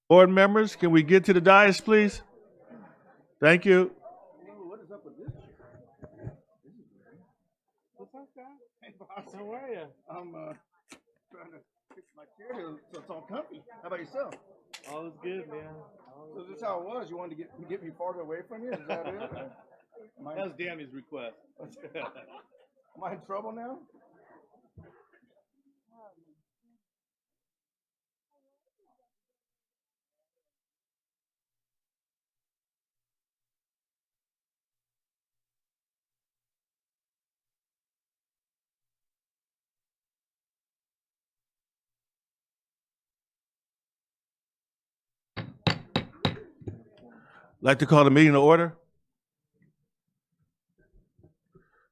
Board members, can we get to the dais, please? Thank you. What is up with this? What's up, guys? Hey, boss. How are you? I'm trying to fix my chair so it's all comfy. How about yourself? All is good, man. So is this how it was? You wanted to get me farther away from you? Is that it? That was Danny's request. Am I in trouble now? Like to call the meeting to order.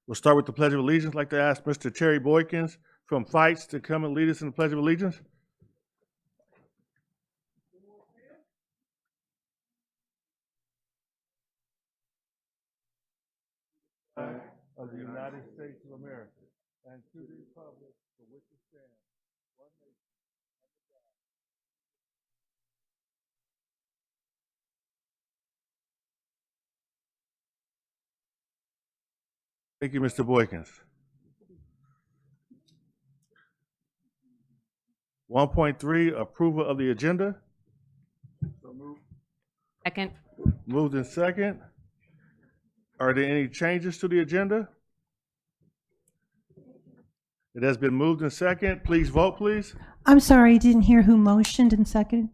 We'll start with the Pledge of Allegiance. I'd like to ask Mr. Terry Boykins from Fights to come and lead us in the Pledge of Allegiance. Of the United States of America and to the republic for which it stands, one nation. Thank you, Mr. Boykins. 1.3, approval of the agenda. So move. Second. Moved in second. Are there any changes to the agenda? It has been moved in second. Please vote, please. I'm sorry, I didn't hear who motioned and seconded.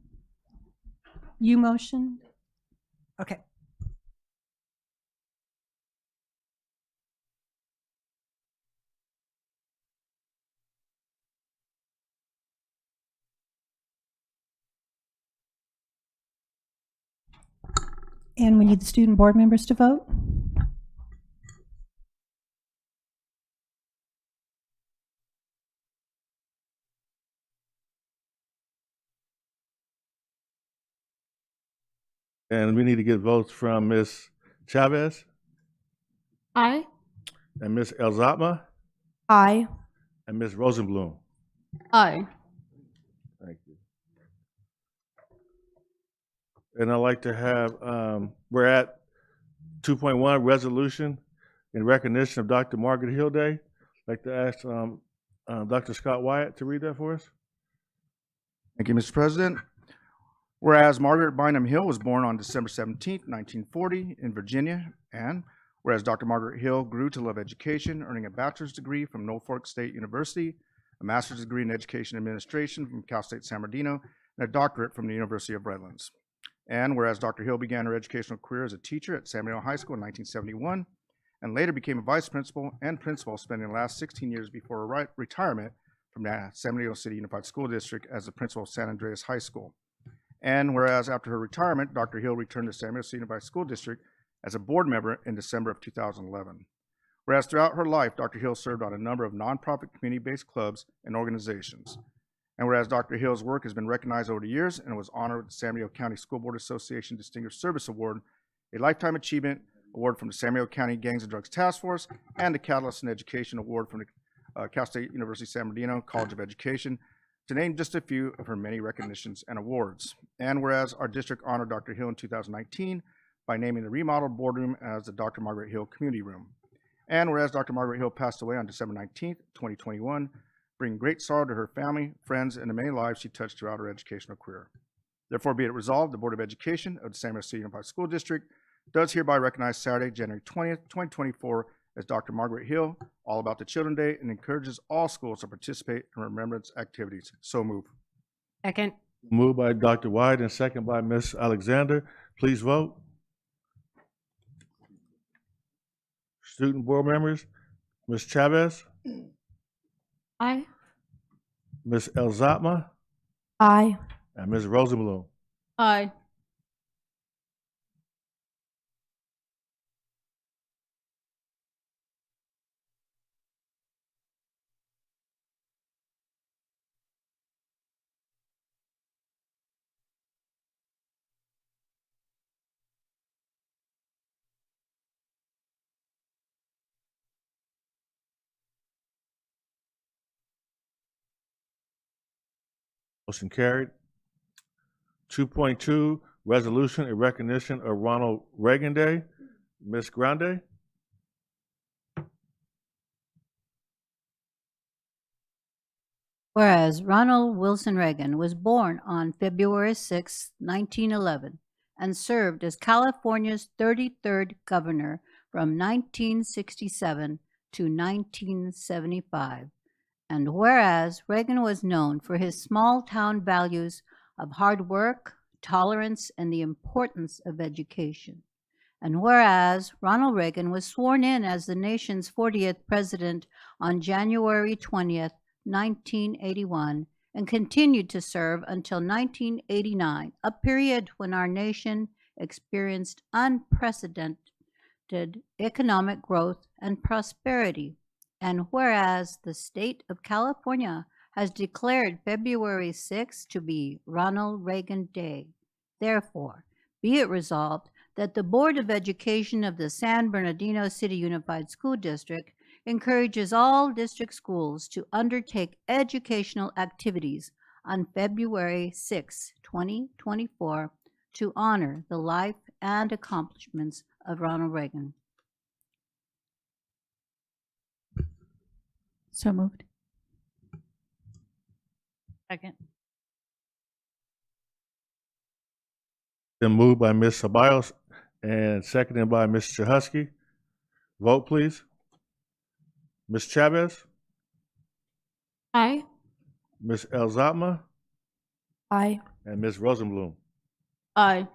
You motioned? Okay. And we need the student board members to vote. And we need to get votes from Ms. Chavez Aye. and Ms. Elzatma Aye. and Ms. Rosenblum. Aye. Thank you. And I'd like to have, we're at 2.1, resolution in recognition of Dr. Margaret Hill Day. I'd like to ask Dr. Scott Wyatt to read that for us. Thank you, Mr. President. Whereas Margaret Bynum Hill was born on December 17, 1940 in Virginia, and whereas Dr. Margaret Hill grew to love education, earning a bachelor's degree from Norfolk State University, a master's degree in education administration from Cal State San Bernardino, and a doctorate from the University of Redlands. And whereas Dr. Hill began her educational career as a teacher at San Bernardino High School in 1971, and later became a vice principal and principal, spending the last 16 years before her retirement from the San Bernardino City Unified School District as the principal of San Andreas High School. And whereas after her retirement, Dr. Hill returned to San Bernardino City Unified School District as a board member in December of 2011. Whereas throughout her life, Dr. Hill served on a number of nonprofit community-based clubs and organizations. And whereas Dr. Hill's work has been recognized over the years and was honored with the San Bernardino County School Board Association Distinguished Service Award, a Lifetime Achievement Award from the San Bernardino County Gangs and Drugs Task Force, and the Catalyst in Education Award from the Cal State University San Bernardino College of Education, to name just a few of her many recognitions and awards. And whereas our district honored Dr. Hill in 2019 by naming the remodeled boardroom as the Dr. Margaret Hill Community Room. And whereas Dr. Margaret Hill passed away on December 19, 2021, bringing great sorrow to her family, friends, and the many lives she touched throughout her educational career. Therefore, be it resolved, the Board of Education of the San Bernardino City Unified School District does hereby recognize Saturday, January 20th, 2024, as Dr. Margaret Hill, All About the Children Day, and encourages all schools to participate in remembrance activities. So move. Second. Moved by Dr. Wyatt and second by Ms. Alexander. Please vote. Student board members, Ms. Chavez, Aye. Ms. Elzatma, Aye. and Ms. Rosenblum. Aye. Motion carried. 2.2, resolution in recognition of Ronald Reagan Day. Ms. Grande? Whereas Ronald Wilson Reagan was born on February 6, 1911, and served as California's 33rd governor from 1967 to 1975. And whereas Reagan was known for his small-town values of hard work, tolerance, and the importance of education. And whereas Ronald Reagan was sworn in as the nation's 40th president on January 20th, 1981, and continued to serve until 1989, a period when our nation experienced unprecedented economic growth and prosperity. And whereas the state of California has declared February 6 to be Ronald Reagan Day, therefore, be it resolved that the Board of Education of the San Bernardino City Unified School District encourages all district schools to undertake educational activities on February 6, 2024, to honor the life and accomplishments of Ronald Reagan. So moved. Second. Been moved by Ms. Ceballos and seconded by Ms. Chahusky. Vote, please. Ms. Chavez? Aye. Ms. Elzatma? Aye. And Ms. Rosenblum. Aye.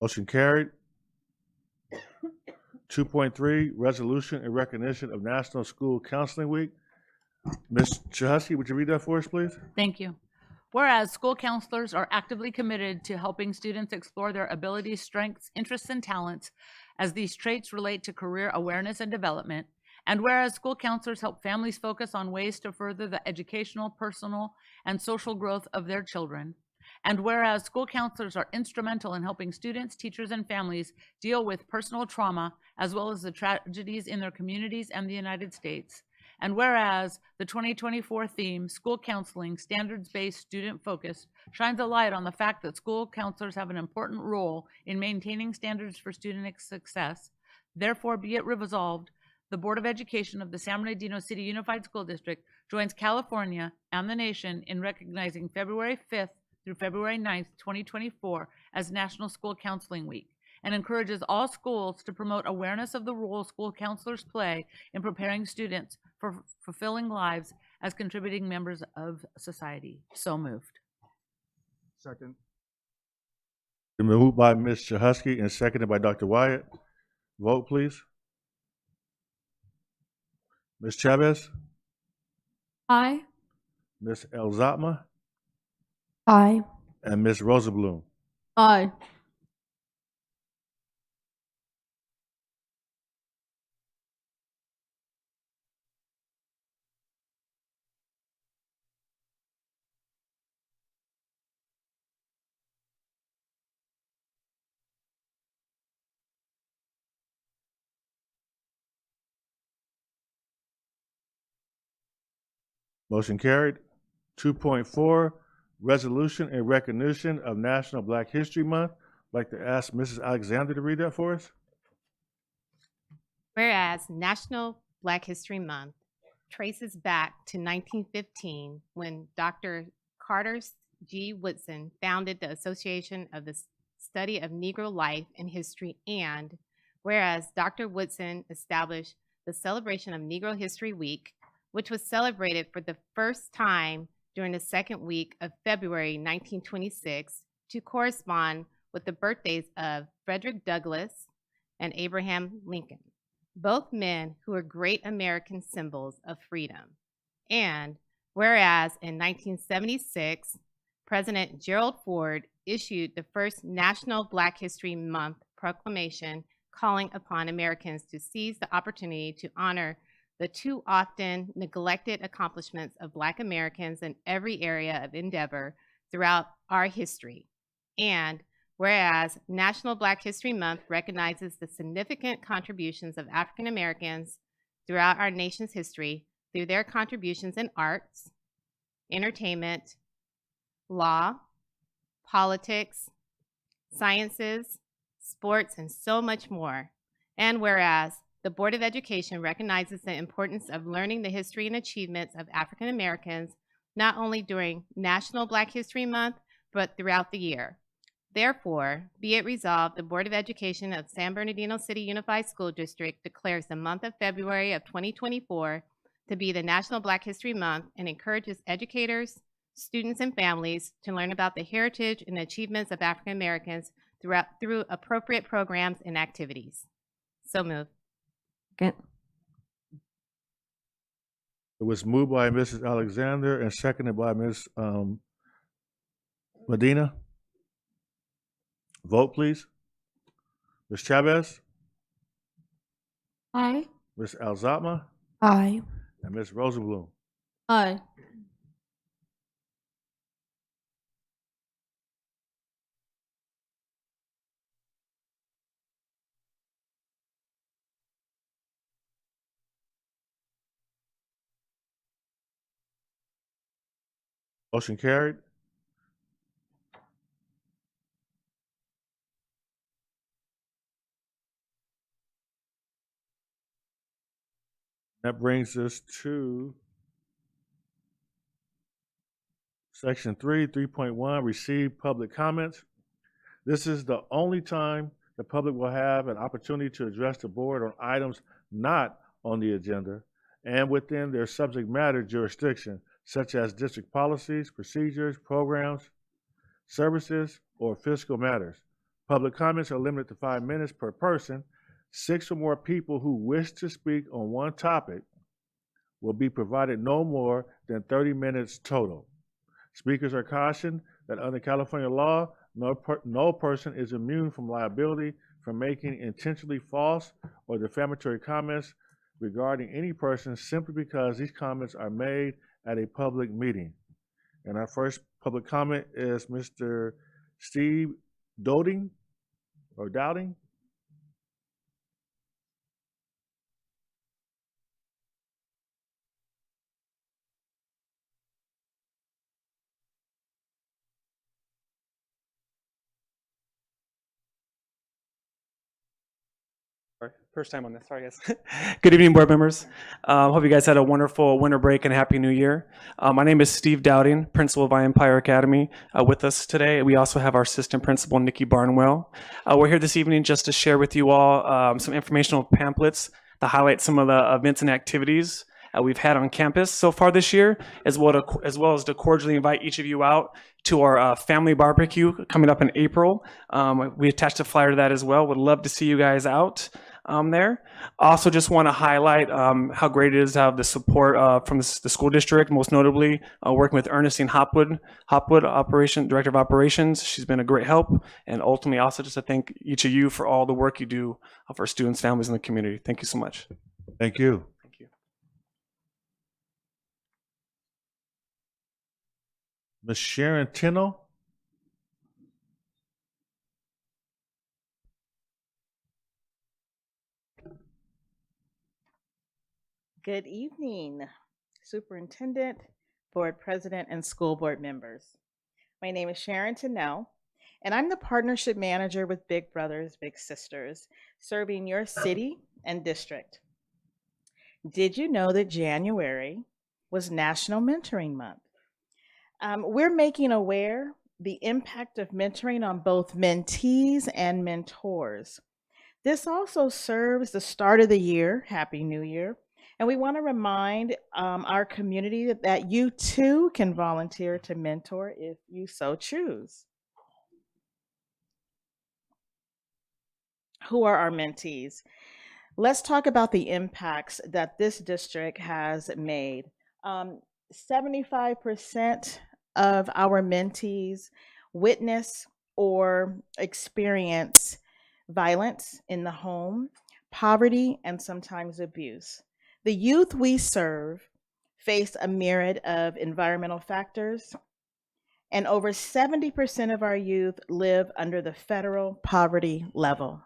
Motion carried. 2.3, resolution in recognition of National School Counseling Week. Ms. Chahusky, would you read that for us, please? Thank you. Whereas school counselors are actively committed to helping students explore their abilities, strengths, interests, and talents as these traits relate to career awareness and development, and whereas school counselors help families focus on ways to further the educational, personal, and social growth of their children, and whereas school counselors are instrumental in helping students, teachers, and families deal with personal trauma as well as the tragedies in their communities and the United States, and whereas the 2024 theme, School Counseling, Standards-Based Student Focused, shines a light on the fact that school counselors have an important role in maintaining standards for student success, therefore be it resolved, the Board of Education of the San Bernardino City Unified School District joins California and the nation in recognizing February 5th through February 9th, 2024 as National School Counseling Week, and encourages all schools to promote awareness of the role school counselors play in preparing students for fulfilling lives as contributing members of society. So moved. Second. Been moved by Ms. Chahusky and seconded by Dr. Wyatt. Vote, please. Ms. Chavez? Aye. Ms. Elzatma? Aye. And Ms. Rosenblum. Aye. Motion carried. 2.4, resolution in recognition of National Black History Month. I'd like to ask Mrs. Alexander to read that for us. Whereas National Black History Month traces back to 1915 when Dr. Carter G. Woodson founded the Association of the Study of Negro Life and History, and whereas Dr. Woodson established the celebration of Negro History Week, which was celebrated for the first time during the second week of February 1926 to correspond with the birthdays of Frederick Douglass and Abraham Lincoln, both men who were great American symbols of freedom. And whereas in 1976, President Gerald Ford issued the first National Black History Month proclamation calling upon Americans to seize the opportunity to honor the too often neglected accomplishments of Black Americans in every area of endeavor throughout our history. And whereas National Black History Month recognizes the significant contributions of African Americans throughout our nation's history through their contributions in arts, entertainment, law, politics, sciences, sports, and so much more. And whereas the Board of Education recognizes the importance of learning the history and achievements of African Americans, not only during National Black History Month, but throughout the year. Therefore, be it resolved, the Board of Education of San Bernardino City Unified School District declares the month of February of 2024 to be the National Black History Month and encourages educators, students, and families to learn about the heritage and achievements of African Americans through appropriate programs and activities. So moved. Second. It was moved by Mrs. Alexander and seconded by Ms. Medina. Vote, please. Ms. Chavez, Aye. Ms. Alzatma, Aye. and Ms. Rosenblum. Aye. Motion carried. That brings us to Section 3.1, receive public comments. This is the only time the public will have an opportunity to address the board on items not on the agenda and within their subject matter jurisdiction, such as district policies, procedures, programs, services, or fiscal matters. Public comments are limited to 5 minutes per person. 6 or more people who wish to speak on one topic will be provided no more than 30 minutes total. Speakers are cautioned that under California law, no person is immune from liability for making intentionally false or defamatory comments regarding any person simply because these comments are made at a public meeting. And our first public comment is Mr. Steve Doubting. Sorry, first time on this. Sorry, guys. Good evening, board members. Hope you guys had a wonderful winter break and happy new year. My name is Steve Dowding, principal of Empire Academy. With us today, we also have our assistant principal, Nikki Barnwell. We're here this evening just to share with you all some informational pamphlets to highlight some of the events and activities we've had on campus so far this year, as well as to cordially invite each of you out to our family barbecue coming up in April. We attached a flyer to that as well. Would love to see you guys out there. Also just want to highlight how great it is to have the support from the school district, most notably working with Ernestine Hopwood, Director of Operations. She's been a great help. And ultimately also just to thank each of you for all the work you do for students, families, and the community. Thank you so much. Thank you. Thank you. Ms. Sharon Tino. Good evening, Superintendent, Board President, and school board members. My name is Sharon Tennell, and I'm the Partnership Manager with Big Brothers Big Sisters, serving your city and district. Did you know that January was National Mentoring Month? We're making aware the impact of mentoring on both mentees and mentors. This also serves the start of the year, Happy New Year, and we want to remind our community that you too can volunteer to mentor if you so choose. Who are our mentees? Let's talk about the impacts that this district has made. 75% of our mentees witness or experience violence in the home, poverty, and sometimes abuse. The youth we serve face a myriad of environmental factors, and over 70% of our youth live under the federal poverty level.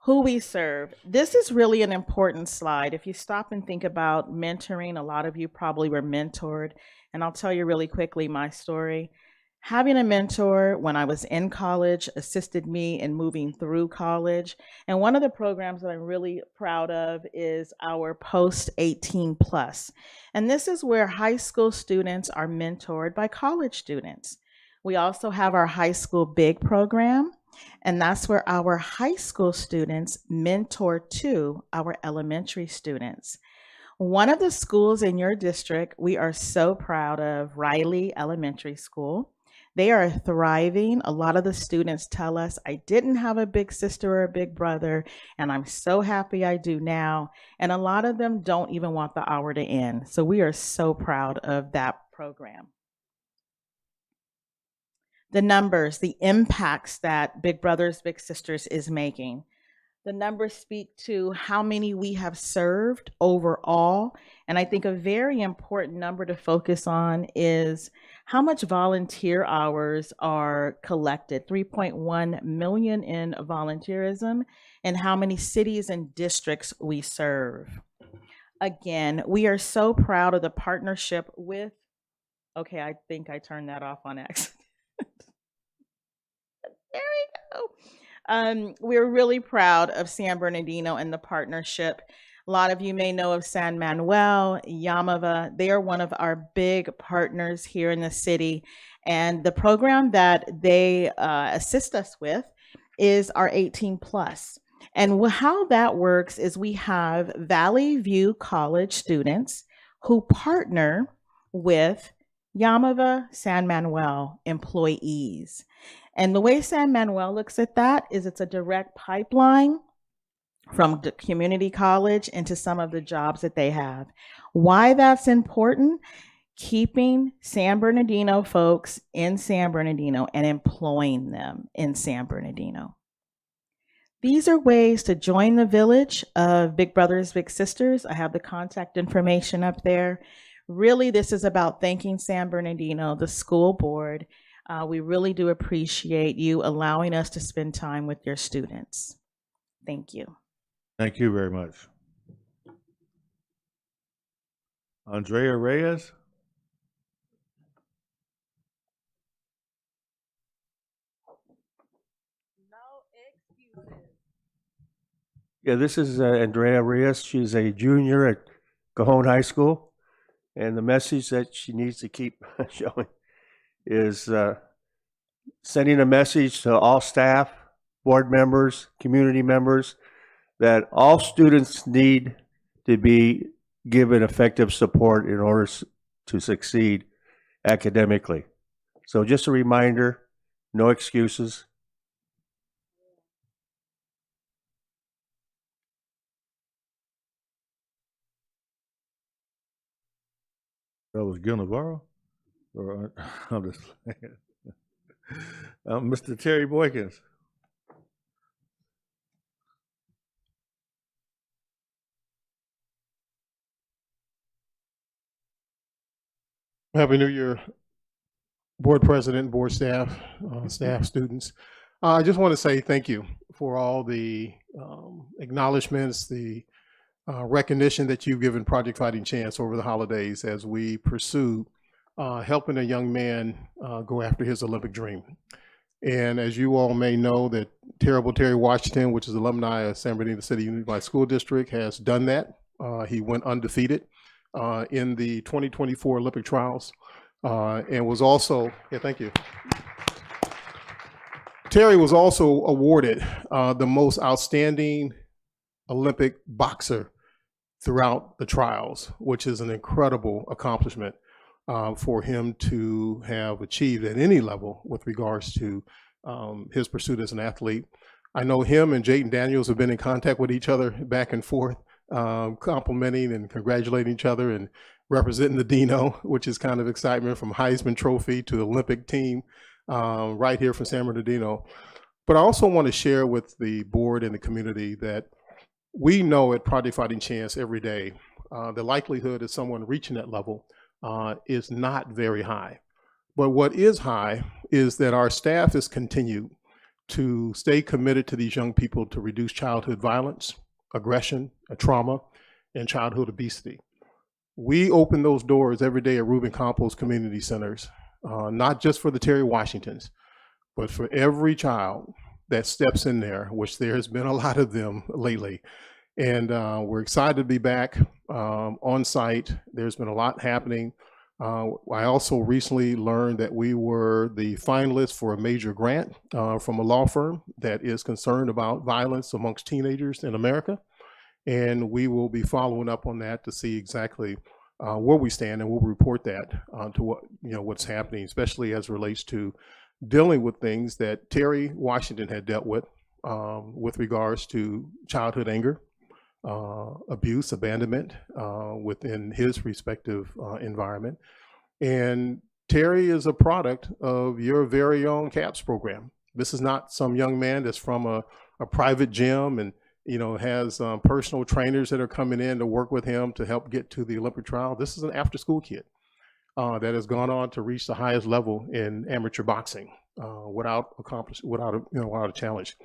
Who we serve. This is really an important slide. If you stop and think about mentoring, a lot of you probably were mentored, and I'll tell you really quickly my story. Having a mentor when I was in college assisted me in moving through college. And one of the programs that I'm really proud of is our Post 18 Plus. And this is where high school students are mentored by college students. We also have our High School Big program, and that's where our high school students mentor to our elementary students. One of the schools in your district, we are so proud of, Riley Elementary School. They are thriving. A lot of the students tell us, I didn't have a big sister or a big brother, and I'm so happy I do now. And a lot of them don't even want the hour to end. So we are so proud of that program. The numbers, the impacts that Big Brothers Big Sisters is making. The numbers speak to how many we have served overall. And I think a very important number to focus on is how much volunteer hours are collected, 3.1 million in volunteerism, and how many cities and districts we serve. Again, we are so proud of the partnership with, okay, I think I turned that off on accident. There we go. We're really proud of San Bernardino and the partnership. A lot of you may know of San Manuel, Yamava. They are one of our big partners here in the city. And the program that they assist us with is our 18 Plus. And how that works is we have Valley View College students who partner with Yamava San Manuel employees. And the way San Manuel looks at that is it's a direct pipeline from the community college into some of the jobs that they have. Why that's important? Keeping San Bernardino folks in San Bernardino and employing them in San Bernardino. These are ways to join the village of Big Brothers Big Sisters. I have the contact information up there. Really, this is about thanking San Bernardino, the school board. We really do appreciate you allowing us to spend time with your students. Thank you. Thank you very much. Andrea Reyes? No excuses. Yeah, this is Andrea Reyes. She's a junior at Cajon High School. And the message that she needs to keep showing is sending a message to all staff, board members, community members, that all students need to be given effective support in order to succeed academically. So just a reminder, no excuses. That was Gil Navarro? Or I'm just Mr. Terry Boykins. Happy New Year, board president, board staff, staff, students. I just want to say thank you for all the acknowledgments, the recognition that you've given Project Fighting Chance over the holidays as we pursue helping a young man go after his Olympic dream. And as you all may know, that Terrible Terry Washington, which is alumni of San Bernardino City Unified School District, has done that. He went undefeated in the 2024 Olympic trials and was also, thank you. Terry was also awarded the most outstanding Olympic boxer throughout the trials, which is an incredible accomplishment for him to have achieved at any level with regards to his pursuit as an athlete. I know him and Jayden Daniels have been in contact with each other back and forth, complimenting and congratulating each other and representing the Dino, which is kind of excitement from Heisman Trophy to Olympic team right here from San Bernardino. But I also want to share with the board and the community that we know at Project Fighting Chance every day, the likelihood of someone reaching that level is not very high. But what is high is that our staff has continued to stay committed to these young people to reduce childhood violence, aggression, trauma, and childhood obesity. We open those doors every day at Reuben Compost Community Centers, not just for the Terry Washingtons, but for every child that steps in there, which there has been a lot of them lately. And we're excited to be back on site. There's been a lot happening. I also recently learned that we were the finalists for a major grant from a law firm that is concerned about violence amongst teenagers in America. And we will be following up on that to see exactly where we stand, and we'll report that to what's happening, especially as it relates to dealing with things that Terry Washington had dealt with regards to childhood anger, abuse, abandonment within his respective environment. And Terry is a product of your very own CAPS program. This is not some young man that's from a private gym and has personal trainers that are coming in to work with him to help get to the Olympic trial. This is an after-school kid that has gone on to reach the highest level in amateur boxing without a challenge.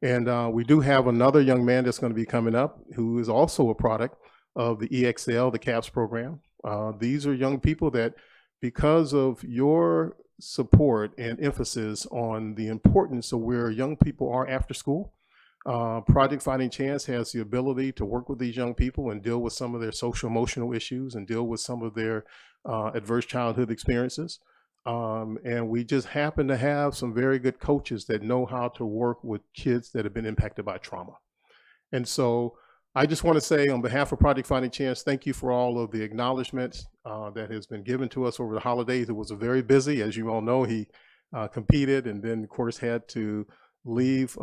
And we do have another young man that's going to be coming up who is also a product of the EXL, the CAPS program. These are young people that, because of your support and emphasis on the importance of where young people are after school, Project Fighting Chance has the ability to work with these young people and deal with some of their social emotional issues and deal with some of their adverse childhood experiences. And we just happen to have some very good coaches that know how to work with kids that have been impacted by trauma. And so I just want to say, on behalf of Project Fighting Chance, thank you for all of the acknowledgments that has been given to us over the holidays. It was a very busy, as you all know, he competed and then of course had to leave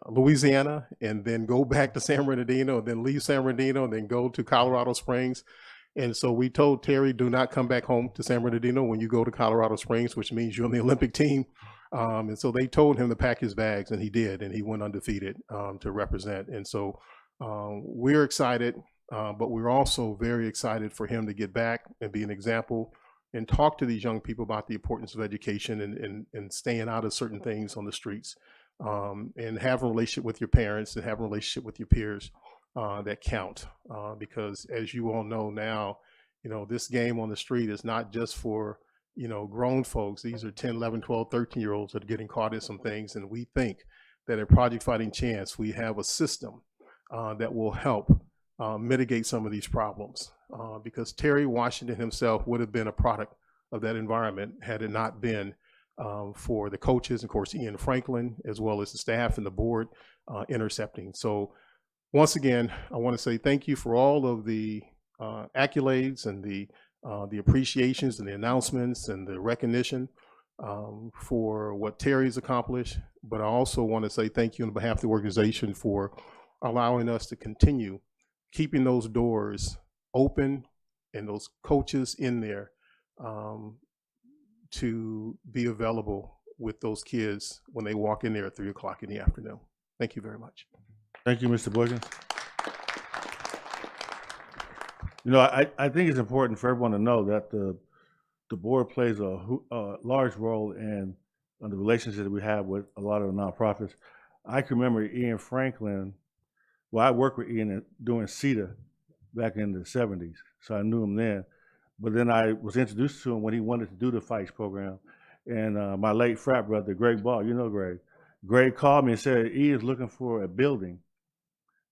Louisiana and then go back to San Bernardino, and then leave San Bernardino, and then go to Colorado Springs. And so we told Terry, do not come back home to San Bernardino when you go to Colorado Springs, which means you're on the Olympic team. And so they told him to pack his bags, and he did, and he went undefeated to represent. And so we're excited, but we're also very excited for him to get back and be an example and talk to these young people about the importance of education and staying out of certain things on the streets. And have a relationship with your parents and have a relationship with your peers that count. Because as you all know now, this game on the street is not just for, grown folks. These are 10, 11, 12, 13-year-olds that are getting caught in some things. And we think that at Project Fighting Chance, we have a system that will help mitigate some of these problems. Because Terry Washington himself would have been a product of that environment had it not been for the coaches, of course, Ian Franklin, as well as the staff and the board intercepting. So once again, I want to say thank you for all of the accolades and the appreciations and the announcements and the recognition for what Terry's accomplished. But I also want to say thank you on behalf of the organization for allowing us to continue keeping those doors open and those coaches in there to be available with those kids when they walk in there at 3 o'clock in the afternoon. Thank you very much. Thank you, Mr. Boykins. I think it's important for everyone to know that the board plays a large role in the relationship that we have with a lot of the nonprofits. I can remember Ian Franklin. Well, I worked with Ian doing CETA back in the 70s, so I knew him then. But then I was introduced to him when he wanted to do the FIGHTS program. And my late frat brother, Greg Ball, Greg. Greg called me and said, he is looking for a building.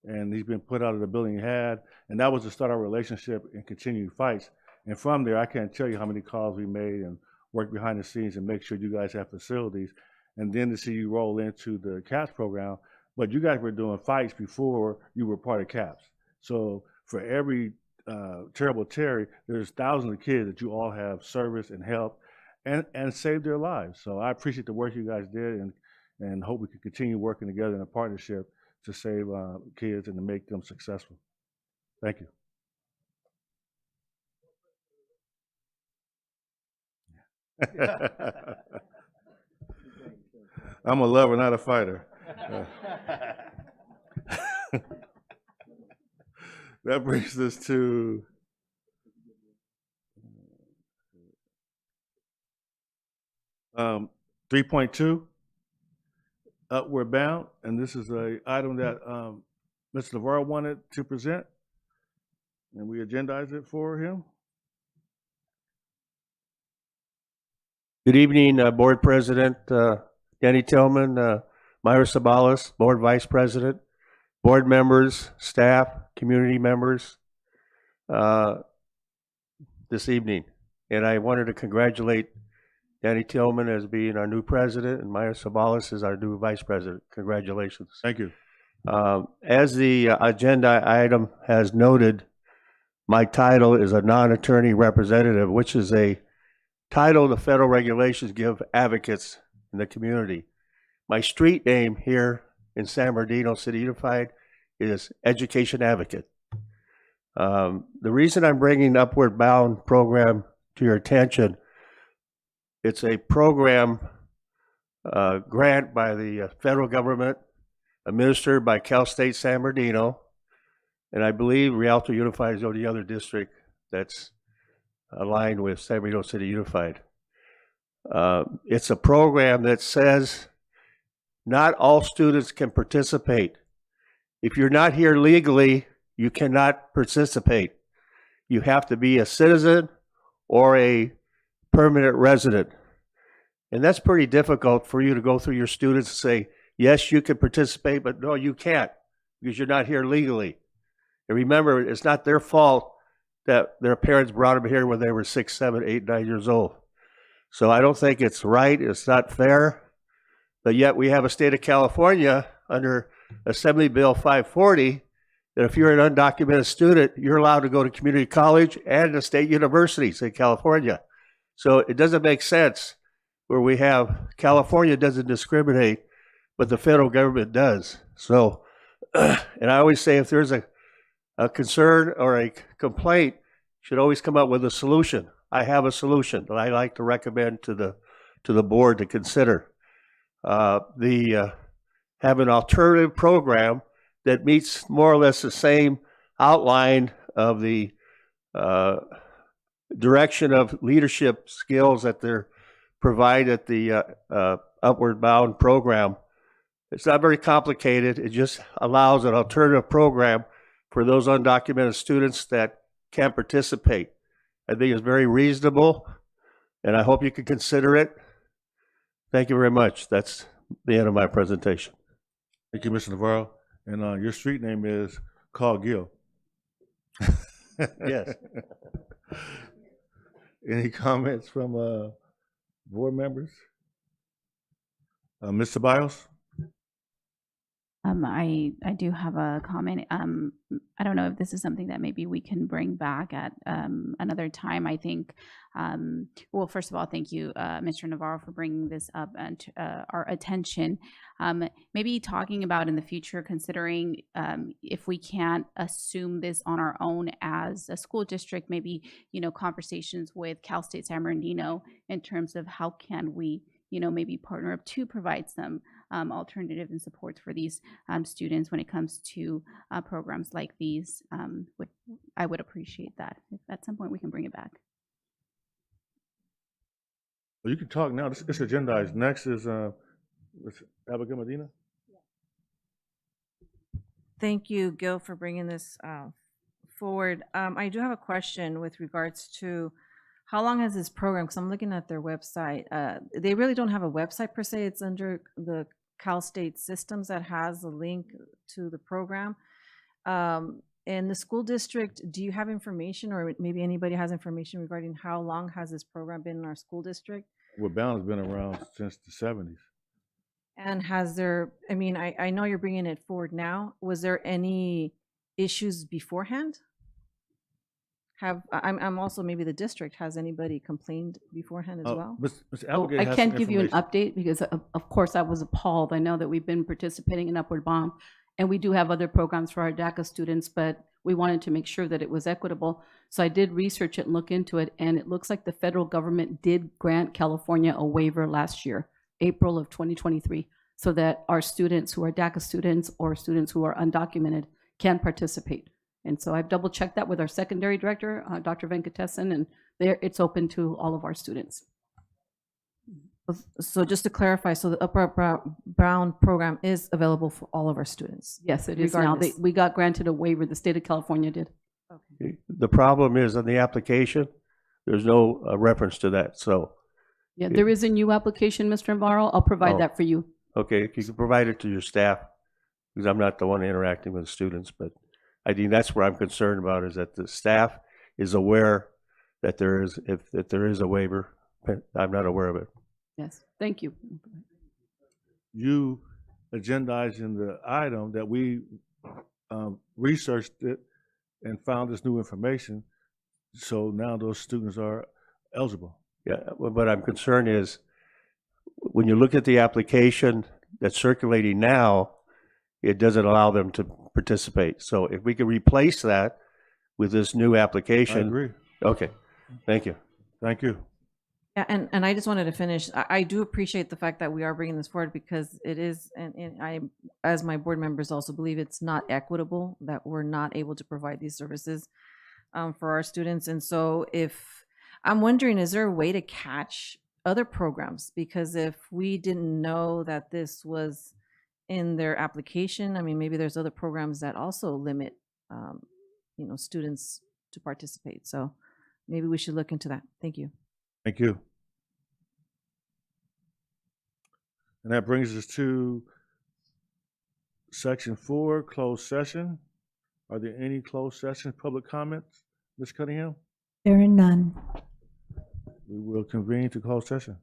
And he's been put out of the building he had. And that was to start our relationship and continue FIGHTS. And from there, I can't tell you how many calls we made and worked behind the scenes and make sure you guys have facilities. And then to see you roll into the CAPS program. But you guys were doing FIGHTS before you were part of CAPS. So for every Terrible Terry, there's thousands of kids that you all have serviced and helped and saved their lives. So I appreciate the work you guys did and hope we can continue working together in a partnership to save kids and to make them successful. Thank you. I'm a lover, not a fighter. That brings us to 3.2, Upward Bound, and this is a item that Mr. Navarro wanted to present, and we agendized it for him. Good evening, Board President Danny Tillman, Myra Sabalas, Board Vice President, board members, staff, community members this evening. And I wanted to congratulate Danny Tillman as being our new president and Myra Sabalas as our new vice president. Congratulations. Thank you. As the agenda item has noted, my title is a non-attorney representative, which is a title the federal regulations give advocates in the community. My street name here in San Bernardino City Unified is Education Advocate. The reason I'm bringing Upward Bound program to your attention, it's a program grant by the federal government, administered by Cal State San Bernardino, and I believe Rialto Unified is the only other district that's aligned with San Bernardino City Unified. It's a program that says not all students can participate. If you're not here legally, you cannot participate. You have to be a citizen or a permanent resident. And that's pretty difficult for you to go through your students and say, yes, you can participate, but no, you can't because you're not here legally. And remember, it's not their fault that their parents brought them here when they were 6, 7, 8, 9 years old. So I don't think it's right. It's not fair. But yet we have a state of California under Assembly Bill 540 that if you're an undocumented student, you're allowed to go to community college and the state universities in California. So it doesn't make sense where we have California doesn't discriminate, but the federal government does. So, and I always say if there's a concern or a complaint, should always come up with a solution. I have a solution that I like to recommend to the board to consider. Have an alternative program that meets more or less the same outline of the direction of leadership skills that they're provide at the Upward Bound program. It's not very complicated. It just allows an alternative program for those undocumented students that can't participate. I think it's very reasonable, and I hope you can consider it. Thank you very much. That's the end of my presentation. Thank you, Mr. Navarro. And your street name is Carl Gill. Yes. Any comments from board members? Mr. Biles? I do have a comment. I don't know if this is something that maybe we can bring back at another time. I think, well, first of all, thank you, Mr. Navarro, for bringing this up and our attention. Maybe talking about in the future, considering if we can't assume this on our own as a school district, maybe, conversations with Cal State San Bernardino in terms of how can we, maybe partner up to provide some alternative and supports for these students when it comes to programs like these. I would appreciate that if at some point we can bring it back. Well, you can talk now. This is agendized. Next is Abigail Medina. Thank you, Gil, for bringing this forward. I do have a question with regards to how long has this program, because I'm looking at their website. They really don't have a website per se. It's under the Cal State systems that has a link to the program. In the school district, do you have information, or maybe anybody has information regarding how long has this program been in our school district? Well, Bound has been around since the 70s. And has there, I know you're bringing it forward now. Was there any issues beforehand? I'm also, maybe the district, has anybody complained beforehand as well? Ms. Abigail I has can't some give you an information. update because, of course, I was appalled. I know that we've been participating in Upward Bound, and we do have other programs for our DACA students, but we wanted to make sure that it was equitable. So I did research it and look into it, and it looks like the federal government did grant California a waiver last year, April of 2023, so that our students who are DACA students or students who are undocumented can participate. And so I've double checked that with our secondary director, Dr. Venkatesan, and there, it's open to all of our students. So just to clarify, so the Upper Brown program is available for all of our students? Yes, it is now. Regardless. We got granted a waiver, the state of California did. The problem is on the application, there's no reference to that, so. Yeah, there is a new application, Mr. Navarro. I'll provide Oh. that for you. Okay, if you can provide it to your staff, because I'm not the one interacting with the students, but I think that's where I'm concerned about, is that the staff is aware that there is, if there is a waiver. I'm not aware of it. Yes, thank you. You agendizing the item that we researched it and found this new information, so now those students are eligible. Yeah, what I'm concerned is, when you look at the application that's circulating now, it doesn't allow them to participate. So if we could replace that with this new I application. agree. Okay, thank you. Thank you. Yeah, and I just wanted to finish. I do appreciate the fact that we are bringing this forward, because it is, and I, as my board members, also believe it's not equitable that we're not able to provide these services for our students. And so if, I'm wondering, is there a way to catch other programs? Because if we didn't know that this was in their application, I mean, maybe there's other programs that also limit, students to participate. So maybe we should look into that. Thank you. Thank you. And that brings us to section 4, closed session. Are there any closed session public comments, Ms. Cunningham? There are none. We will convene to closed session.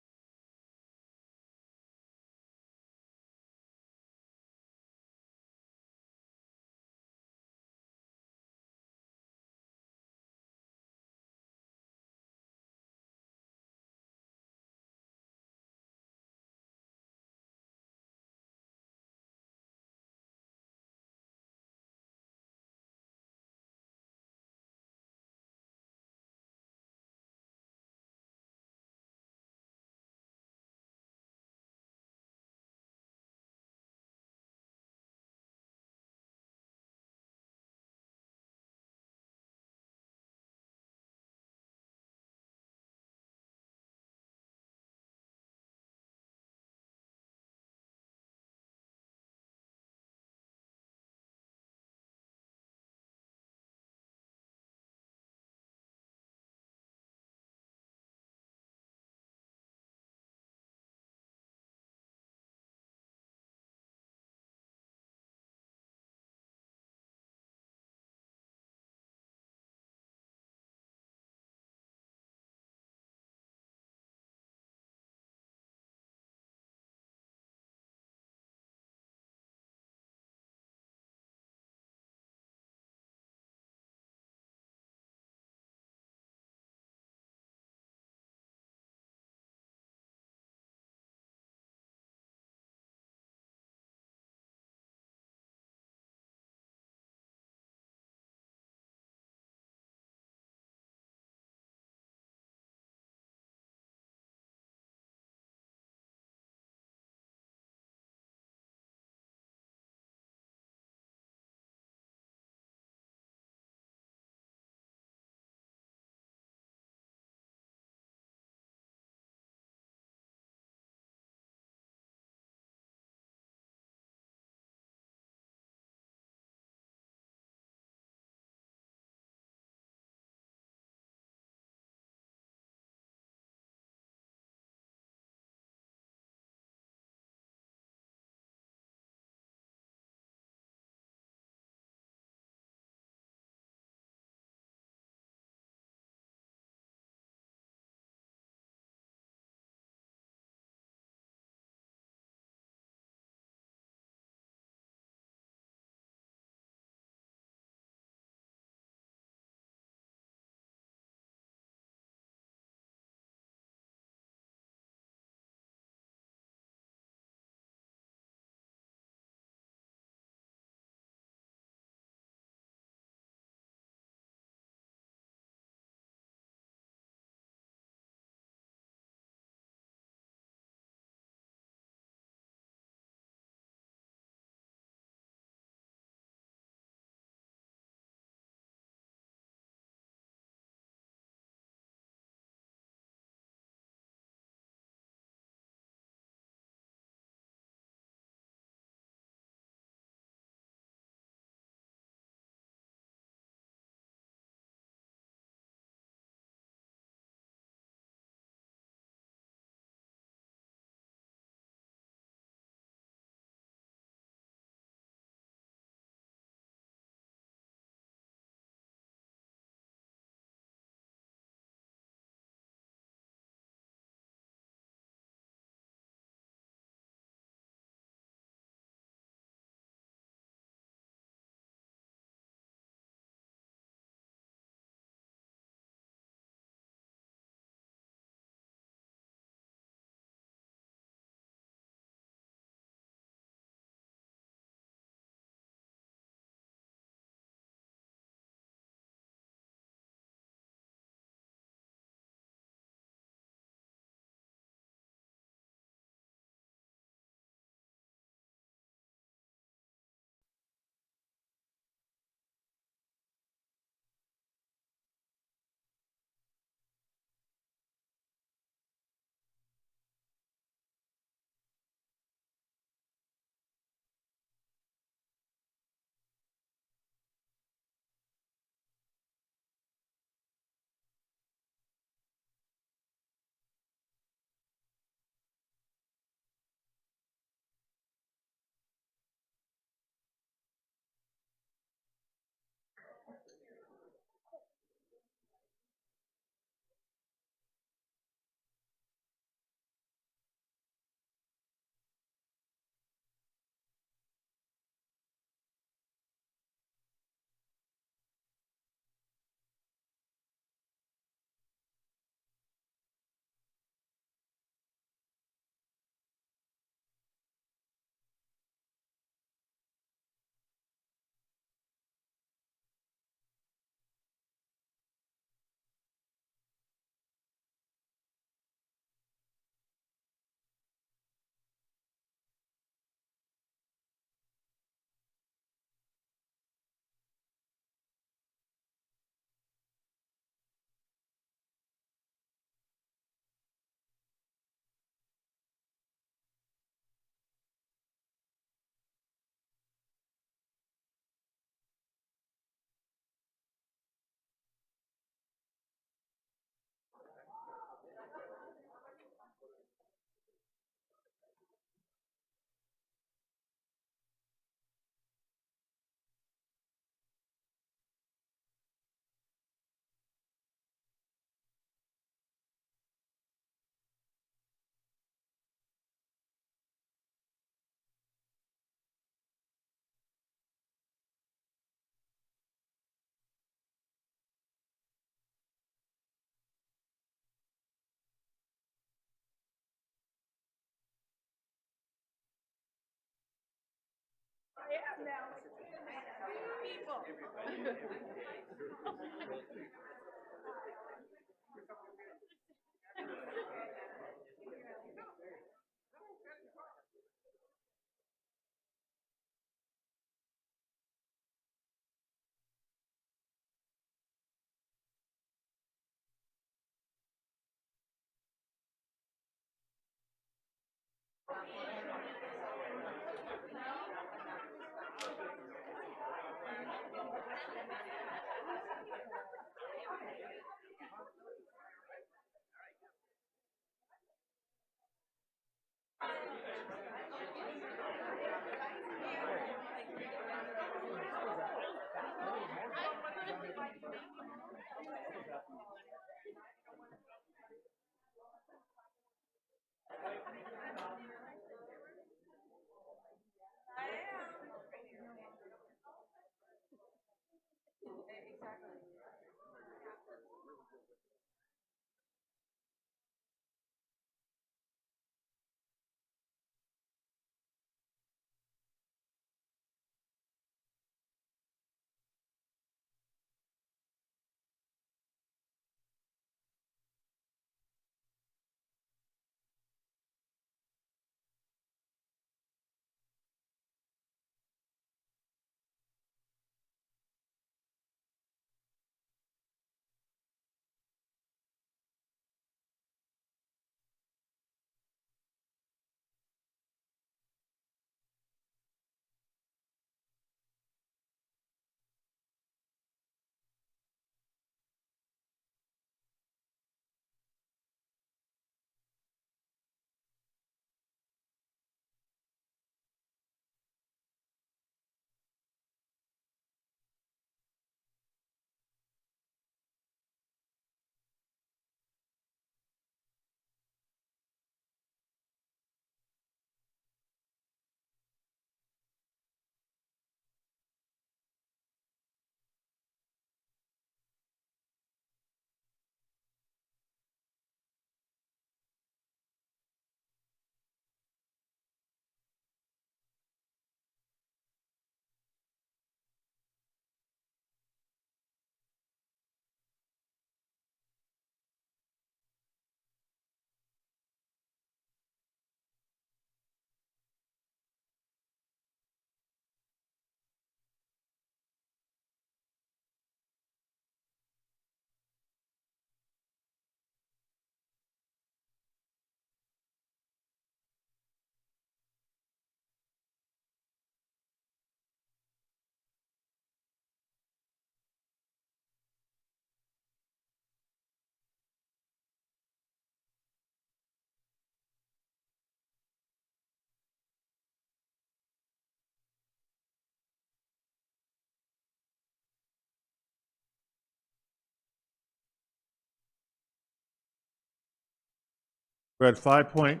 We're at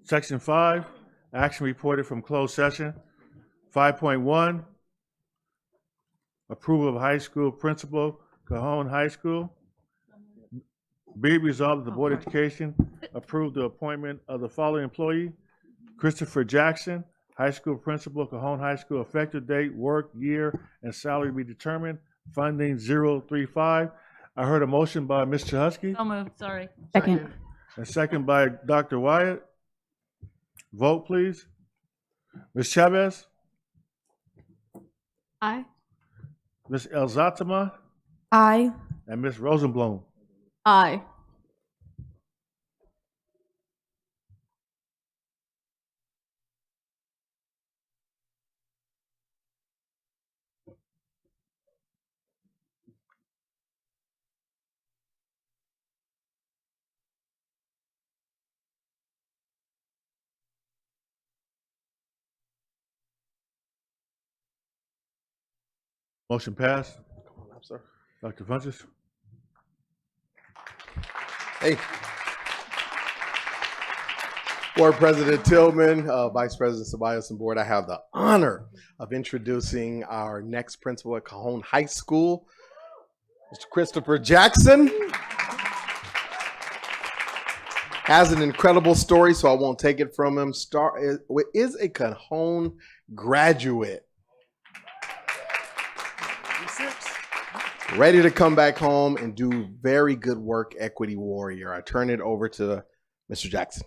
Section 5, action reported from closed session. 5.1, approval of high school principal, Cajon High School. Be it resolved that the Board of Education approve the appointment of the following employee: Christopher Jackson, high school principal, Cajon High School, effective date, work, year, and salary be determined, funding 035. I heard a motion by Ms. Chahusky. So moved, sorry. Second. And second by Dr. Wyatt. Vote, please. Ms. Chavez? Aye. Ms. Elzatama? Aye. And Ms. Rosenblum? Aye. Motion passed. Come on up, sir. Dr. Funches? Hey. Board President Tillman, Vice President Ceballos, and Board, I have the honor of introducing our next principal at Cajon High School, Mr. Christopher Jackson. has an incredible story, so I won't take it from him. Is a Cajon graduate. Ready to come back home and do very good work, Equity Warrior. I turn it over to Mr. Jackson.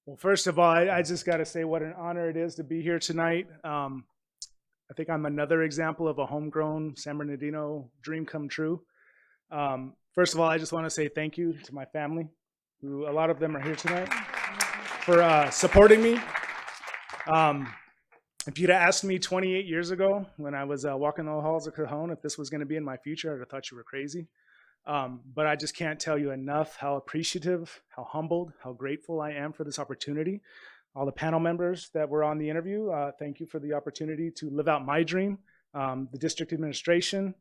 Well, first of all, I just got to say what an honor it is to be here tonight. I think I'm another example of a homegrown San Bernardino dream come true. First of all, I just want to say thank you to my family, who a lot of them are here tonight, for supporting me. If you'd have asked me 28 years ago when I was walking the halls of Cajon if this was going to be in my future, I'd have thought you were crazy. But I just can't tell you enough how appreciative, how humbled, how grateful I am for this opportunity. All the panel members that were on the interview, thank you for the opportunity to live out my dream. The district administration,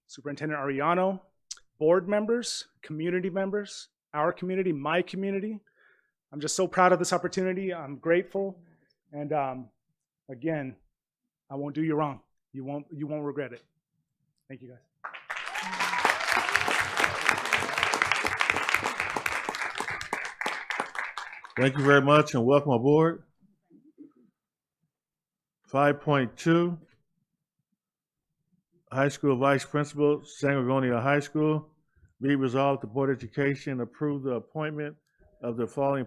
Superintendent Ariano, board members, community members, our community, my community. I'm just so proud of this opportunity. I'm grateful. And again, I won't do you wrong. You won't regret it. Thank you, guys. Thank you very much and welcome aboard. 5.2, High School Vice Principal, San Gorgonio High School. Be resolved, the Board of Education approve the appointment of the following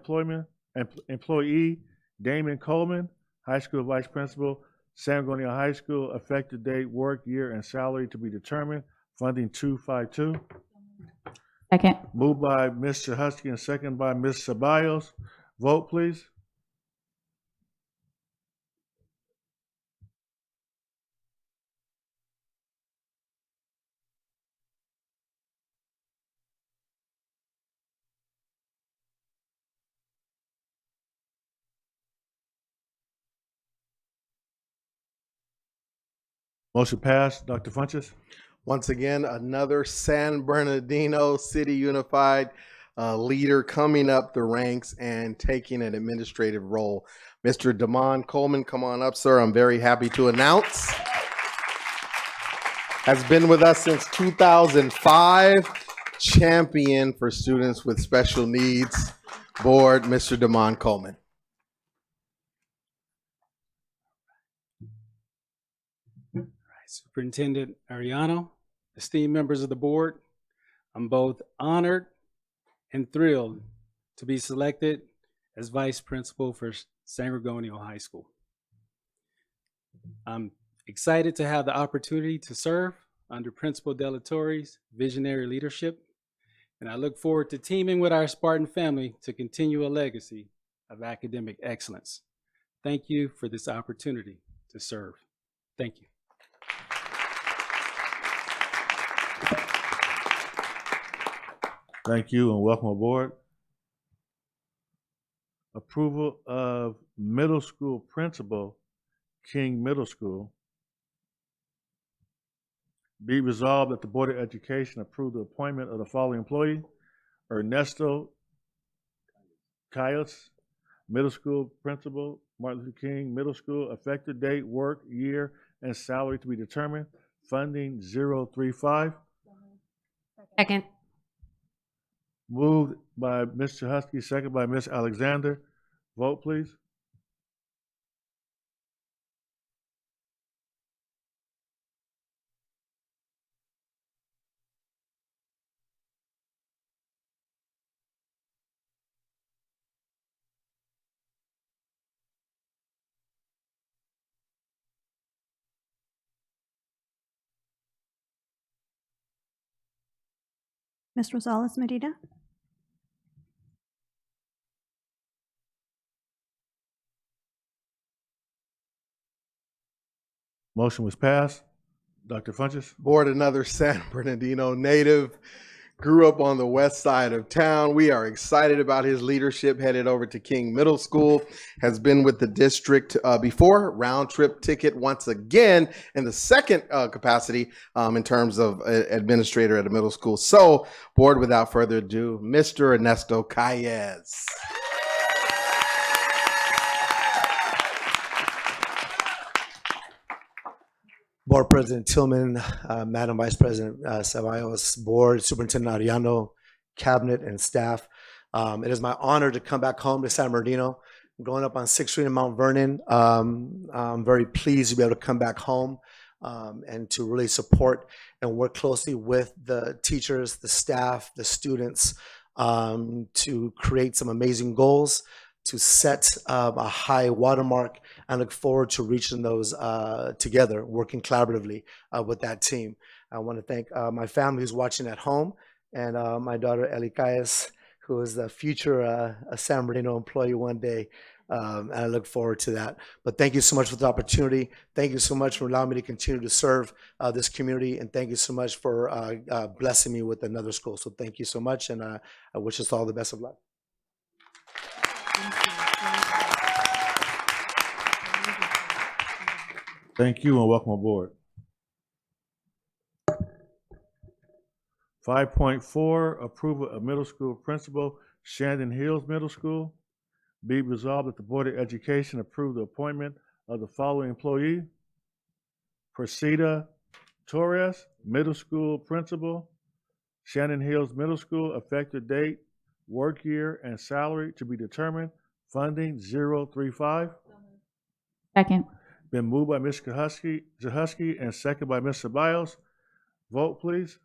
employee, Damon Coleman, High School Vice Principal, San Gorgonio High School, effective date, work, year, and salary to be determined, funding 252. Second. Moved by Mr. Husky and second by Ms. Ceballos. Vote, please. Motion passed. Dr. Funches? Once again, another San Bernardino City Unified leader coming up the ranks and taking an administrative role. Mr. Damon Coleman, come on up, sir. I'm very happy to announce. Has been with us since 2005. Champion for students with special needs. Board, Mr. Damon Coleman. Superintendent Ariano, esteemed members of the board, I'm both honored and thrilled to be selected as vice principal for San Gorgonio High School. I'm excited to have the opportunity to serve under Principal Delatorre's visionary leadership, and I look forward to teaming with our Spartan family to continue a legacy of academic excellence. Thank you for this opportunity to serve. Thank you. Thank you and welcome aboard. Approval of middle school principal, King Middle School. Be resolved that the Board of Education approve the appointment of the following employee: Ernesto Cayos, middle school principal, Martin Luther King Middle School, effective date, work, year, and salary to be determined, funding 035. Second. Moved by Mr. Husky, second by Ms. Alexander. Vote, please. Ms. Rosales Medina? Motion was passed. Dr. Funches? Board, another San Bernardino native, grew up on the west side of town. We are excited about his leadership, headed over to King Middle School, has been with the district before, round trip ticket once again in the second capacity in terms of administrator at a middle school. So, board, without further ado, Mr. Ernesto Cayes. Board President Tillman, Madam Vice President Ceballos, Board Superintendent Ariano, Cabinet, and staff. It is my honor to come back home to San Bernardino. I'm growing up on 6th Street in Mount Vernon. I'm very pleased to be able to come back home and to really support and work closely with the teachers, the staff, the students to create some amazing goals, to set a high watermark, and look forward to reaching those together, working collaboratively with that team. I want to thank my family who's watching at home, and my daughter Eli Cayes, who is the future San Bernardino employee one day. And I look forward to that. But thank you so much for the opportunity. Thank you so much for allowing me to continue to serve this community. And thank you so much for blessing me with another school. So thank you so much. And I wish us all the best of luck. Thank you and welcome aboard. 5.4, approval of middle school principal, Shandon Hills Middle School. Be resolved that the Board of Education approve the appointment of the following employee: Persida Torres, middle school principal, Shannon Hills Middle School, effective date, work year, and salary to be determined, funding 035. Second. Been moved by Ms. Zahusky and second by Ms. Ceballos. Vote, please.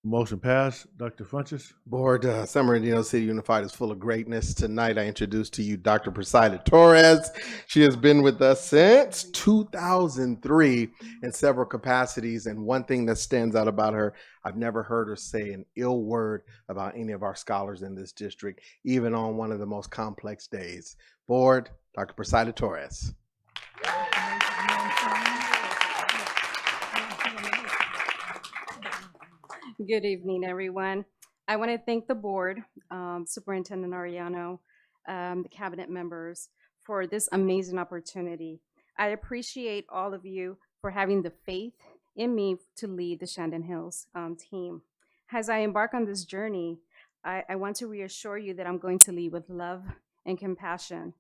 Motion passed. Dr. Funches. Board, San Bernardino City Unified is full of greatness. Tonight, I introduce to you Dr. Persida Torres. She has been with us since 2003 in several capacities. And one thing that stands out about her, I've never heard her say an ill word about any of our scholars in this district, even on one of the most complex days. Board, Dr. Persida Torres. Good evening, everyone. I want to thank the board, Superintendent Ariano, the cabinet members for this amazing opportunity. I appreciate all of you for having the faith in me to lead the Shandon Hills team. As I embark on this journey, I want to reassure you that I'm going to lead with love and compassion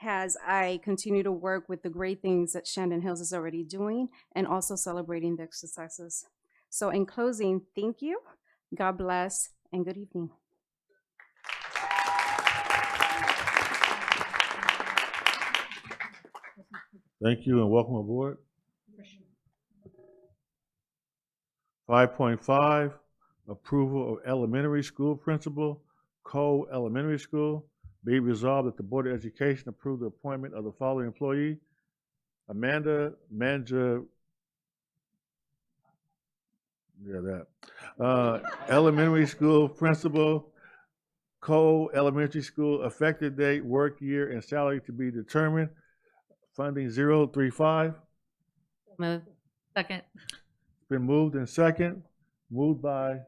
as I continue to work with the great things that Shandon Hills is already doing and also celebrating their successes. So in closing, thank you, God bless, and good evening. Thank you and welcome aboard. 5.5, approval of elementary school principal, Cole Elementary School. Be resolved that the Board of Education approve the appointment of the following employee: Amanda Manja. Elementary school principal, Cole Elementary School, effective date, work year, and salary to be determined, funding 035. Move. Second. It's been moved and second, moved by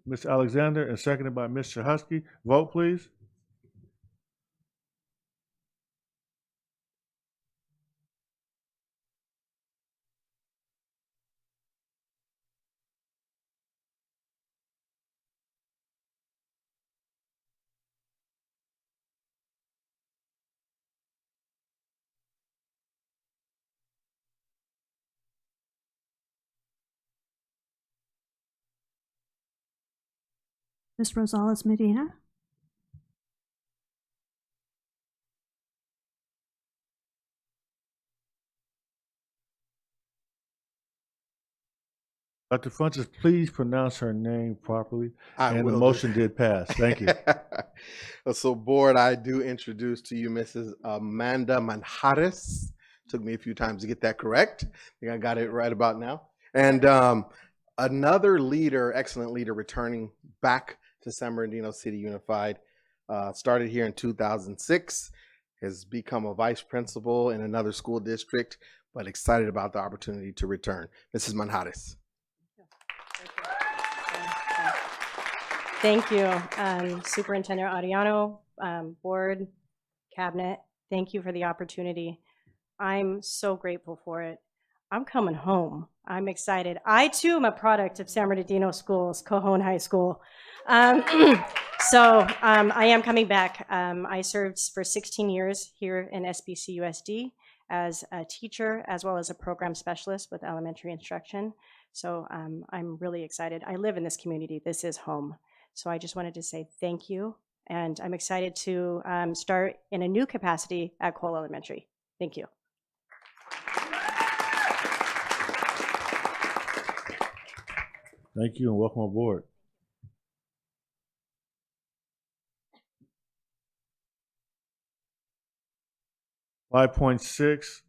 Ms. Alexander and seconded by Ms. Zahusky. Vote, please. Ms. Rosales Medina. Dr. Funches, please pronounce her name properly. And the will motion did pass. Thank you. So, board, I do introduce to you Mrs. Amanda Manjares. Took me a few times to get that correct. I think I got it right about now. And another leader, excellent leader, returning back to San Bernardino City Unified. Started here in 2006, has become a vice principal in another school district, but excited about the opportunity to return. Mrs. Manjares. Thank you, Superintendent Ariano, board, Cabinet, thank you for the opportunity. I'm so grateful for it. I'm coming home. I'm excited. I too am a product of San Bernardino Schools, Cajon High School. I am coming back. I served for 16 years here in SBCUSD as a teacher as well as a program specialist with elementary instruction. So I'm really excited. I live in this community. This is home. So I just wanted to say thank you. And I'm excited to start in a new capacity at Cole Elementary. Thank you. Thank you and welcome aboard. Five 5.6,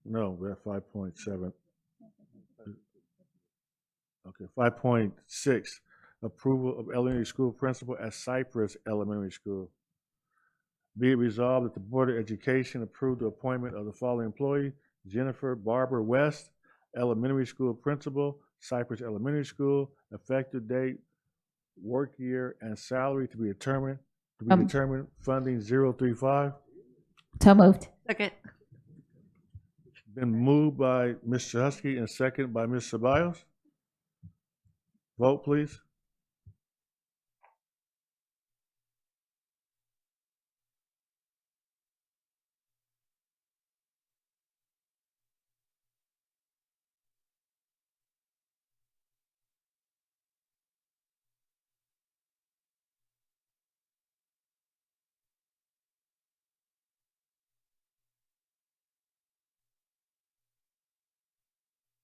no, we're at 5.7. Okay, 5.6, approval of elementary school principal at Cypress Elementary School. Be it resolved that the Board of Education approve the appointment of the following employee: Jennifer Barber West, elementary school principal, Cypress Elementary School, effective date, work year, and salary to be determined, funding 035. So moved. Second. Been moved by Ms. Chahusky and second by Ms. Ceballos. Vote, please.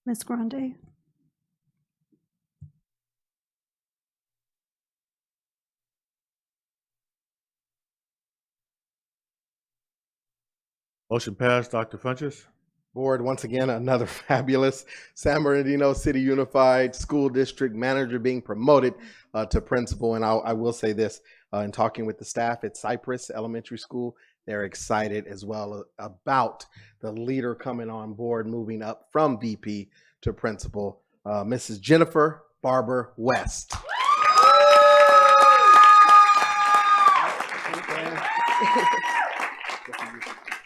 Ms. Grande? Motion passed. Dr. Funches. Board, once again, another fabulous San Bernardino City Unified School District manager being promoted to principal. And I will say this, in talking with the staff at Cypress Elementary School, they're excited as well about the leader coming on board, moving up from VP to principal, Mrs. Jennifer Barber West.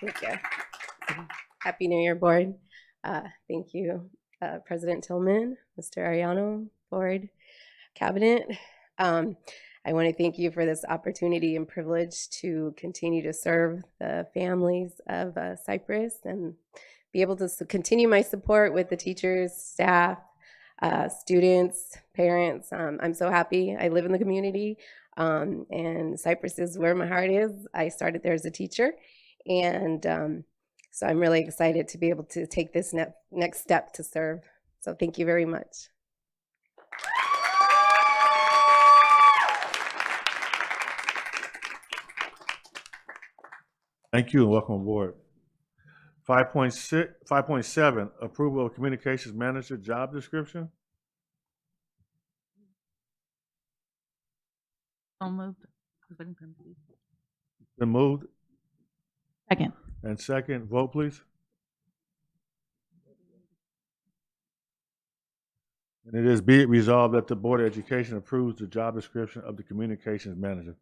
Thank you. Happy New Year, Board. Thank you, President Tillman, Mr. Ariano, Board, Cabinet. I want to thank you for this opportunity and privilege to continue to serve the families of Cypress and be able to continue my support with the teachers, staff, students, parents. I'm so happy. I live in the community, and Cypress is where my heart is. I started there as a teacher, and so I'm really excited to be able to take this next step to serve. So thank you very much. Thank you and welcome aboard. 5.7, approval of communications manager job description. So moved. Been moved. Second. And second, vote please. And it is be it resolved that the Board of Education approves the job description of the communications manager.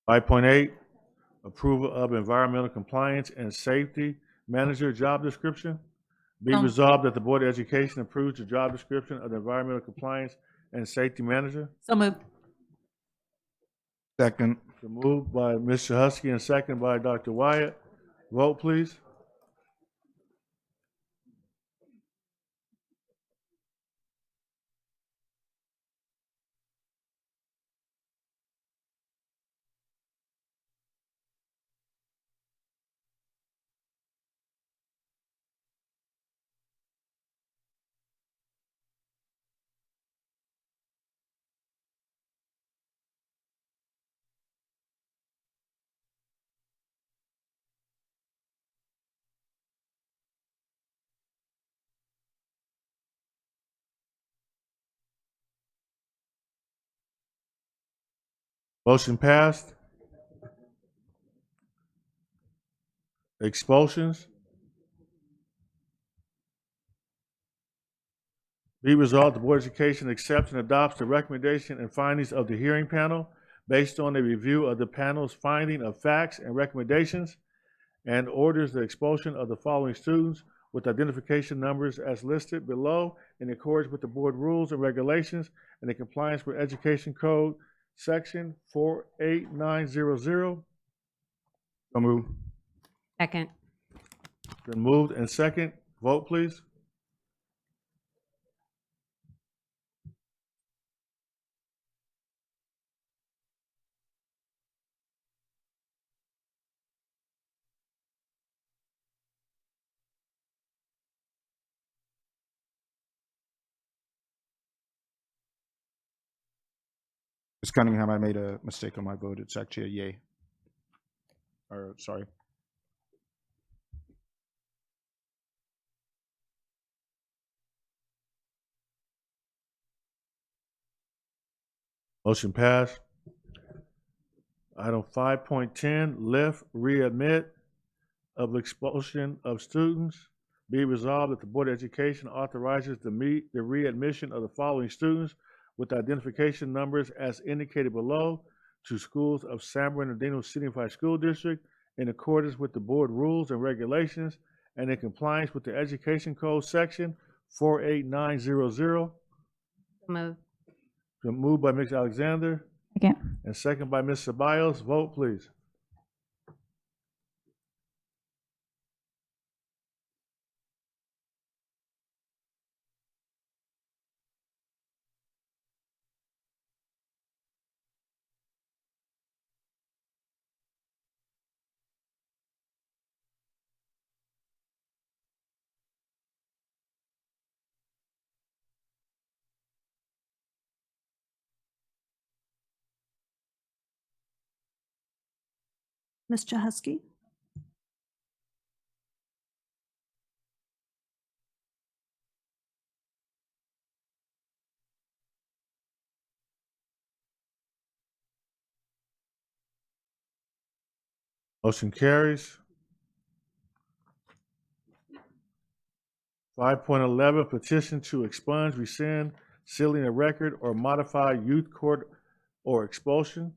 Five 5.8, approval of environmental compliance and safety manager job description. Be resolved that the Board of Education approves the job description of the environmental compliance and safety manager. So moved. Second. So moved by Ms. Chahusky and second by Dr. Wyatt. Vote please. Motion passed. Expulsions. Be resolved, the Board of Education accepts and adopts the recommendation and findings of the hearing panel based on a review of the panel's finding of facts and recommendations, and orders the expulsion of the following students with identification numbers as listed below in accordance with the board rules and regulations and in compliance with Education Code Section 48900. So moved. Second. Been moved and second. Vote, please. Ms. Cunningham, I made a mistake on my vote. It's actually a yay. Or, sorry. Motion passed. Item 5.10, lift, readmit of expulsion of students. Be resolved that the Board of Education authorizes the readmission of the following students with identification numbers as indicated below to schools of San Bernardino City Unified School District in accordance with the board rules and regulations and in compliance with the Education Code Section 48900. Move. Been moved by Ms. Alexander. Second. And second by Ms. Ceballos. Vote, please. Ms. Chahusky? Motion carries. 5.11, petition to expunge, rescind, sealing a record, or modify youth court or expulsion.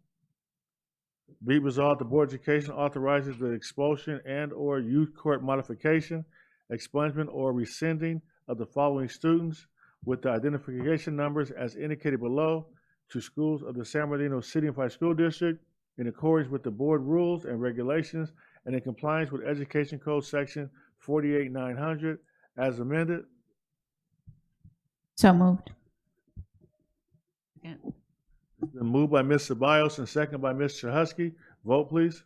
Be resolved, the Board of Education authorizes the expulsion and/or youth court modification, expungement, or rescinding of the following students with the identification numbers as indicated below to schools of the San Bernardino City Unified School District in accordance with the board rules and regulations and in compliance with Education Code Section 48900 as amended. So moved. Second. It's been moved by Ms. Ceballos and second by Ms. Chahusky. Vote, please.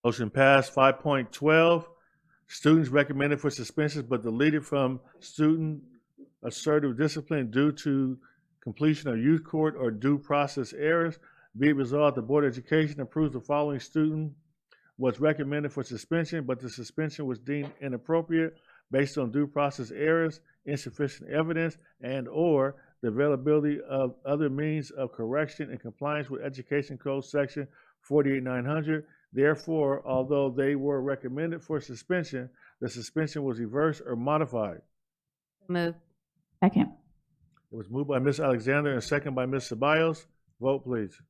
Motion passed. 5.12, students recommended for suspensions but deleted from student assertive discipline due to completion of youth court or due process errors. Be it resolved, the Board of Education approves the following student was recommended for suspension, but the suspension was deemed inappropriate based on due process errors, insufficient evidence, and/or the availability of other means of correction in compliance with Education Code Section 48900. Therefore, although they were recommended for suspension, the suspension was reversed or modified. Move. Second. It was moved by Ms. Alexander and second by Ms. Ceballos. Vote, please.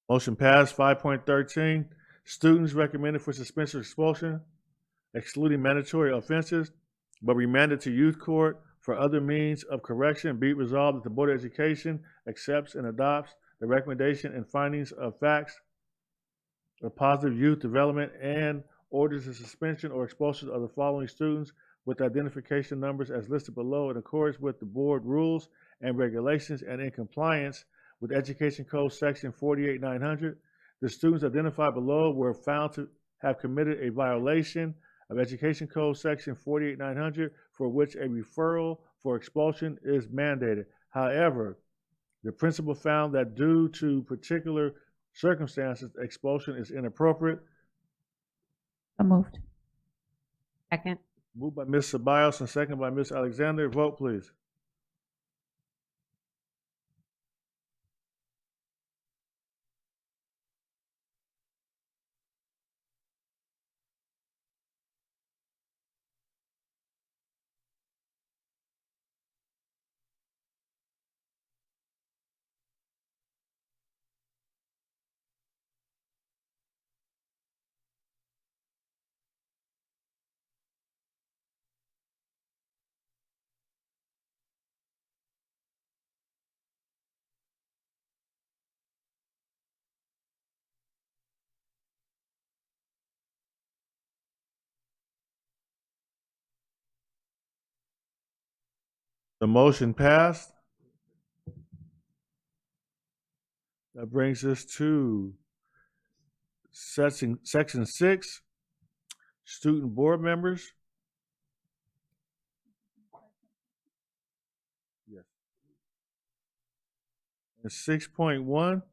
Motion passed. 5.13, students recommended for suspension or expulsion, excluding mandatory offenses, but remanded to youth court for other means of correction. Be it resolved that the Board of Education accepts and adopts the recommendation and findings of facts of positive youth development and orders the suspension or expulsion of the following students with identification numbers as listed below in accordance with the board rules and regulations and in compliance with Education Code Section 48900. The students identified below were found to have committed a violation of Education Code Section 48900 for which a referral for expulsion is mandated. However, the principal found that due to particular circumstances, expulsion is inappropriate. So moved. Second. Moved by Ms. Ceballos and second by Ms. Alexander. Vote, please. The motion passed. That brings us to section 6, student board members. Yes. And 6.1,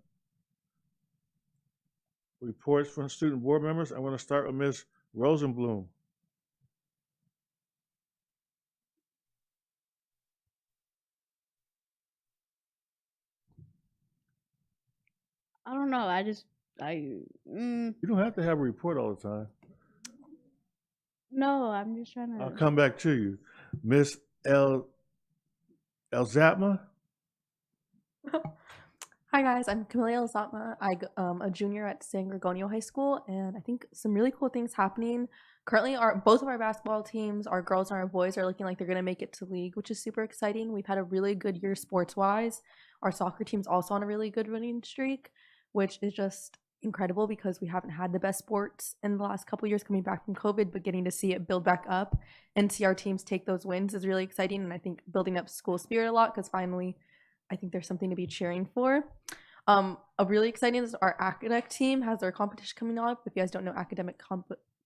reports from student board members. I'm going to start with Ms. Rosenblum. I don't know. You don't have to have a report all the time. No, I'm just trying to. I'll come back to you. Ms. Elzatma? Hi guys, I'm Camila Elzatma. I'm a junior at San Gregonio High School, and I think some really cool things happening. Currently, both of our basketball teams, our girls and our boys, are looking like they're going to make it to league, which is super exciting. We've had a really good year sports-wise. Our soccer team's also on a really good winning streak, which is just incredible because we haven't had the best sports in the last couple years coming back from COVID, but getting to see it build back up and see our teams take those wins is really exciting, and I think building up school spirit a lot because finally I think there's something to be cheering for. A really exciting is our academic team has their competition coming up. If you guys don't know academic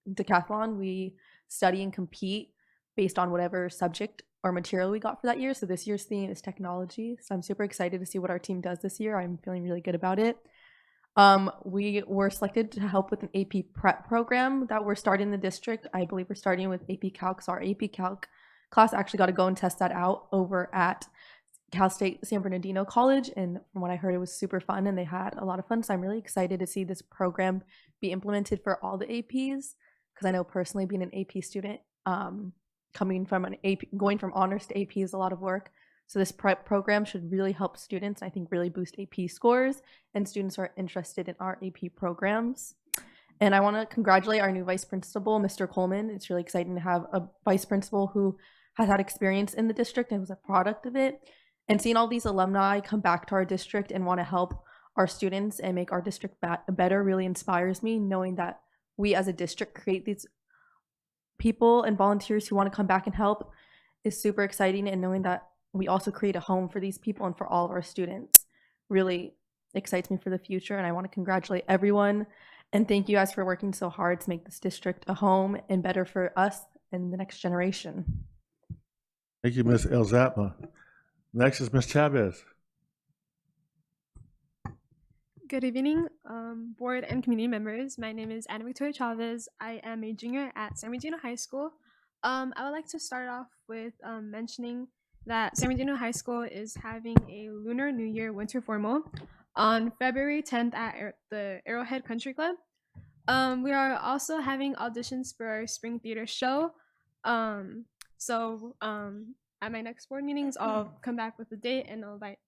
decathlon, we study and compete based on whatever subject or material we got for that year. So this year's theme is technology. So I'm super excited to see what our team does this year. I'm feeling really good about it. We were selected to help with an AP prep program that we're starting in the district. I believe we're starting with AP Calc. So our AP Calc class actually got to go and test that out over at Cal State San Bernardino College, and from what I heard, it was super fun and they had a lot of fun. So I'm really excited to see this program be implemented for all the APs, because I know personally being an AP student, coming from an AP, going from honors to AP is a lot of work. So this prep program should really help students, I think really boost AP scores, and students are interested in our AP programs. And I want to congratulate our new vice principal, Mr. Coleman. It's really exciting to have a vice principal who has had experience in the district and was a product of it. And seeing all these alumni come back to our district and want to help our students and make our district better really inspires me, knowing that we as a district create these people and volunteers who want to come back and help is super exciting, and knowing that we also create a home for these people and for all of our students really excites me for the future. And I want to congratulate everyone and thank you guys for working so hard to make this district a home and better for us and the next generation. Thank you, Ms. Elzatma. Next is Ms. Chavez. Good evening, board and community members. My name is Ana Victoria Chavez. I am a junior at San Bernardino High School. I would like to start off with mentioning that San Bernardino High School is having a Lunar New Year Winter Formal on February 10th at the Arrowhead Country Club. We are also having auditions for our spring theater show. At my next board meetings, I'll come back with a date and I'll invite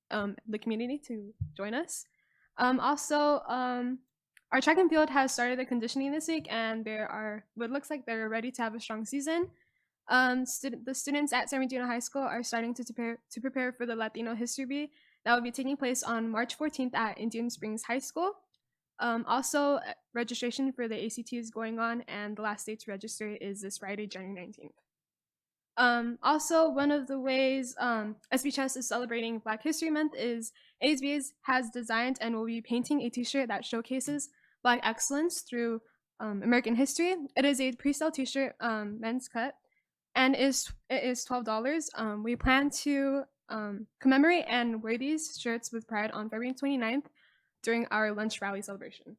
the community to join us. Our track and field has started the conditioning this week, and what looks like they're ready to have a strong season. The students at San Bernardino High School are starting to prepare for the Latino History Bee that will be taking place on March 14th at Indian Springs High School. Also, registration for the ACT is going on, and the last day to register is this Friday, January 19th. Also, one of the ways SBChess is celebrating Black History Month is ASBAs has designed and will be painting a t-shirt that showcases Black excellence through American history. It is a pre-sale t-shirt, men's cut, and it is $12. We plan to commemorate and wear these shirts with pride on February 29th during our lunch rally celebration.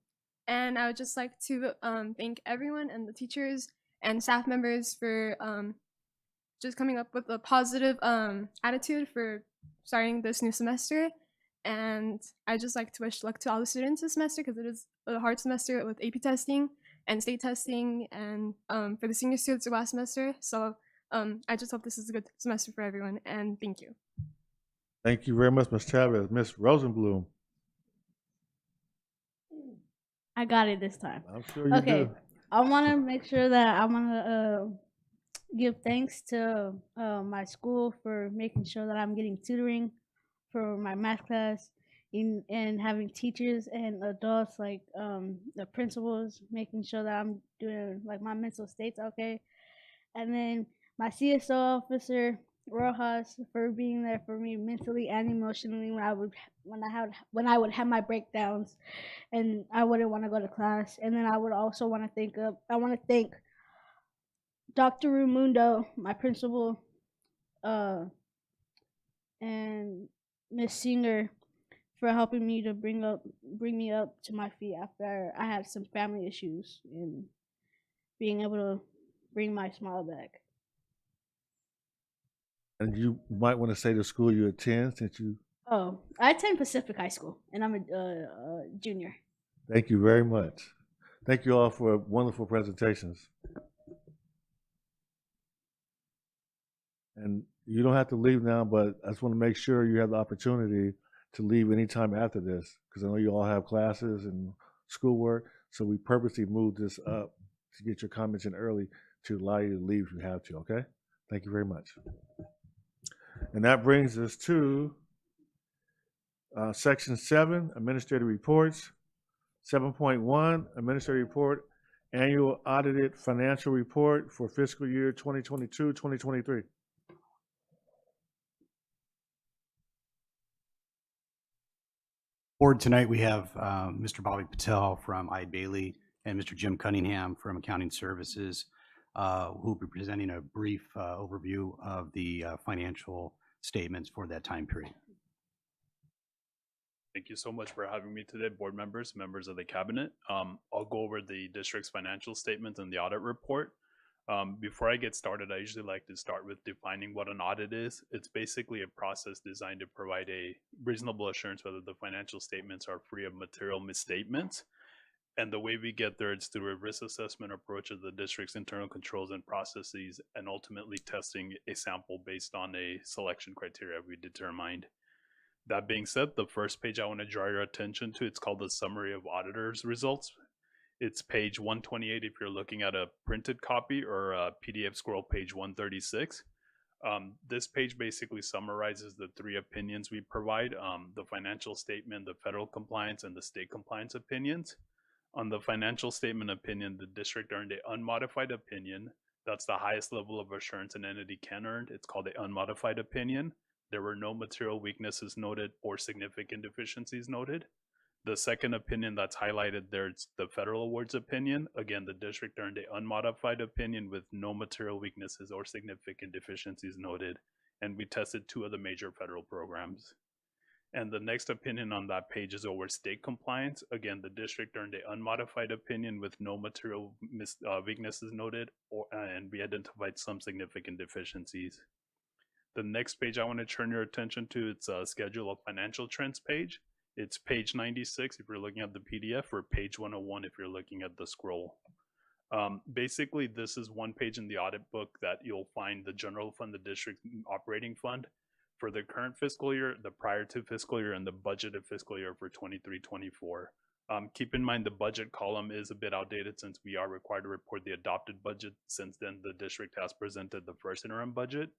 And I would just like to thank everyone and the teachers and staff members for just coming up with a positive attitude for starting this new semester. And I just like to wish luck to all the students this semester because it is a hard semester with AP testing and state testing, and for the senior students last semester. So I just hope this is a good semester for everyone, and thank you. Thank you very much, Ms. Chavez. Ms. Rosenblum. I got it this time. I'm sure you do. I want to make sure that I want to give thanks to my school for making sure that I'm getting tutoring for my math class, and having teachers and adults like the principals making sure that I'm doing like my mental state's okay, and then my CSO officer Rojas for being there for me mentally and emotionally when I would have my breakdowns and I wouldn't want to go to class. And then I would also want to thank Dr. Rumundo, my principal, and Miss Singer for helping me to bring me up to my feet after I had some family issues and being able to bring my smile back. And you might want to say the school you attend since you. Oh, I attend Pacific High School, and I'm a junior. Thank you very much. Thank you all for wonderful presentations. And you don't have to leave now, but I just want to make sure you have the opportunity to leave anytime after this, because I know you all have classes and schoolwork. So we purposely moved this up to get your comments in early to allow you to leave if you have to, okay? Thank you very much. And that brings us to Section 7, Administrative Reports. 7.1, Administrative Report, Annual Audited Financial Report for Fiscal Year 2022-2023. Board, tonight we have Mr. Bobby Patel from I. Bailey and Mr. Jim Cunningham from Accounting Services, who will be presenting a brief overview of the financial statements for that time period. Thank you so much for having me today, board members, members of the cabinet. I'll go over the district's financial statements and the audit report. Before I get started, I usually like to start with defining what an audit is. It's basically a process designed to provide a reasonable assurance whether the financial statements are free of material misstatements. And the way we get there is through a risk assessment approach of the district's internal controls and processes, and ultimately testing a sample based on a selection criteria we determined. That being said, the first page I want to draw your attention to, it's called the Summary of Auditors Results. It's page 128 if you're looking at a printed copy, or a PDF scroll page 136. This page basically summarizes the three opinions we provide, the financial statement, the federal compliance, and the state compliance opinions. On the financial statement opinion, the district earned an unmodified opinion. That's the highest level of assurance an entity can earn. It's called an unmodified opinion. There were no material weaknesses noted or significant deficiencies noted. The second opinion that's highlighted there, it's the federal awards opinion. Again, the district earned an unmodified opinion with no material weaknesses or significant deficiencies noted. And we tested two of the major federal programs. And the next opinion on that page is over state compliance. Again, the district earned an unmodified opinion with no material weaknesses noted, and we identified some significant deficiencies. The next page I want to turn your attention to, it's a schedule of financial trends page. It's page 96 if you're looking at the PDF, or page 101 if you're looking at the scroll. Basically, this is one page in the audit book that you'll find the general fund, the district operating fund for the current fiscal year, the prior to fiscal year, and the budgeted fiscal year for 23-24. Keep in mind the budget column is a bit outdated since we are required to report the adopted budget. Since then, the district has presented the first interim budget.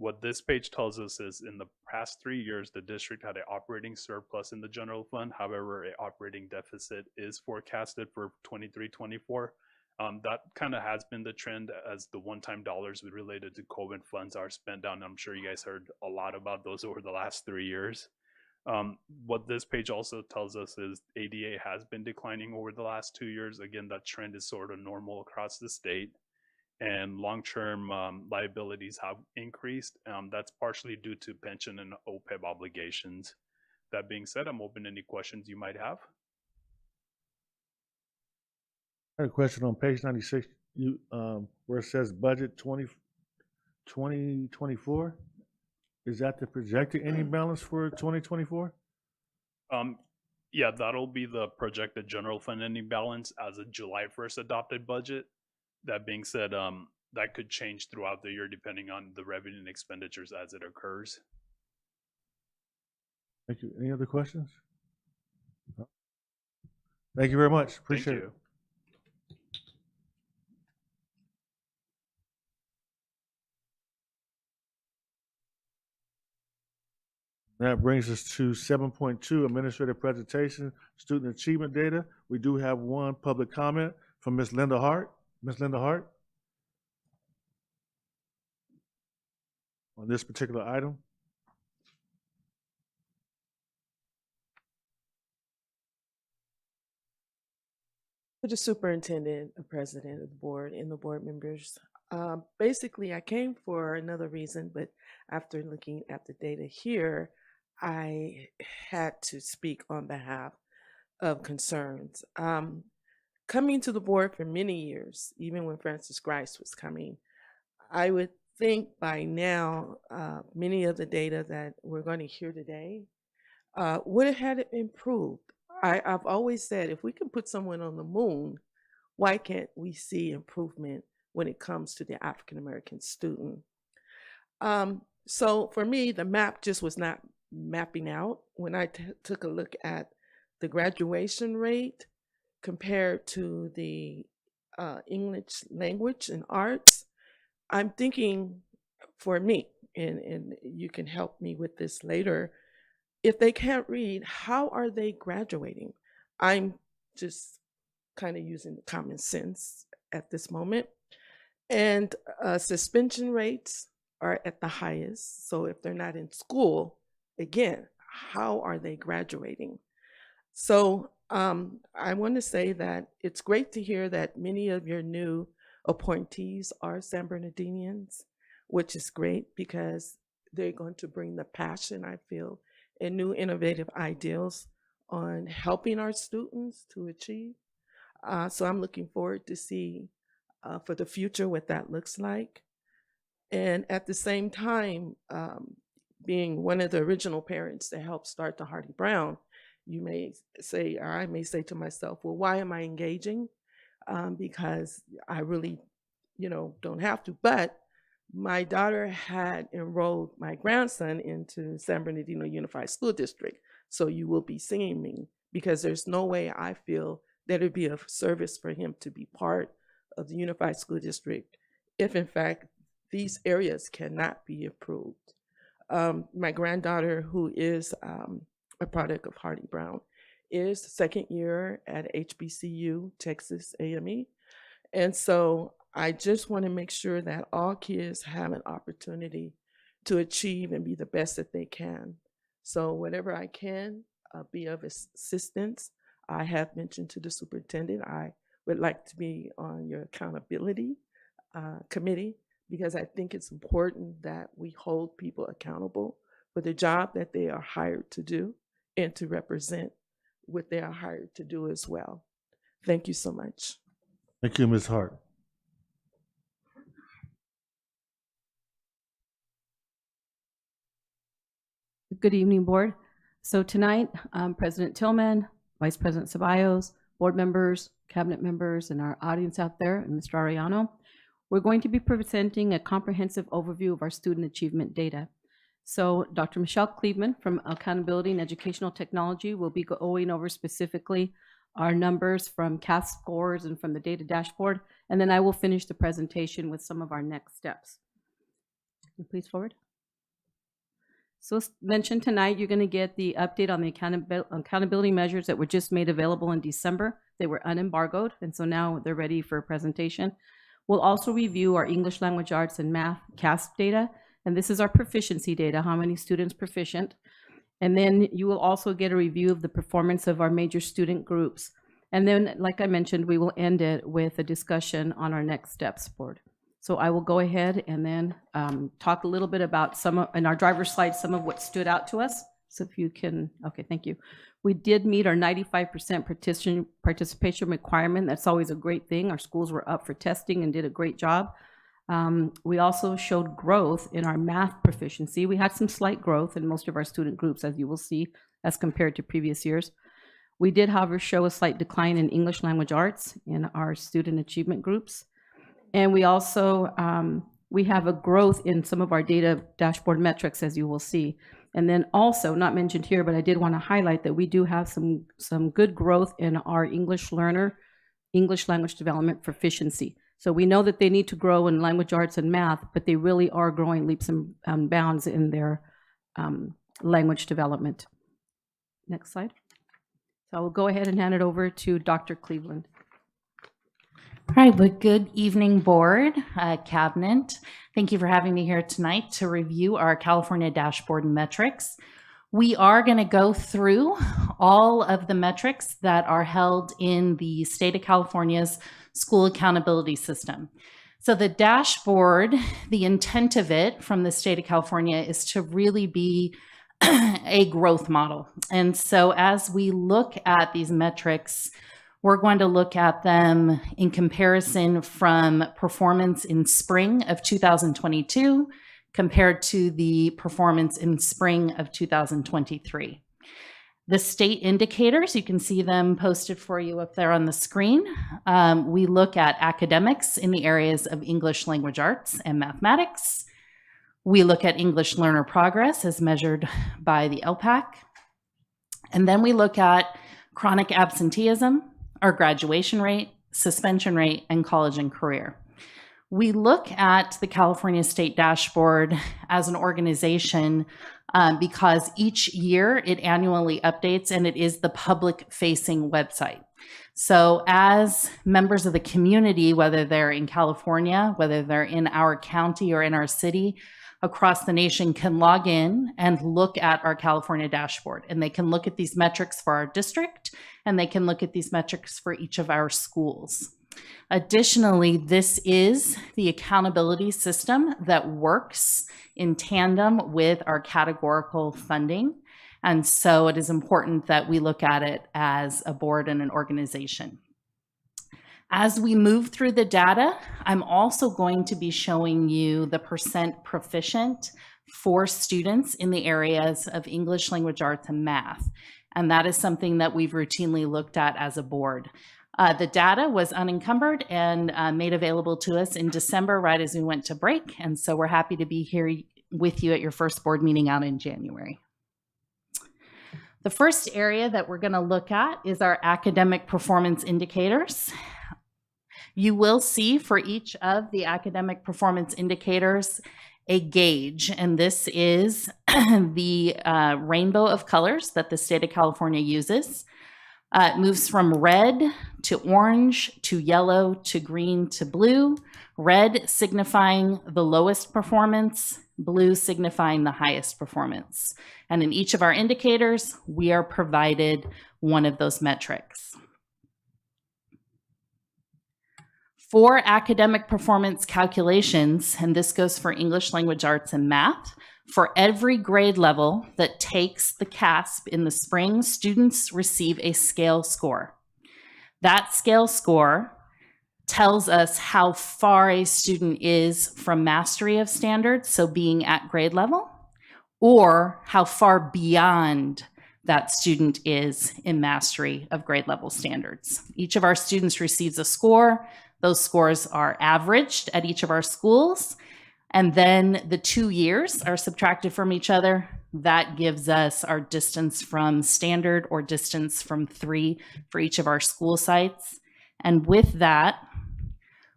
What this page tells us is in the past 3 years, the district had an operating surplus in the general fund. However, an operating deficit is forecasted for 23-24. That kind of has been the trend as the one-time dollars related to COVID funds are spent down. I'm sure you guys heard a lot about those over the last 3 years. What this page also tells us is ADA has been declining over the last 2 years. Again, that trend is sort of normal across the state. And long-term liabilities have increased. That's partially due to pension and OPEB obligations. That being said, I'm open to any questions you might have. I had a question on page 96, where it says budget 2024. Is that the projected ending balance for 2024? Yeah, that'll be the projected general fund ending balance as a July 1st adopted budget. That being said, that could change throughout the year depending on the revenue and expenditures as it occurs. Thank you. Any other questions? Thank you very much. Appreciate it. That brings us to 7.2, administrative presentation, student achievement data. We do have one public comment from Ms. Linda Hart. Ms. Linda Hart, on this particular item. To the superintendent, the president of the board, and the board members. Basically, I came for another reason, but after looking at the data here, I had to speak on behalf of concerns. Coming to the board for many years, even when Francis Grice was coming, I would think by now many of the data that we're going to hear today would have had improved. I've always said if we can put someone on the moon, why can't we see improvement when it comes to the African American student? So for me, the map just was not mapping out. When I took a look at the graduation rate compared to the English language and arts, I'm thinking for me, and you can help me with this later, if they can't read, how are they graduating? I'm just kind of using common sense at this moment. And suspension rates are at the highest. So if they're not in school, again, how are they graduating? So I want to say that it's great to hear that many of your new appointees are San Bernardinians, which is great because they're going to bring the passion, I feel, and new innovative ideals on helping our students to achieve. So I'm looking forward to see for the future what that looks like. And at the same time, being one of the original parents that helped start the Hardy Brown, you may say, or I may say to myself, well, why am I engaging? Because I really, don't have to. But my daughter had enrolled my grandson into San Bernardino Unified School District. So you will be seeing me because there's no way I feel that it'd be of service for him to be part of the Unified School District if in fact these areas cannot be improved. My granddaughter, who is a product of Hardy Brown, is second year at HBCU, Texas AME. And so I just want to make sure that all kids have an opportunity to achieve and be the best that they can. So whatever I can be of assistance, I have mentioned to the superintendent, I would like to be on your accountability committee because I think it's important that we hold people accountable for the job that they are hired to do and to represent what they are hired to do as well. Thank you so much. Thank you, Ms. Hart. Good evening, board. So tonight, President Tillman, Vice President Ceballos, board members, cabinet members, and our audience out there, and Mr. Arellano, we're going to be presenting a comprehensive overview of our student achievement data. So Dr. Michelle Cleveland from Accountability and Educational Technology will be going over specifically our numbers from CAS scores and from the data dashboard, and then I will finish the presentation with some of our next steps. Can you please forward? So as mentioned tonight, you're going to get the update on the accountability measures that were just made available in December. They were unembargoed, and so now they're ready for presentation. We'll also review our English language arts and math CASP data, and this is our proficiency data, how many students proficient. And then you will also get a review of the performance of our major student groups. And then, like I mentioned, we will end it with a discussion on our next steps board. So I will go ahead and then talk a little bit about in our driver's slide, some of what stood out to us. So if you can, okay, thank you. We did meet our 95% participation requirement. That's always a great thing. Our schools were up for testing and did a great job. We also showed growth in our math proficiency. We had some slight growth in most of our student groups, as you will see, as compared to previous years. We did, however, show a slight decline in English language arts in our student achievement groups. And we also, we have a growth in some of our data dashboard metrics, as you will see. And then also, not mentioned here, but I did want to highlight that we do have some good growth in our English learner, English language development proficiency. So we know that they need to grow in language arts and math, but they really are growing leaps and bounds in their language development. Next slide. So I will go ahead and hand it over to Dr. Cleveland. All right, well, good evening, board, cabinet. Thank you for having me here tonight to review our California dashboard metrics. We are going to go through all of the metrics that are held in the state of California's school accountability system. So the dashboard, the intent of it from the state of California is to really be a growth model. And so as we look at these metrics, we're going to look at them in comparison from performance in spring of 2022 compared to the performance in spring of 2023. The state indicators, you can see them posted for you up there on the screen. We look at academics in the areas of English language arts and mathematics. We look at English learner progress as measured by the LPAC. And then we look at chronic absenteeism, our graduation rate, suspension rate, and college and career. We look at the California State Dashboard as an organization because each year it annually updates and it is the public-facing website. So as members of the community, whether they're in California, whether they're in our county or in our city, across the nation can log in and look at our California dashboard. And they can look at these metrics for our district, and they can look at these metrics for each of our schools. Additionally, this is the accountability system that works in tandem with our categorical funding. And so it is important that we look at it as a board and an organization. As we move through the data, I'm also going to be showing you the percent proficient for students in the areas of English language arts and math. And that is something that we've routinely looked at as a board. The data was unencumbered and made available to us in December, right as we went to break. And so we're happy to be here with you at your first board meeting out in January. The first area that we're going to look at is our academic performance indicators. You will see for each of the academic performance indicators a gauge, and this is the rainbow of colors that the state of California uses. It moves from red to orange to yellow to green to blue, red signifying the lowest performance, blue signifying the highest performance. And in each of our indicators, we are provided one of those metrics. For academic performance calculations, and this goes for English language arts and math, for every grade level that takes the CASP in the spring, students receive a scale score. That scale score tells us how far a student is from mastery of standards, so being at grade level, or how far beyond that student is in mastery of grade level standards. Each of our students receives a score. Those scores are averaged at each of our schools, and then the 2 years are subtracted from each other. That gives us our distance from standard or distance from 3 for each of our school sites. And with that,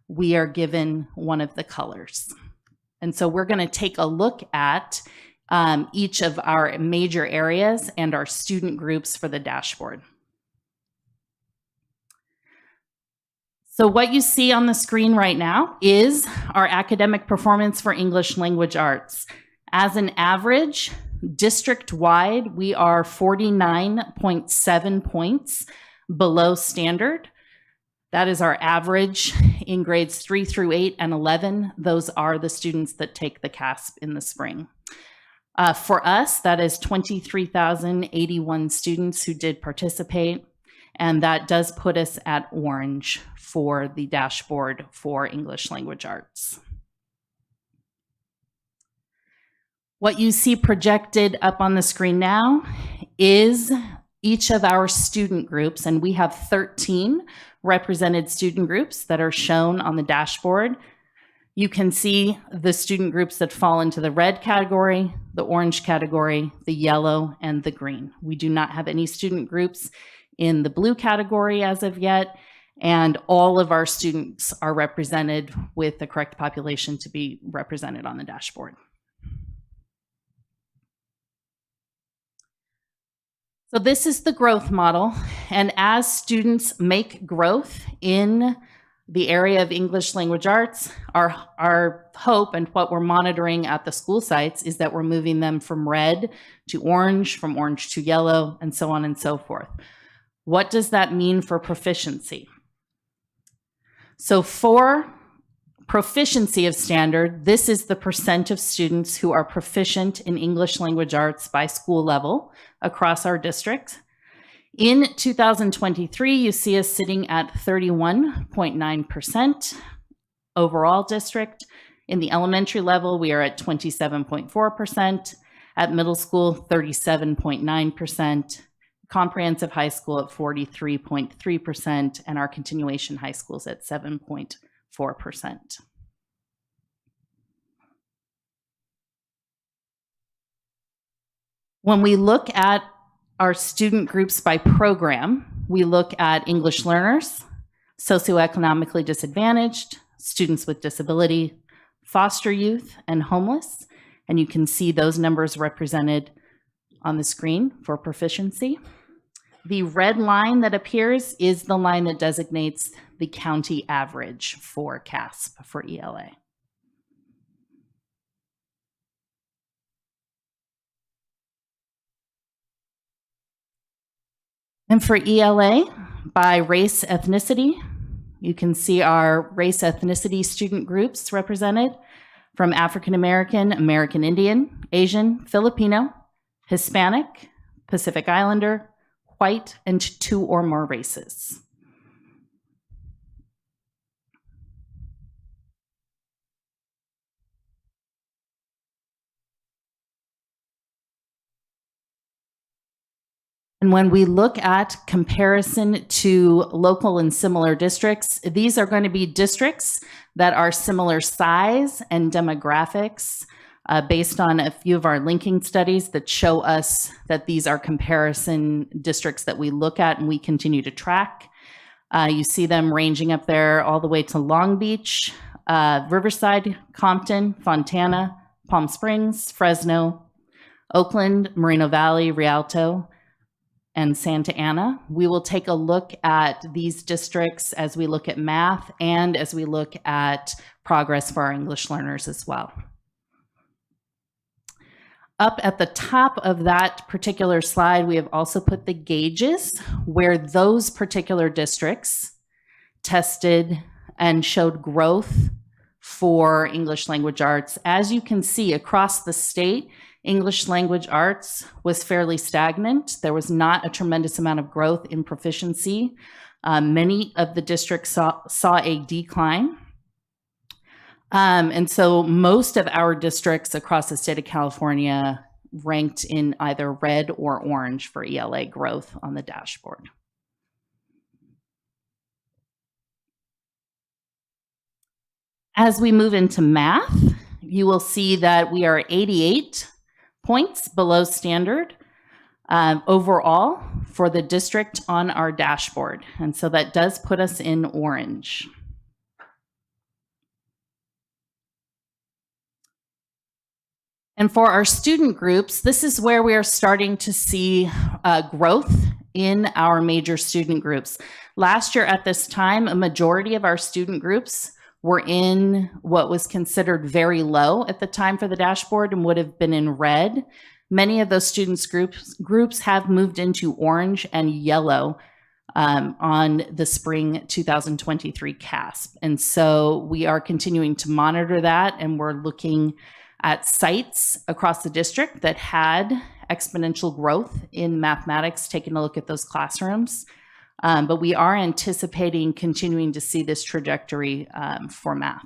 we are given one of the colors. And so we're going to take a look at each of our major areas and our student groups for the dashboard. So what you see on the screen right now is our academic performance for English language arts. As an average, district-wide, we are 49.7 points below standard. That is our average in grades 3 through 8 and 11. Those are the students that take the CASP in the spring. For us, that is 23,081 students who did participate, and that does put us at orange for the dashboard for English language arts. What you see projected up on the screen now is each of our student groups, and we have 13 represented student groups that are shown on the dashboard. You can see the student groups that fall into the red category, the orange category, the yellow, and the green. We do not have any student groups in the blue category as of yet, and all of our students are represented with the correct population to be represented on the dashboard. So this is the growth model, and as students make growth in the area of English language arts, our hope and what we're monitoring at the school sites is that we're moving them from red to orange, from orange to yellow, and so on and so forth. What does that mean for proficiency? So for proficiency of standard, this is the percent of students who are proficient in English language arts by school level across our district. In 2023, you see us sitting at 31.9% overall district. In the elementary level, we are at 27.4%. At middle school, 37.9%. Comprehensive high school at 43.3%, and our continuation high schools at 7.4%. When we look at our student groups by program, we look at English learners, socioeconomically disadvantaged, students with disability, foster youth, and homeless, and you can see those numbers represented on the screen for proficiency. The red line that appears is the line that designates the county average for CASP, for ELA. And for ELA, by race ethnicity, you can see our race ethnicity student groups represented from African American, American Indian, Asian, Filipino, Hispanic, Pacific Islander, white, and 2 or more races. And when we look at comparison to local and similar districts, these are going to be districts that are similar size and demographics based on a few of our linking studies that show us that these are comparison districts that we look at and we continue to track. You see them ranging up there all the way to Long Beach, Riverside, Compton, Fontana, Palm Springs, Fresno, Oakland, Moreno Valley, Rialto, and Santa Ana. We will take a look at these districts as we look at math and as we look at progress for our English learners as well. Up at the top of that particular slide, we have also put the gauges where those particular districts tested and showed growth for English language arts. As you can see across the state, English language arts was fairly stagnant. There was not a tremendous amount of growth in proficiency. Many of the districts saw a decline. And so most of our districts across the state of California ranked in either red or orange for ELA growth on the dashboard. As we move into math, you will see that we are 88 points below standard overall for the district on our dashboard. And so that does put us in orange. And for our student groups, this is where we are starting to see growth in our major student groups. Last year at this time, a majority of our student groups were in what was considered very low at the time for the dashboard and would have been in red. Many of those students groups have moved into orange and yellow on the spring 2023 CASP. And so we are continuing to monitor that, and we're looking at sites across the district that had exponential growth in mathematics, taking a look at those classrooms. But we are anticipating continuing to see this trajectory for math.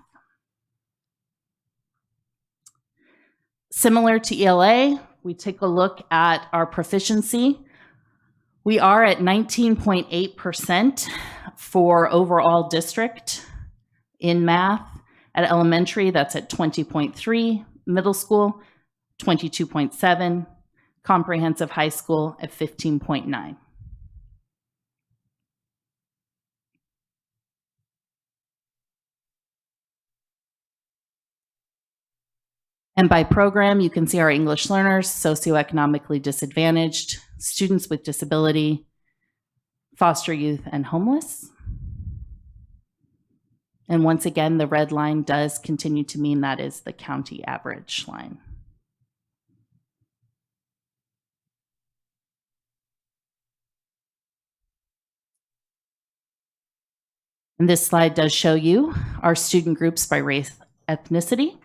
Similar to ELA, we take a look at our proficiency. We are at 19.8% for overall district in math. At elementary, that's at 20.3, middle school, 22.7, comprehensive high school at 15.9. And by program, you can see our English learners, socioeconomically disadvantaged, students with disability, foster youth, and homeless. And once again, the red line does continue to mean that is the county average line. And this slide does show you our student groups by race, ethnicity.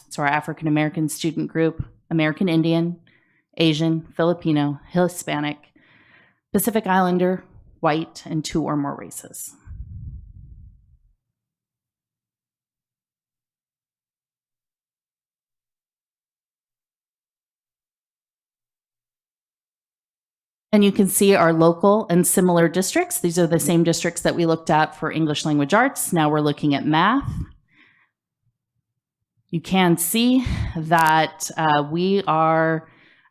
So our African American student group, American Indian, Asian, Filipino, Hispanic, Pacific Islander, white, and 2 or more races. And you can see our local and similar districts. These are the same districts that we looked at for English language arts. Now we're looking at math. You can see that we are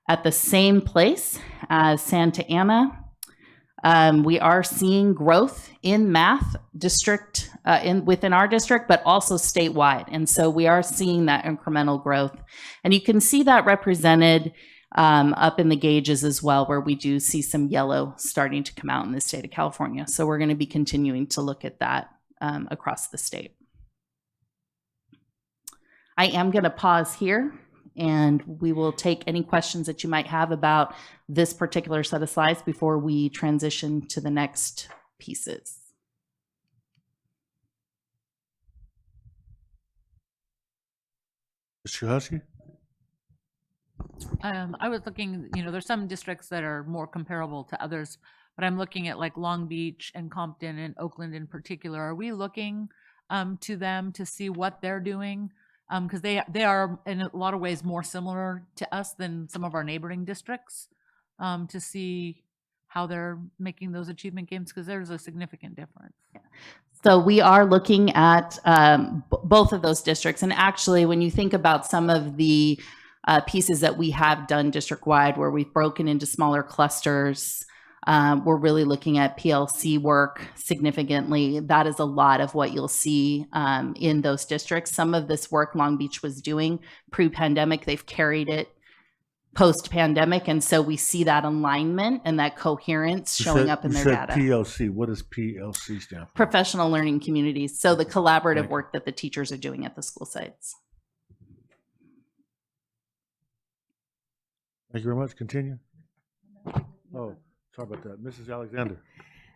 at the same place as Santa Ana. We are seeing growth in math district within our district, but also statewide. And so we are seeing that incremental growth. And you can see that represented up in the gauges as well, where we do see some yellow starting to come out in the state of California. So we're going to be continuing to look at that across the state. I am going to pause here, and we will take any questions that you might have about this particular set of slides before we transition to the next pieces. Mr. Husky? I was looking, there's some districts that are more comparable to others, but I'm looking at like Long Beach and Compton and Oakland in particular. Are we looking to them to see what they're doing? Because they are in a lot of ways more similar to us than some of our neighboring districts, to see how they're making those achievement gains, because there's a significant difference. So we are looking at both of those districts. And actually, when you think about some of the pieces that we have done district-wide, where we've broken into smaller clusters, we're really looking at PLC work significantly. That is a lot of what you'll see in those districts. Some of this work Long Beach was doing pre-pandemic, they've carried it post-pandemic, and so we see that alignment and that coherence showing up in their data. PLC. What does PLC stand for? Professional learning communities. So the collaborative work that the teachers are doing at the school sites. Thank you very much. Continue. Oh, sorry about that. Mrs. Alexander.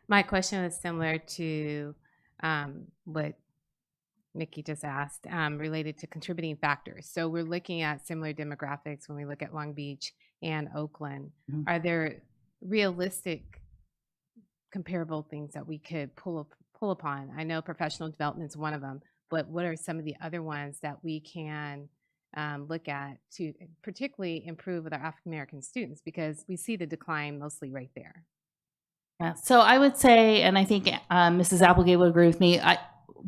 My question is similar to what Mickey just asked, related to contributing factors. So we're looking at similar demographics when we look at Long Beach and Oakland. Mm-hmm. Are there realistic comparable things that we could pull upon? I know professional development is one of them, but what are some of the other ones that we can look at to particularly improve with our African American students, because we see the decline mostly right there? Yeah, so I would say, and I think Mrs. Applegate would agree with me,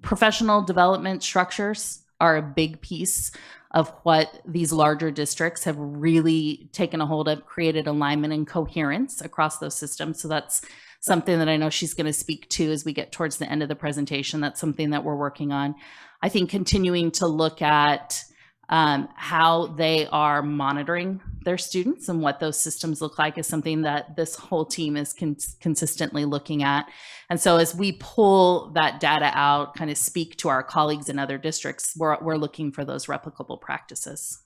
professional development structures are a big piece of what these larger districts have really taken a hold of, created alignment and coherence across those systems. So that's something that I know she's going to speak to as we get towards the end of the presentation. That's something that we're working on. I think continuing to look at how they are monitoring their students and what those systems look like is something that this whole team is consistently looking at. And so as we pull that data out, kind of speak to our colleagues in other districts, we're looking for those replicable practices.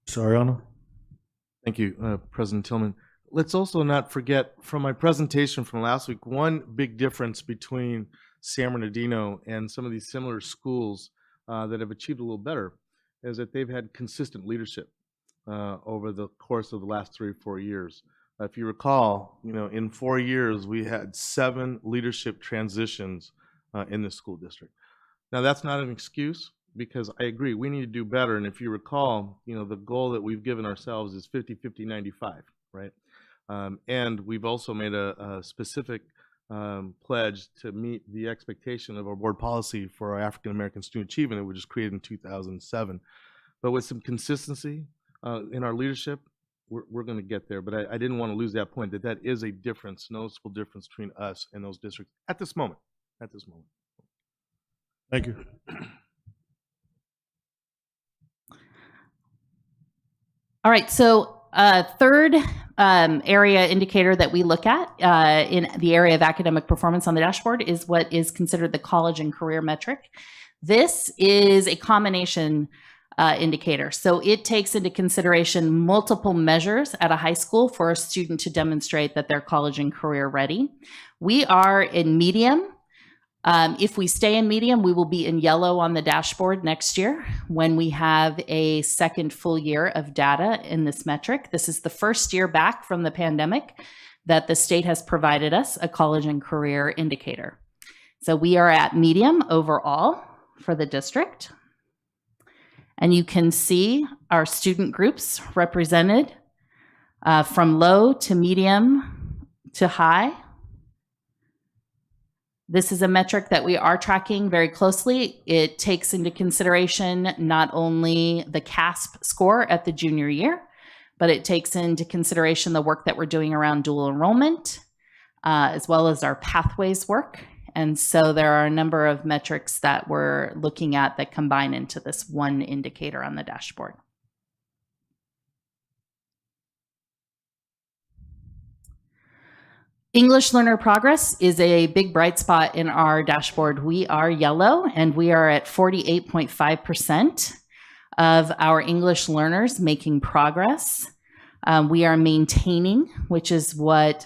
Soriano? Thank you, President Tillman. Let's also not forget from my presentation from last week, one big difference between San Bernardino and some of these similar schools that have achieved a little better is that they've had consistent leadership over the course of the last 3 or 4 years. If you recall, in 4 years, we had 7 leadership transitions in the school district. Now, that's not an excuse because I agree, we need to do better. And if you recall, the goal that we've given ourselves is 50-50-95, right? And we've also made a specific pledge to meet the expectation of our board policy for our African American student achievement, which was created in 2007. But with some consistency in our leadership, we're going to get there. But I didn't want to lose that point, that is a difference, noticeable difference between us and those districts at this moment. Thank you. All right, so third area indicator that we look at in the area of academic performance on the dashboard is what is considered the college and career metric. This is a combination indicator. So it takes into consideration multiple measures at a high school for a student to demonstrate that they're college and career ready. We are in medium. If we stay in medium, we will be in yellow on the dashboard next year when we have a second full year of data in this metric. This is the first year back from the pandemic that the state has provided us a college and career indicator. So we are at medium overall for the district. And you can see our student groups represented from low to medium to high. This is a metric that we are tracking very closely. It takes into consideration not only the CASP score at the junior year, but it takes into consideration the work that we're doing around dual enrollment, as well as our pathways work. And so there are a number of metrics that we're looking at that combine into this one indicator on the dashboard. English learner progress is a big bright spot in our dashboard. We are yellow and we are at 48.5% of our English learners making progress. We are maintaining, which is what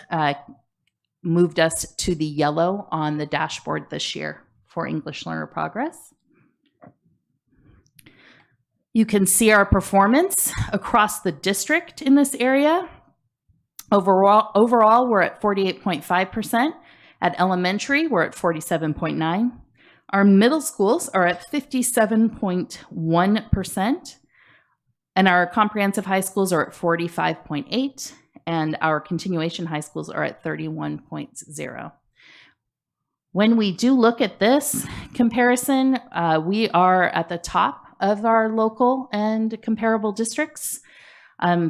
moved us to the yellow on the dashboard this year for English learner progress. You can see our performance across the district in this area. Overall, we're at 48.5%. At elementary, we're at 47.9%. Our middle schools are at 57.1%. And our comprehensive high schools are at 45.8%. And our continuation high schools are at 31.0%. When we do look at this comparison, we are at the top of our local and comparable districts.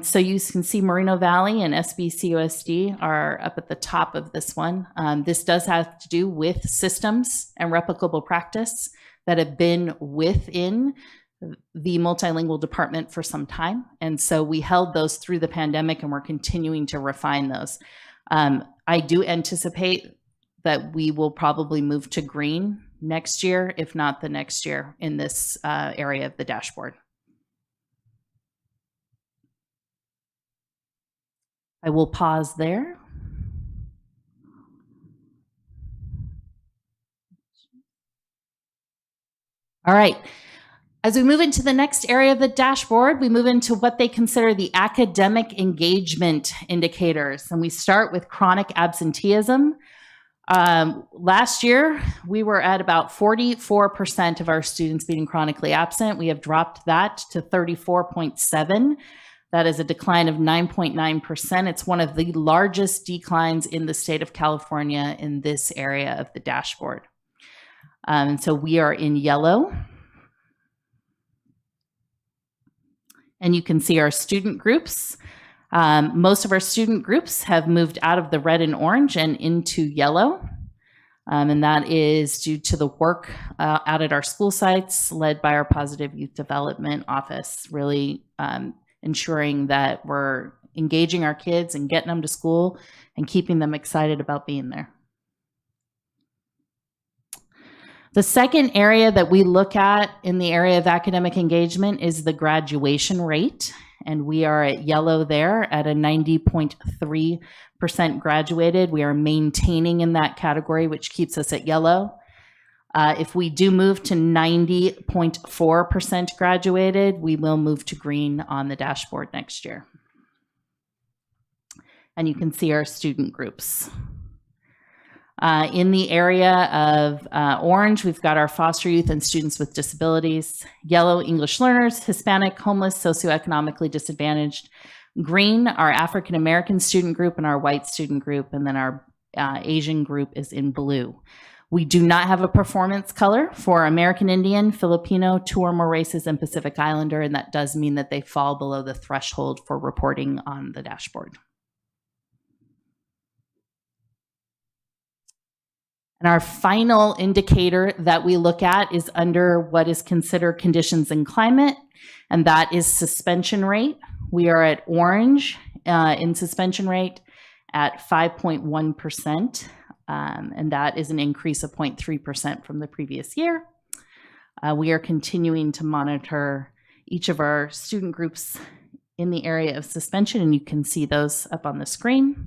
So you can see Moreno Valley and SBCUSD are up at the top of this one. This does have to do with systems and replicable practice that have been within the multilingual department for some time. And so we held those through the pandemic and we're continuing to refine those. I do anticipate that we will probably move to green next year, if not the next year, in this area of the dashboard. I will pause there. All right. As we move into the next area of the dashboard, we move into what they consider the academic engagement indicators. And we start with chronic absenteeism. Last year, we were at about 44% of our students being chronically absent. We have dropped that to 34.7%. That is a decline of 9.9%. It's one of the largest declines in the state of California in this area of the dashboard. And so we are in yellow. And you can see our student groups. Most of our student groups have moved out of the red and orange and into yellow. And that is due to the work out at our school sites led by our Positive Youth Development Office, really ensuring that we're engaging our kids and getting them to school and keeping them excited about being there. The second area that we look at in the area of academic engagement is the graduation rate. And we are at yellow there at a 90.3% graduated. We are maintaining in that category, which keeps us at yellow. If we do move to 90.4% graduated, we will move to green on the dashboard next year. And you can see our student groups. In the area of orange, we've got our foster youth and students with disabilities. Yellow, English learners, Hispanic, homeless, socioeconomically disadvantaged. Green, our African American student group and our white student group, and then our Asian group is in blue. We do not have a performance color for American Indian, Filipino, 2 or more races, and Pacific Islander, and that does mean that they fall below the threshold for reporting on the dashboard. And our final indicator that we look at is under what is considered conditions and climate, and that is suspension rate. We are at orange in suspension rate at 5.1%, and that is an increase of 0.3% from the previous year. We are continuing to monitor each of our student groups in the area of suspension, and you can see those up on the screen.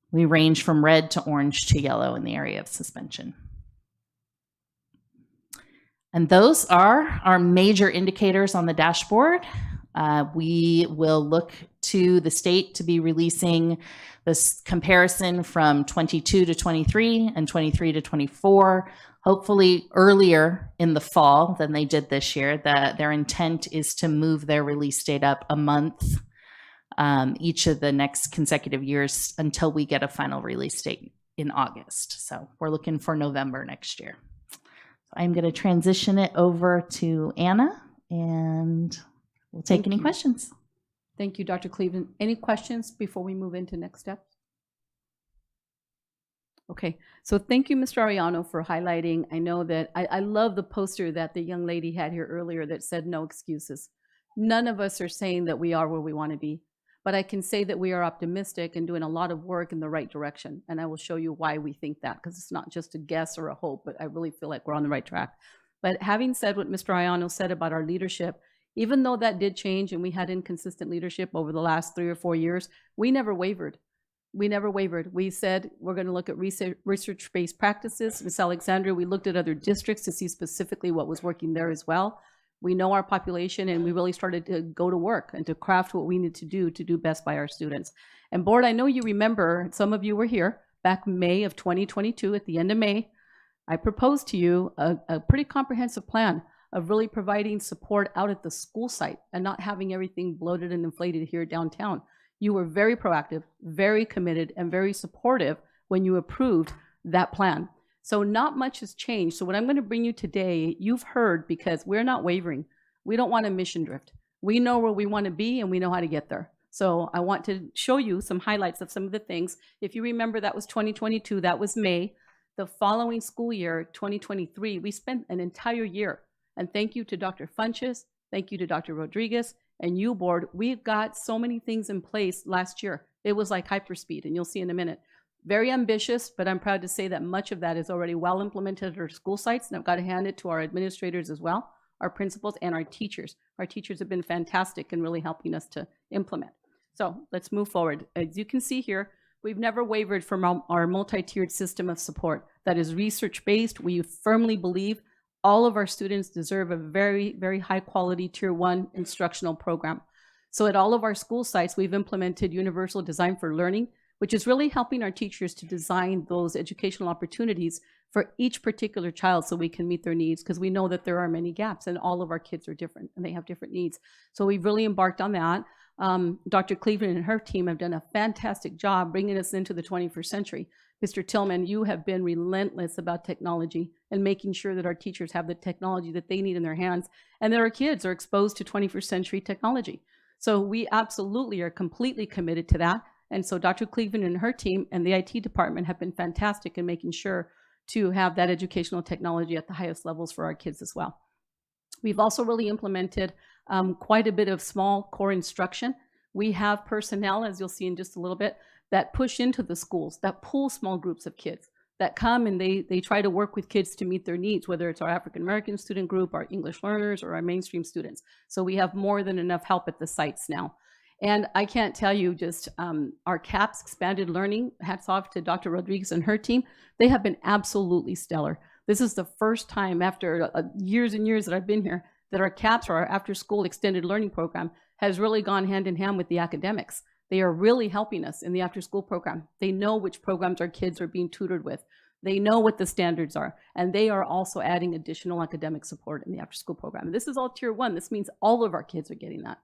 We range from red to orange to yellow in the area of suspension. And those are our major indicators on the dashboard. We will look to the state to be releasing this comparison from 22 to 23 and 23 to 24, hopefully earlier in the fall than they did this year. Their intent is to move their release date up a month each of the next consecutive years until we get a final release date in August. So we're looking for November next year. I'm going to transition it over to Anna, and we'll take any questions. Thank you, Dr. Cleveland. Any questions before we move into next steps? Okay, so thank you, Mr. Arellano, for highlighting. I know that I love the poster that the young lady had here earlier that said no excuses. None of us are saying that we are where we want to be. But I can say that we are optimistic and doing a lot of work in the right direction. And I will show you why we think that, because it's not just a guess or a hope, but I really feel like we're on the right track. But having said what Mr. Arellano said about our leadership, even though that did change and we had inconsistent leadership over the last 3 or 4 years, we never wavered. We never wavered. We said we're going to look at research-based practices. Ms. Alexandria, we looked at other districts to see specifically what was working there as well. We know our population, and we really started to go to work and to craft what we need to do best by our students. And board, I know you remember, some of you were here back May of 2022, at the end of May, I proposed to you a pretty comprehensive plan of really providing support out at the school site and not having everything bloated and inflated here downtown. You were very proactive, very committed, and very supportive when you approved that plan. So not much has changed. So what I'm going to bring you today, you've heard, because we're not wavering. We don't want to mission drift. We know where we want to be, and we know how to get there. So I want to show you some highlights of some of the things. If you remember, that was 2022, that was May. The following school year, 2023, we spent an entire year. And thank you to Dr. Funches, thank you to Dr. Rodriguez, and you, board. We've got so many things in place last year. It was like hyperspeed, and you'll see in a minute. Very ambitious, but I'm proud to say that much of that is already well implemented at our school sites, and I've got to hand it to our administrators as well, our principals, and our teachers. Our teachers have been fantastic in really helping us to implement. So let's move forward. As you can see here, we've never wavered from our multi-tiered system of support that is research-based. We firmly believe all of our students deserve a very, very high-quality Tier 1 instructional program. So at all of our school sites, we've implemented Universal Design for Learning, which is really helping our teachers to design those educational opportunities for each particular child so we can meet their needs, because we know that there are many gaps and all of our kids are different and they have different needs. So we've really embarked on that. Dr. Cleveland and her team have done a fantastic job bringing us into the 21st century. Mr. Tillman, you have been relentless about technology and making sure that our teachers have the technology that they need in their hands and that our kids are exposed to 21st century technology. So we absolutely are completely committed to that. And so Dr. Cleveland and her team and the IT department have been fantastic in making sure to have that educational technology at the highest levels for our kids as well. We've also really implemented quite a bit of small core instruction. We have personnel, as you'll see in just a little bit, that push into the schools, that pull small groups of kids, that come and they try to work with kids to meet their needs, whether it's our African American student group, our English learners, or our mainstream students. So we have more than enough help at the sites now. And I can't tell you just our CAPS, expanded learning, hats off to Dr. Rodriguez and her team. They have been absolutely stellar. This is the first time after years and years that I've been here that our CAPS, or our after school extended learning program, has really gone hand in hand with the academics. They are really helping us in the after school program. They know which programs our kids are being tutored with. They know what the standards are, and they are also adding additional academic support in the after school program. And this is all tier 1. This means all of our kids are getting that.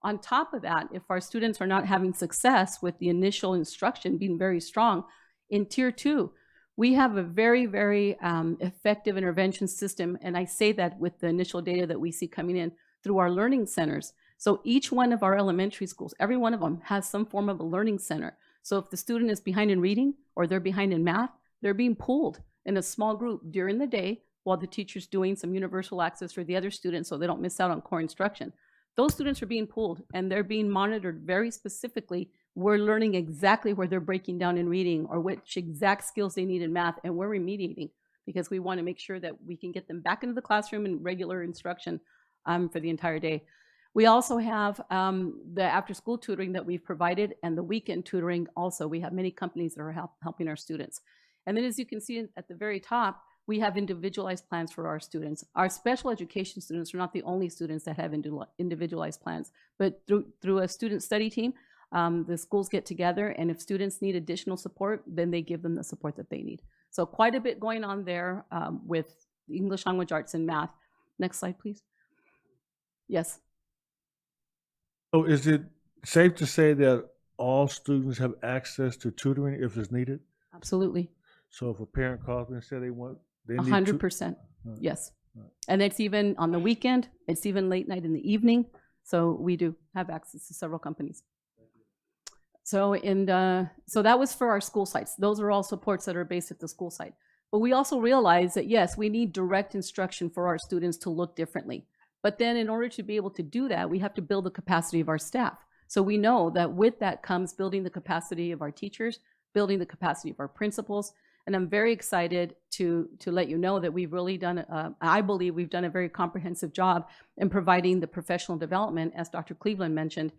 On top of that, if our students are not having success with the initial instruction being very strong, in tier 2, we have a very, very effective intervention system. And I say that with the initial data that we see coming in through our learning centers. So each one of our elementary schools, every one of them has some form of a learning center. So if the student is behind in reading or they're behind in math, they're being pulled in a small group during the day while the teacher's doing some universal access for the other students so they don't miss out on core instruction. Those students are being pulled and they're being monitored very specifically. We're learning exactly where they're breaking down in reading or which exact skills they need in math, and we're remediating because we want to make sure that we can get them back into the classroom in regular instruction for the entire day. We also have the after-school tutoring that we've provided and the weekend tutoring also. We have many companies that are helping our students. And then as you can see at the very top, we have individualized plans for our students. Our special education students are not the only students that have individualized plans, but through a student study team, the schools get together, and if students need additional support, then they give them the support that they need. So quite a bit going on there with English language arts and math. Next slide, please. Yes. So is it safe to say that all students have access to tutoring if it's needed? Absolutely. So if a parent calls me and says they need 100%, yes. And it's even on the weekend, it's even late night in the evening. So we do have access to several companies. So that was for our school sites. Those are all supports that are based at the school site. But we also realize that yes, we need direct instruction for our students to look differently. But then in order to be able to do that, we have to build the capacity of our staff. So we know that with that comes building the capacity of our teachers, building the capacity of our principals. And I'm very excited to let you know that we've really done, I believe we've done a very comprehensive job in providing the professional development, as Dr. Cleveland mentioned,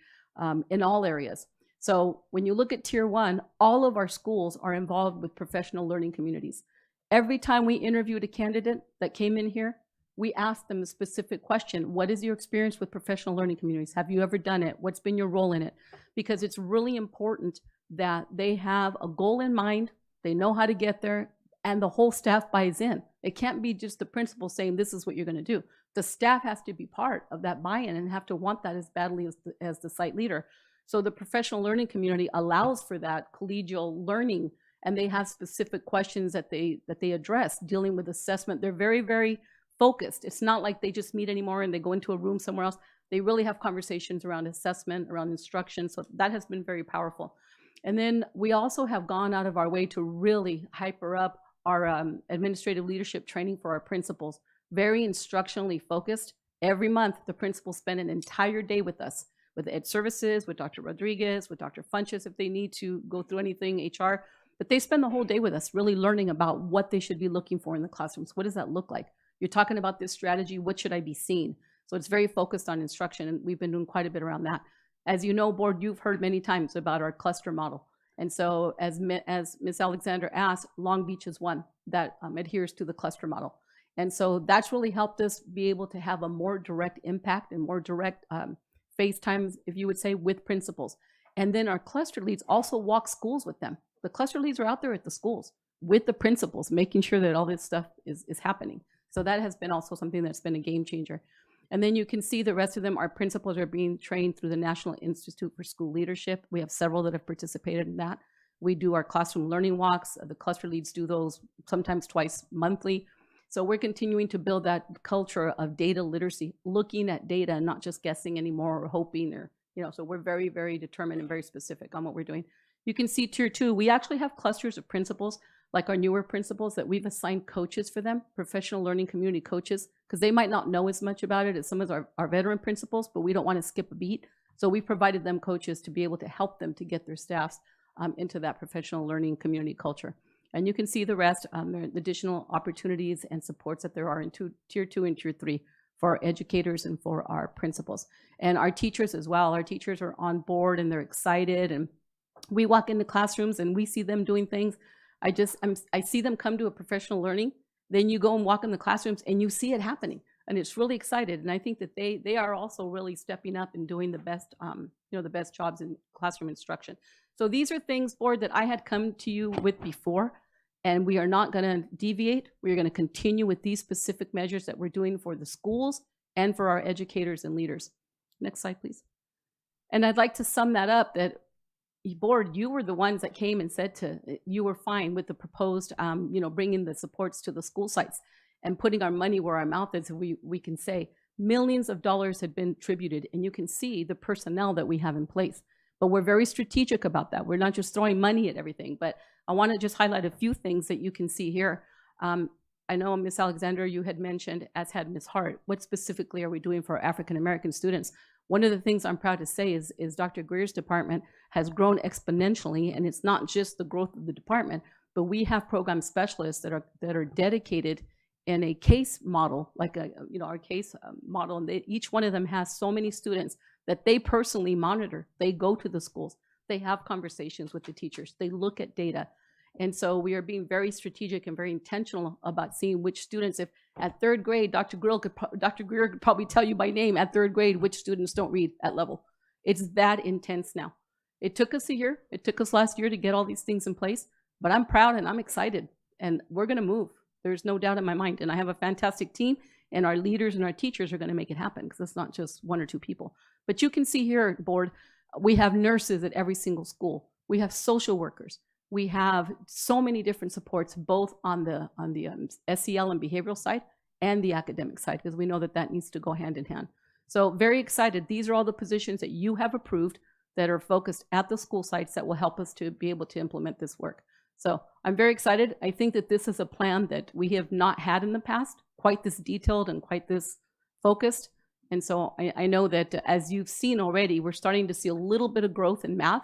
in all areas. So when you look at tier 1, all of our schools are involved with professional learning communities. Every time we interviewed a candidate that came in here, we asked them a specific question. What is your experience with professional learning communities? Have you ever done it? What's been your role in it? Because it's really important that they have a goal in mind, they know how to get there, and the whole staff buys in. It can't be just the principal saying this is what you're going to do. The staff has to be part of that buy-in and have to want that as badly as the site leader. So the professional learning community allows for that collegial learning, and they have specific questions that they address dealing with assessment. They're very, very focused. It's not like they just meet anymore and they go into a room somewhere else. They really have conversations around assessment, around instruction. So that has been very powerful. And then we also have gone out of our way to really hyper up our administrative leadership training for our principals. Very instructionally focused. Every month, the principals spend an entire day with us, with Ed Services, with Dr. Rodriguez, with Dr. Funches if they need to go through anything, HR. But they spend the whole day with us really learning about what they should be looking for in the classrooms. What does that look like? You're talking about this strategy. What should I be seeing? So it's very focused on instruction, and we've been doing quite a bit around that. As you know, board, you've heard many times about our cluster model. And so as Ms. Alexander asked, Long Beach is one that adheres to the cluster model. And so that's really helped us be able to have a more direct impact and more direct FaceTime, if you would say, with principals. And then our cluster leads also walk schools with them. The cluster leads are out there at the schools with the principals, making sure that all this stuff is happening. So that has been also something that's been a game changer. And then you can see the rest of them, our principals are being trained through the National Institute for School Leadership. We have several that have participated in that. We do our classroom learning walks. The cluster leads do those sometimes twice monthly. So we're continuing to build that culture of data literacy, looking at data and not just guessing anymore or hoping or, so we're very, very determined and very specific on what we're doing. You can see tier 2, we actually have clusters of principals, like our newer principals, that we've assigned coaches for them, professional learning community coaches, because they might not know as much about it as some of our veteran principals, but we don't want to skip a beat. So we provided them coaches to be able to help them to get their staffs into that professional learning community culture. And you can see the rest, there are additional opportunities and supports that there are in tier 2 and tier 3 for our educators and for our principals. And our teachers as well. Our teachers are on board and they're excited. And we walk into classrooms and we see them doing things. I see them come to a professional learning. Then you go and walk in the classrooms and you see it happening. And it's really excited. And I think that they are also really stepping up and doing the best, the best jobs in classroom instruction. So these are things, board, that I had come to you with before, and we are not going to deviate. We are going to continue with these specific measures that we're doing for the schools and for our educators and leaders. Next slide, please. And I'd like to sum that up, that board, you were the ones that came and said you were fine with the proposed, bringing the supports to the school sites and putting our money where our mouth is. We can say millions of dollars had been attributed, and you can see the personnel that we have in place. But we're very strategic about that. We're not just throwing money at everything, but I want to just highlight a few things that you can see here. I know, Ms. Alexander, you had mentioned, as had Ms. Hart, what specifically are we doing for our African-American students? One of the things I'm proud to say is Dr. Greer's department has grown exponentially, and it's not just the growth of the department, but we have program specialists that are dedicated in a case model, like our case model, and each one of them has so many students that they personally monitor. They go to the schools, they have conversations with the teachers, they look at data. And so we are being very strategic and very intentional about seeing which students, if at 3rd grade, Dr. Greer could probably tell you by name at 3rd grade which students don't read at level. It's that intense now. It took us a year, it took us last year to get all these things in place, but I'm proud and I'm excited, and we're gonna move. There's no doubt in my mind, and I have a fantastic team, and our leaders and our teachers are gonna make it happen, because it's not just 1 or 2 people. But you can see here, board, we have nurses at every single school. We have social workers. We have so many different supports, both on the SEL and behavioral side and the academic side, because we know that needs to go hand in hand. So very excited. These are all the positions that you have approved that are focused at the school sites that will help us to be able to implement this work. So I'm very excited. I think that this is a plan that we have not had in the past, quite this detailed and quite this focused. And so I know that, as you've seen already, we're starting to see a little bit of growth in math.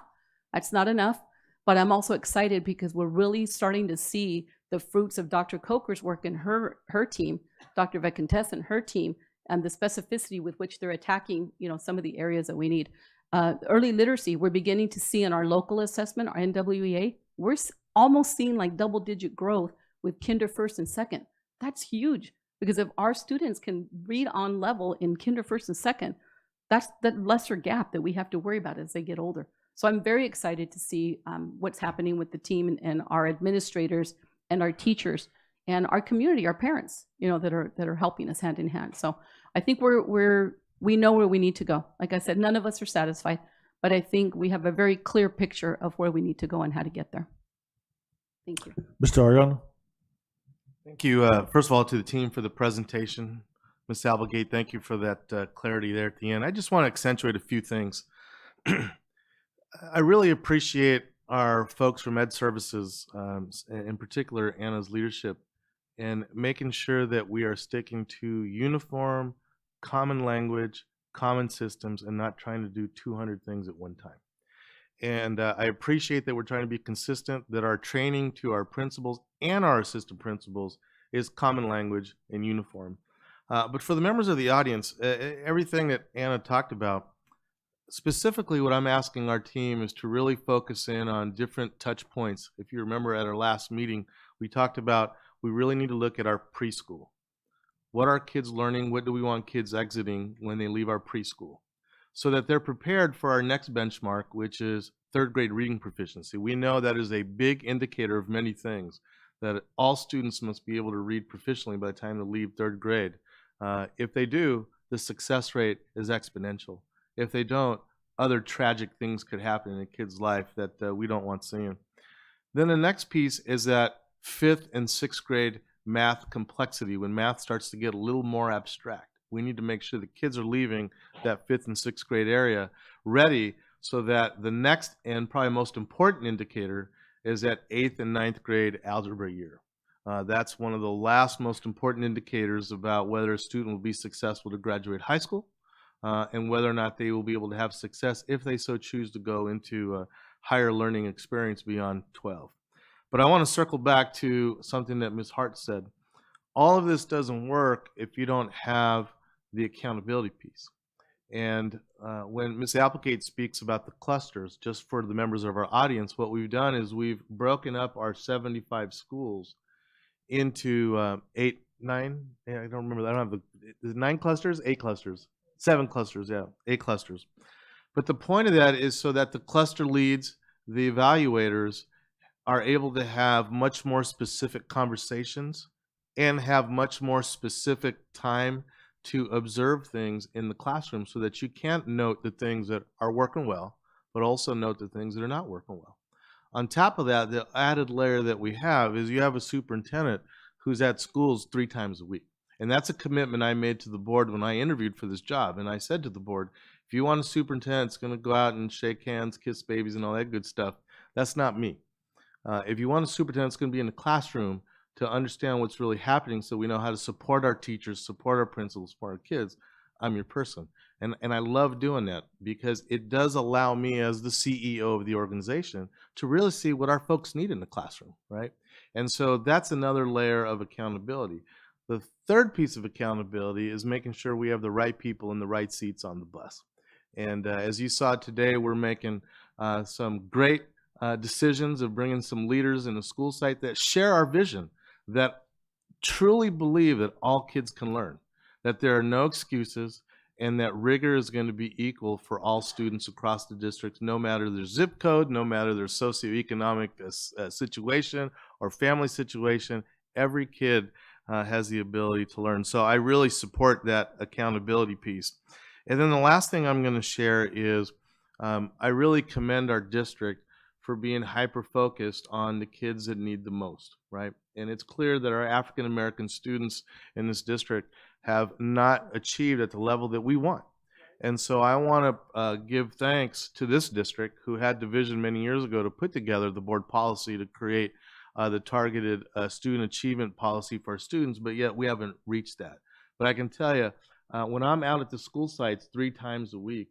That's not enough, but I'm also excited because we're really starting to see the fruits of Dr. Coker's work and her team, Dr. Vekantes and her team, and the specificity with which they're attacking, some of the areas that we need. Early literacy, we're beginning to see in our local assessment, our NWEA, we're almost seeing like double-digit growth with kinder 1st and 2nd. That's huge, because if our students can read on level in kinder 1st and 2nd, that's the lesser gap that we have to worry about as they get older. So I'm very excited to see what's happening with the team and our administrators and our teachers and our community, our parents, that are helping us hand in hand. So I think we know where we need to go. Like I said, none of us are satisfied, but I think we have a very clear picture of where we need to go and how to get there. Thank you. Mr. Ariano? Thank you, first of all, to the team for the presentation. Ms. Applegate, thank you for that clarity there at the end. I just want to accentuate a few things. I really appreciate our folks from Ed Services, in particular Anna's leadership, in making sure that we are sticking to uniform, common language, common systems, and not trying to do 200 things at one time. And I appreciate that we're trying to be consistent, that our training to our principals and our assistant principals is common language and uniform. But for the members of the audience, everything that Anna talked about, specifically what I'm asking our team is to really focus in on different touch points. If you remember at our last meeting, we talked about we really need to look at our preschool. What are kids learning? What do we want kids exiting when they leave our preschool? So that they're prepared for our next benchmark, which is 3rd grade reading proficiency. We know that is a big indicator of many things, that all students must be able to read proficiently by the time they leave 3rd grade. If they do, the success rate is exponential. If they don't, other tragic things could happen in a kid's life that we don't want seeing. Then the next piece is that 5th and 6th grade math complexity, when math starts to get a little more abstract. We need to make sure the kids are leaving that 5th and 6th grade area ready so that the next and probably most important indicator is that 8th and 9th grade algebra year. That's one of the last most important indicators about whether a student will be successful to graduate high school and whether or not they will be able to have success if they so choose to go into a higher learning experience beyond 12. But I want to circle back to something that Ms. Hart said. All of this doesn't work if you don't have the accountability piece. And when Ms. Applegate speaks about the clusters, just for the members of our audience, what we've done is we've broken up our 75 schools into 8, 9, I don't remember, I don't have the 9 clusters, 8 clusters, 7 clusters, yeah, 8 clusters. But the point of that is so that the cluster leads, the evaluators, are able to have much more specific conversations and have much more specific time to observe things in the classroom so that you can't note the things that are working well, but also note the things that are not working well. On top of that, the added layer that we have is you have a superintendent who's at schools 3 times a week. And that's a commitment I made to the board when I interviewed for this job. And I said to the board, if you want a superintendent that's going to go out and shake hands, kiss babies, and all that good stuff, that's not me. If you want a superintendent that's going to be in the classroom to understand what's really happening so we know how to support our teachers, support our principals, support our kids, I'm your person. And I love doing that because it does allow me as the CEO of the organization to really see what our folks need in the classroom, right? And so that's another layer of accountability. The third piece of accountability is making sure we have the right people in the right seats on the bus. And as you saw today, we're making some great decisions of bringing some leaders in the school site that share our vision, that truly believe that all kids can learn, that there are no excuses, and that rigor is going to be equal for all students across the district, no matter their zip code, no matter their socioeconomic situation or family situation. Every kid has the ability to learn. So I really support that accountability piece. And then the last thing I'm going to share is I really commend our district for being hyper-focused on the kids that need the most, right? And it's clear that our African-American students in this district have not achieved at the level that we want. And so I want to give thanks to this district who had the vision many years ago to put together the board policy to create the targeted student achievement policy for our students, but yet we haven't reached that. But I can tell you, when I'm out at the school sites 3 times a week,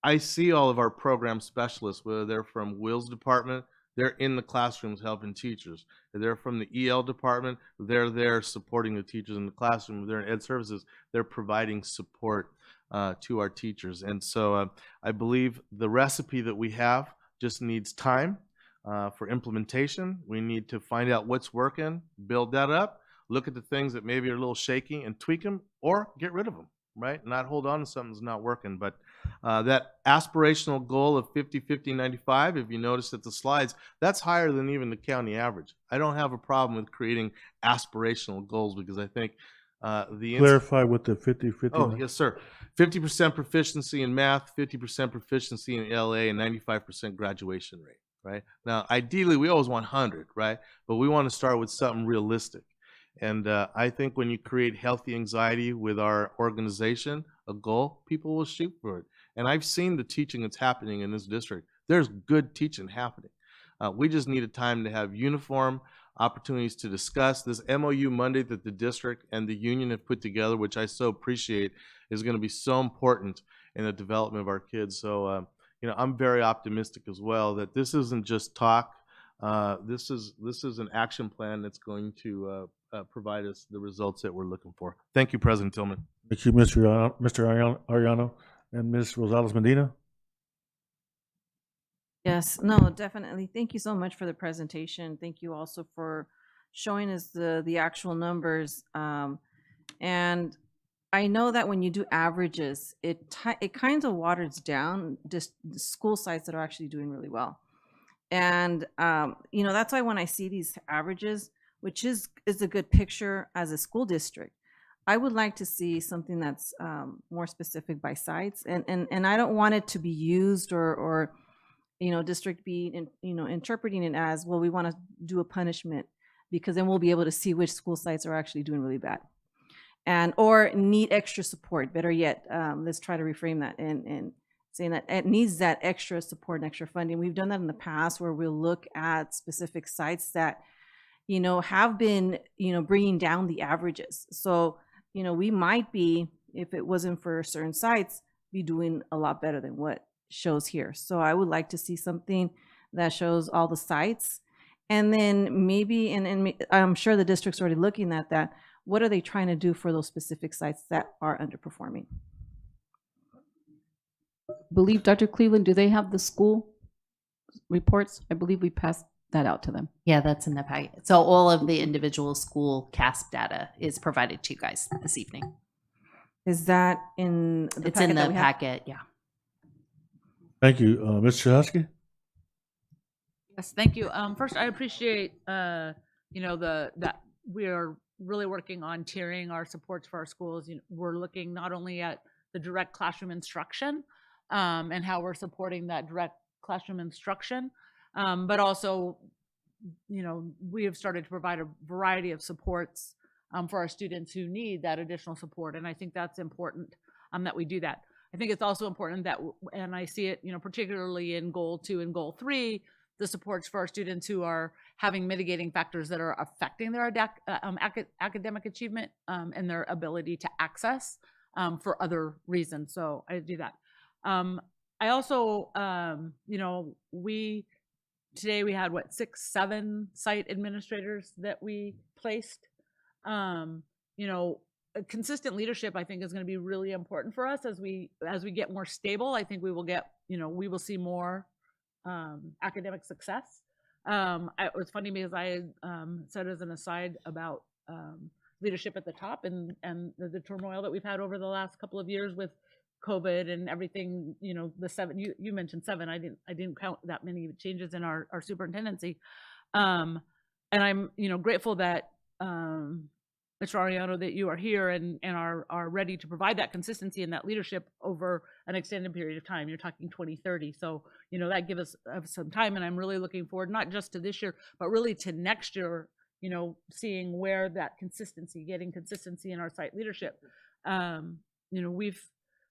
I see all of our program specialists, whether they're from Will's department, they're in the classrooms helping teachers. If they're from the EL department, they're there supporting the teachers in the classroom. If they're in ed services, they're providing support to our teachers. And so I believe the recipe that we have just needs time for implementation. We need to find out what's working, build that up, look at the things that maybe are a little shaky and tweak them, or get rid of them, right? Not hold on to something that's not working. But that aspirational goal of 50, 50, 95, if you notice at the slides, that's higher than even the county average. I don't have a problem with creating aspirational goals because I think clarify with the 50, 50. Oh, yes, sir. 50% proficiency in math, 50% proficiency in LA, and 95% graduation rate, right? Now, ideally, we always want 100, right? But we want to start with something realistic. And I think when you create healthy anxiety with our organization, a goal, people will shoot for it. And I've seen the teaching that's happening in this district. There's good teaching happening. We just need a time to have uniform opportunities to discuss. This MOU Monday that the district and the union have put together, which I so appreciate, is going to be so important in the development of our kids. So, you know, I'm very optimistic as well that this isn't just talk. This is an action plan that's going to provide us the results that we're looking for. Thank you, President Tillman. Thank you, Mr. Ariano and Ms. Rosales Medina. Yes, no, definitely. Thank you so much for the presentation. Thank you also for showing us the actual numbers. And I know that when you do averages, it kind of waters down just the school sites that are actually doing really well. And you know, that's why when I see these averages, which is a good picture as a school district, I would like to see something that's more specific by sites. And I don't want it to be used or you know, district be, you know, interpreting it as, well, we want to do a punishment because then we'll be able to see which school sites are actually doing really bad and or need extra support. Better yet, let's try to reframe that and saying that it needs that extra support and extra funding. We've done that in the past where we'll look at specific sites that, have been, bringing down the averages. So, we might be, if it wasn't for certain sites, be doing a lot better than what shows here. So I would like to see something that shows all the sites. And then maybe, and I'm sure the district's already looking at that, what are they trying to do for those specific sites that are underperforming? I believe, Dr. Cleveland, do they have the school reports? I believe we passed that out to them. Yeah, that's in the packet. So all of the individual school CASP data is provided to you guys this evening. Is that in the It's in the that we have? packet, yeah. Thank you. Mr. Husky? Yes, thank you. First, I appreciate, that we are really working on tiering our supports for our schools. We're looking not only at the direct classroom instruction and how we're supporting that direct classroom instruction, but also, we have started to provide a variety of supports for our students who need that additional support. And I think that's important that we do that. I think it's also important that, and I see it, particularly in Goal 2 and Goal 3, the supports for our students who are having mitigating factors that are affecting their academic achievement and their ability to access for other reasons. So I do that. I also, today we had 7 site administrators that we placed. Consistent leadership, I think, is going to be really important for us as we get more stable. I think we will get, we will see more academic success. It was funny because I had said as an aside about leadership at the top and the turmoil that we've had over the last couple of years with COVID and everything. The 7 you mentioned 7. I didn't count that many changes in our superintendency, and I'm grateful that Mr. Ariano, that you are here and are ready to provide that consistency and that leadership over an extended period of time. You're talking 2030. So, that gives us some time. And I'm really looking forward, not just to this year, but really to next year, seeing where that getting consistency in our site leadership. We've,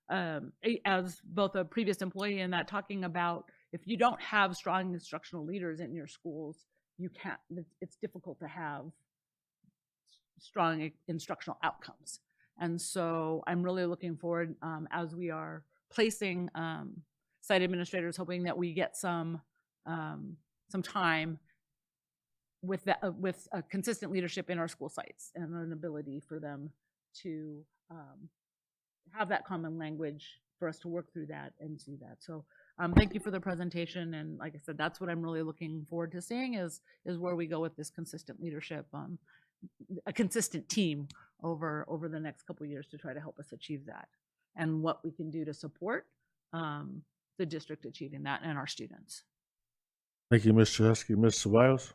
as both a previous employee and that talking about, if you don't have strong instructional leaders in your schools, it's difficult to have strong instructional outcomes. And so I'm really looking forward as we are placing site administrators, hoping that we get some time with a consistent leadership in our school sites and an ability for them to have that common language for us to work through that and do that. So thank you for the presentation. And like I said, that's what I'm really looking forward to seeing is where we go with this consistent leadership, a consistent team over the next couple of years to try to help us achieve that, and what we can do to support the district achieving that and our students. Thank you, Mr. Husky. Ms. Ceballos?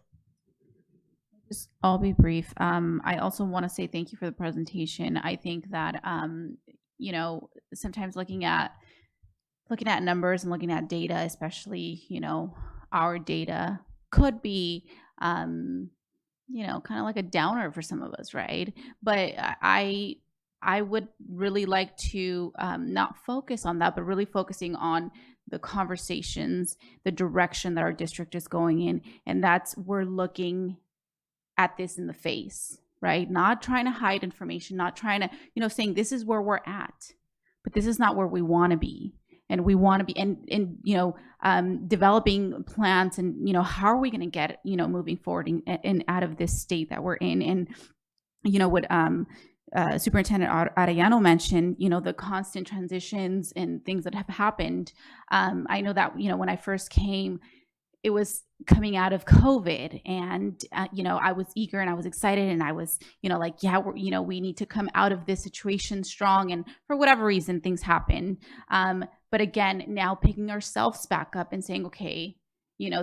I'll be brief. I also want to say thank you for the presentation. I think that sometimes looking at numbers and looking at data, especially our data, could be kind of like a downer for some of us, right? But I would really like to not focus on that, but really focusing on the conversations, the direction that our district is going in, and we're looking at this in the face, right? Not trying to hide information, not trying to, saying this is where we're at, but this is not where we want to be. And we want to be, and developing plans, and how are we going to get moving forward and out of this state that we're in. And what Superintendent Arellano mentioned, the constant transitions and things that have happened. I know that when I first came, it was coming out of COVID, and I was eager and I was excited, and I was we need to come out of this situation strong. And for whatever reason, things happen. But again, now picking ourselves back up and saying, okay,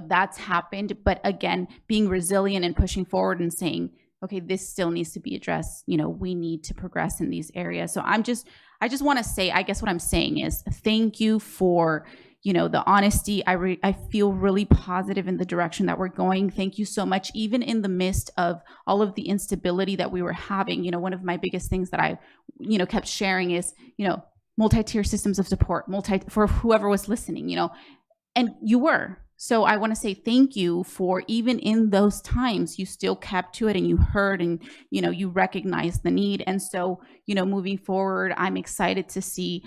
that's happened. But again, being resilient and pushing forward and saying, okay, this still needs to be addressed. We need to progress in these areas. So I just want to say, I guess what I'm saying is thank you for, the honesty. I feel really positive in the direction that we're going. Thank you so much. Even in the midst of all of the instability that we were having, one of my biggest things that I, kept sharing is, multi-tier systems of support, for whoever was listening, and you were. So I want to say thank you for, even in those times, you still kept to it and you heard and, you recognized the need. And so, moving forward, I'm excited to see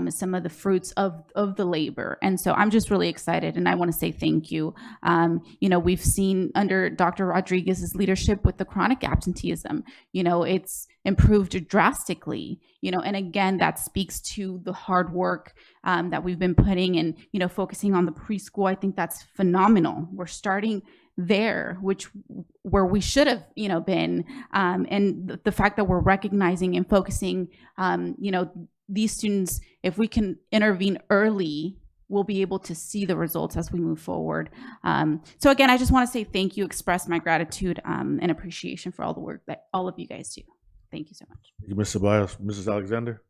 some of the fruits of the labor. And so I'm just really excited. And I want to say thank you. We've seen under Dr. Rodriguez's leadership with the chronic absenteeism, it's improved drastically, and again, that speaks to the hard work that we've been putting in, focusing on the preschool. I think that's phenomenal. We're starting there, where we should have, been. And the fact that we're recognizing and focusing, these students, if we can intervene early, we'll be able to see the results as we move forward. So again, I just want to say thank you, express my gratitude and appreciation for all the work that all of you guys do. Thank you so much. Thank you, Mr. Biles. Mrs. Alexander?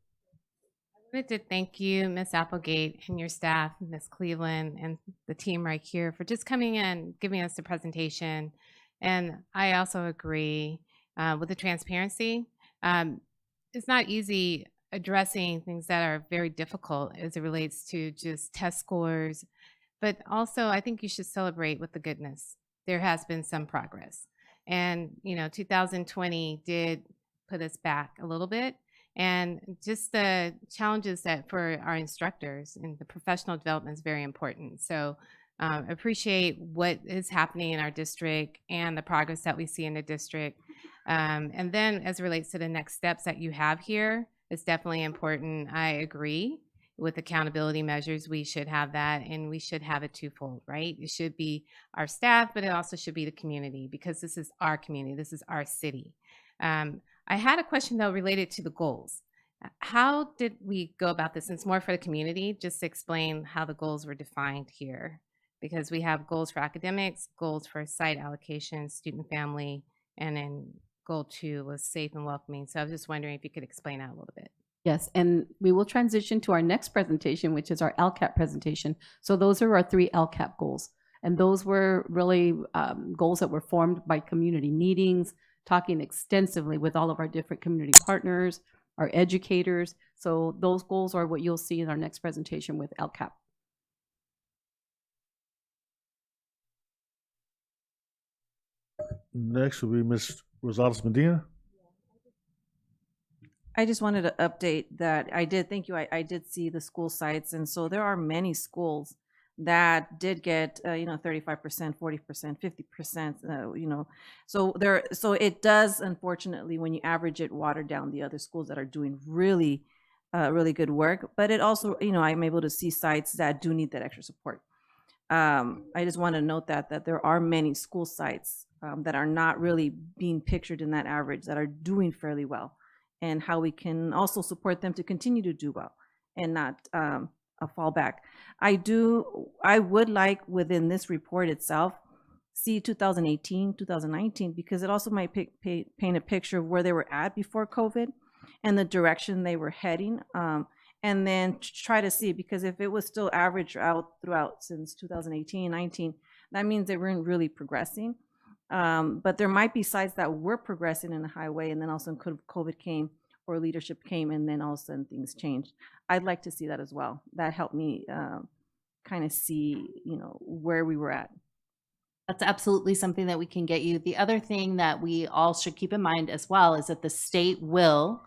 I wanted to thank you, Ms. Applegate, and your staff, Ms. Cleveland, and the team right here for just coming in, giving us the presentation. And I also agree with the transparency. It's not easy addressing things that are very difficult as it relates to just test scores, but also I think you should celebrate with the goodness. There has been some progress. And, 2020 did put us back a little bit. And just the challenges that for our instructors and the professional development is very important. So appreciate what is happening in our district and the progress that we see in the district. And then as it relates to the next steps that you have here, it's definitely important. I agree with accountability measures. We should have that, and we should have it twofold, right? It should be our staff, but it also should be the community, because this is our community. This is our city. I had a question, though, related to the goals. How did we go about this? And it's more for the community, just to explain how the goals were defined here, because we have goals for academics, goals for site allocation, student family, and then goal 2 was safe and welcoming. So I was just wondering if you could explain that a little bit. Yes, and we will transition to our next presentation, which is our LCAP presentation. So those are our 3 LCAP goals. And those were really goals that were formed by community meetings, talking extensively with all of our different community partners, our educators. So those goals are what you'll see in our next presentation with LCAP. Next will be Ms. Rosales Medina. I just wanted to update that I did, thank you, I did see the school sites. And so there are many schools that did get, 35%, 40%, 50%, so it does, unfortunately, when you average it, water down the other schools that are doing really, really good work. But it also, I'm able to see sites that do need that extra support. I just want to note that there are many school sites that are not really being pictured in that average, that are doing fairly well, and how we can also support them to continue to do well and not a fallback. I would like within this report itself, see 2018, 2019, because it also might paint a picture of where they were at before COVID and the direction they were heading. And then try to see, because if it was still average throughout since 2018, 19, that means they weren't really progressing. But there might be sites that were progressing in a high way, and then all of a sudden COVID came or leadership came, and then all of a sudden things changed. I'd like to see that as well. That helped me kind of see, where we were at. That's absolutely something that we can get you. The other thing that we all should keep in mind as well is that the state will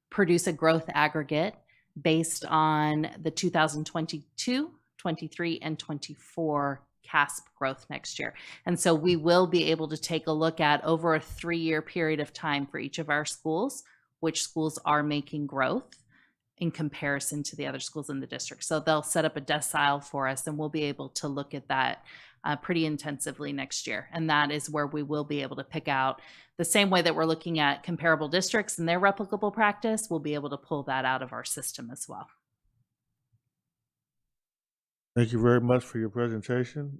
produce a growth aggregate based on the 2022, 23, and 24 CASP growth next year. And so we will be able to take a look at over a 3-year period of time for each of our schools, which schools are making growth in comparison to the other schools in the district. So they'll set up a decile for us, and we'll be able to look at that pretty intensively next year. And that is where we will be able to pick out, the same way that we're looking at comparable districts and their replicable practice, we'll be able to pull that out of our system as well. Thank you very much for your presentation.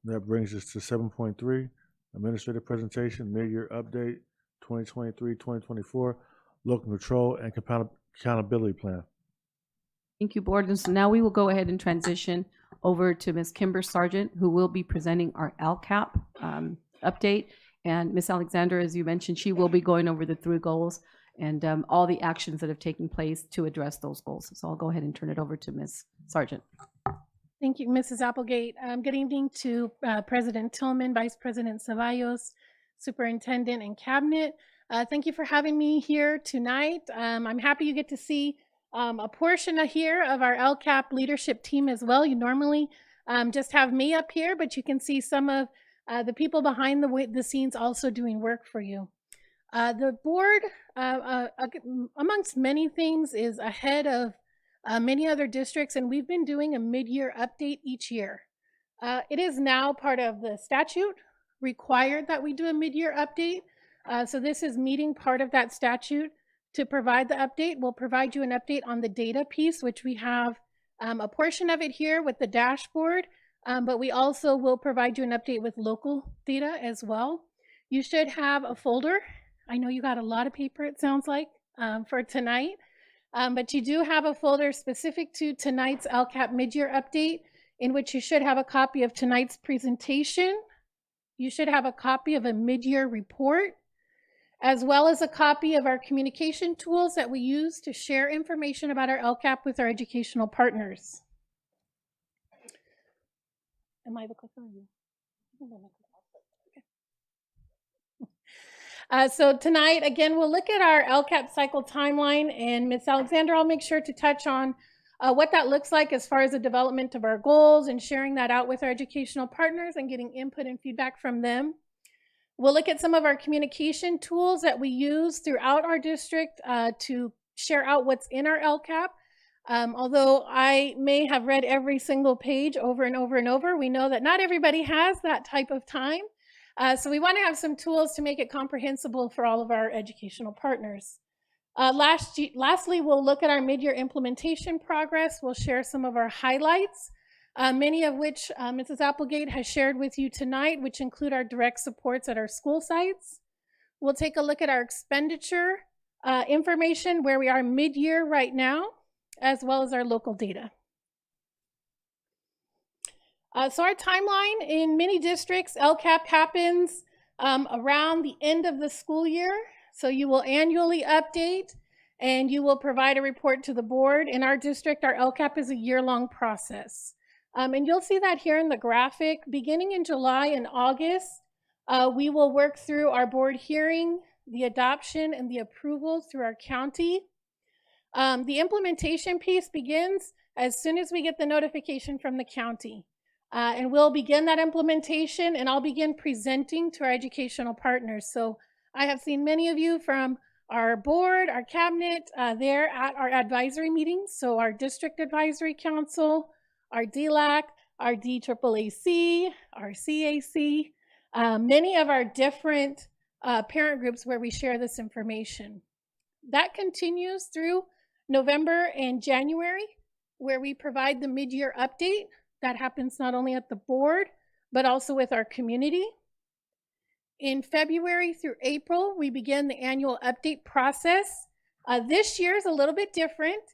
That brings us to 7.3, administrative presentation, mid-year update, 2023-2024, local control and accountability plan. Thank you, board. And so now we will go ahead and transition over to Ms. Kimber Sargent, who will be presenting our LCAP update. And Ms. Alexander, as you mentioned, she will be going over the 3 goals. and all the actions that have taken place to address those goals. So I'll go ahead and turn it over to Ms. Sargent. Thank you, Mrs. Applegate. Good evening to President Tillman, Vice President Ceballos, Superintendent, and Cabinet. Thank you for having me here tonight. I'm happy you get to see a portion of our LCAP leadership team as well. You normally just have me up here, but you can see some of the people behind the scenes also doing work for you. The board, amongst many things, is ahead of many other districts, and we've been doing a mid-year update each year. It is now part of the statute required that we do a mid-year update. So this is meeting part of that statute to provide the update. We'll provide you an update on the data piece, which we have a portion of it here with the dashboard, but we also will provide you an update with local data as well. You should have a folder. I know you got a lot of paper, it sounds like, for tonight. But you do have a folder specific to tonight's LCAP mid-year update, in which you should have a copy of tonight's presentation. You should have a copy of a mid-year report, as well as a copy of our communication tools that we use to share information about our LCAP with our educational partners. Am I the clicker or you? So tonight, again, we'll look at our LCAP cycle timeline, and Ms. Alexander, I'll make sure to touch on what that looks like as far as the development of our goals and sharing that out with our educational partners and getting input and feedback from them. We'll look at some of our communication tools that we use throughout our district to share out what's in our LCAP. Although I may have read every single page over and over and over, we know that not everybody has that type of time. So we want to have some tools to make it comprehensible for all of our educational partners. Lastly, we'll look at our mid-year implementation progress. We'll share some of our highlights, many of which Mrs. Applegate has shared with you tonight, which include our direct supports at our school sites. We'll take a look at our expenditure information, where we are mid-year right now, as well as our local data. So our timeline in many districts, LCAP happens around the end of the school year. So you will annually update and you will provide a report to the board. In our district, our LCAP is a year-long process. And you'll see that here in the graphic. Beginning in July and August, we will work through our board hearing, the adoption, and the approval through our county. The implementation piece begins as soon as we get the notification from the county. And we'll begin that implementation, and I'll begin presenting to our educational partners. So I have seen many of you from our board, our cabinet, there at our advisory meetings. So our district advisory council, our DLAC, our DAAAC, our CAC, many of our different parent groups where we share this information. That continues through November and January, where we provide the mid-year update. That happens not only at the board, but also with our community. In February through April, we begin the annual update process. This year is a little bit different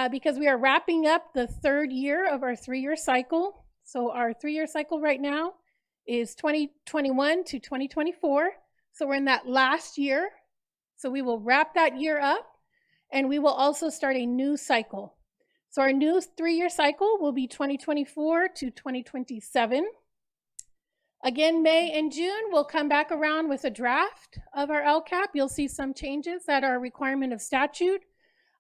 because we are wrapping up the third year of our three-year cycle. So our three-year cycle right now is 2021 to 2024. So we're in that last year. So we will wrap that year up, and we will also start a new cycle. So our new three-year cycle will be 2024 to 2027. Again, May and June, we'll come back around with a draft of our LCAP. You'll see some changes that are a requirement of statute,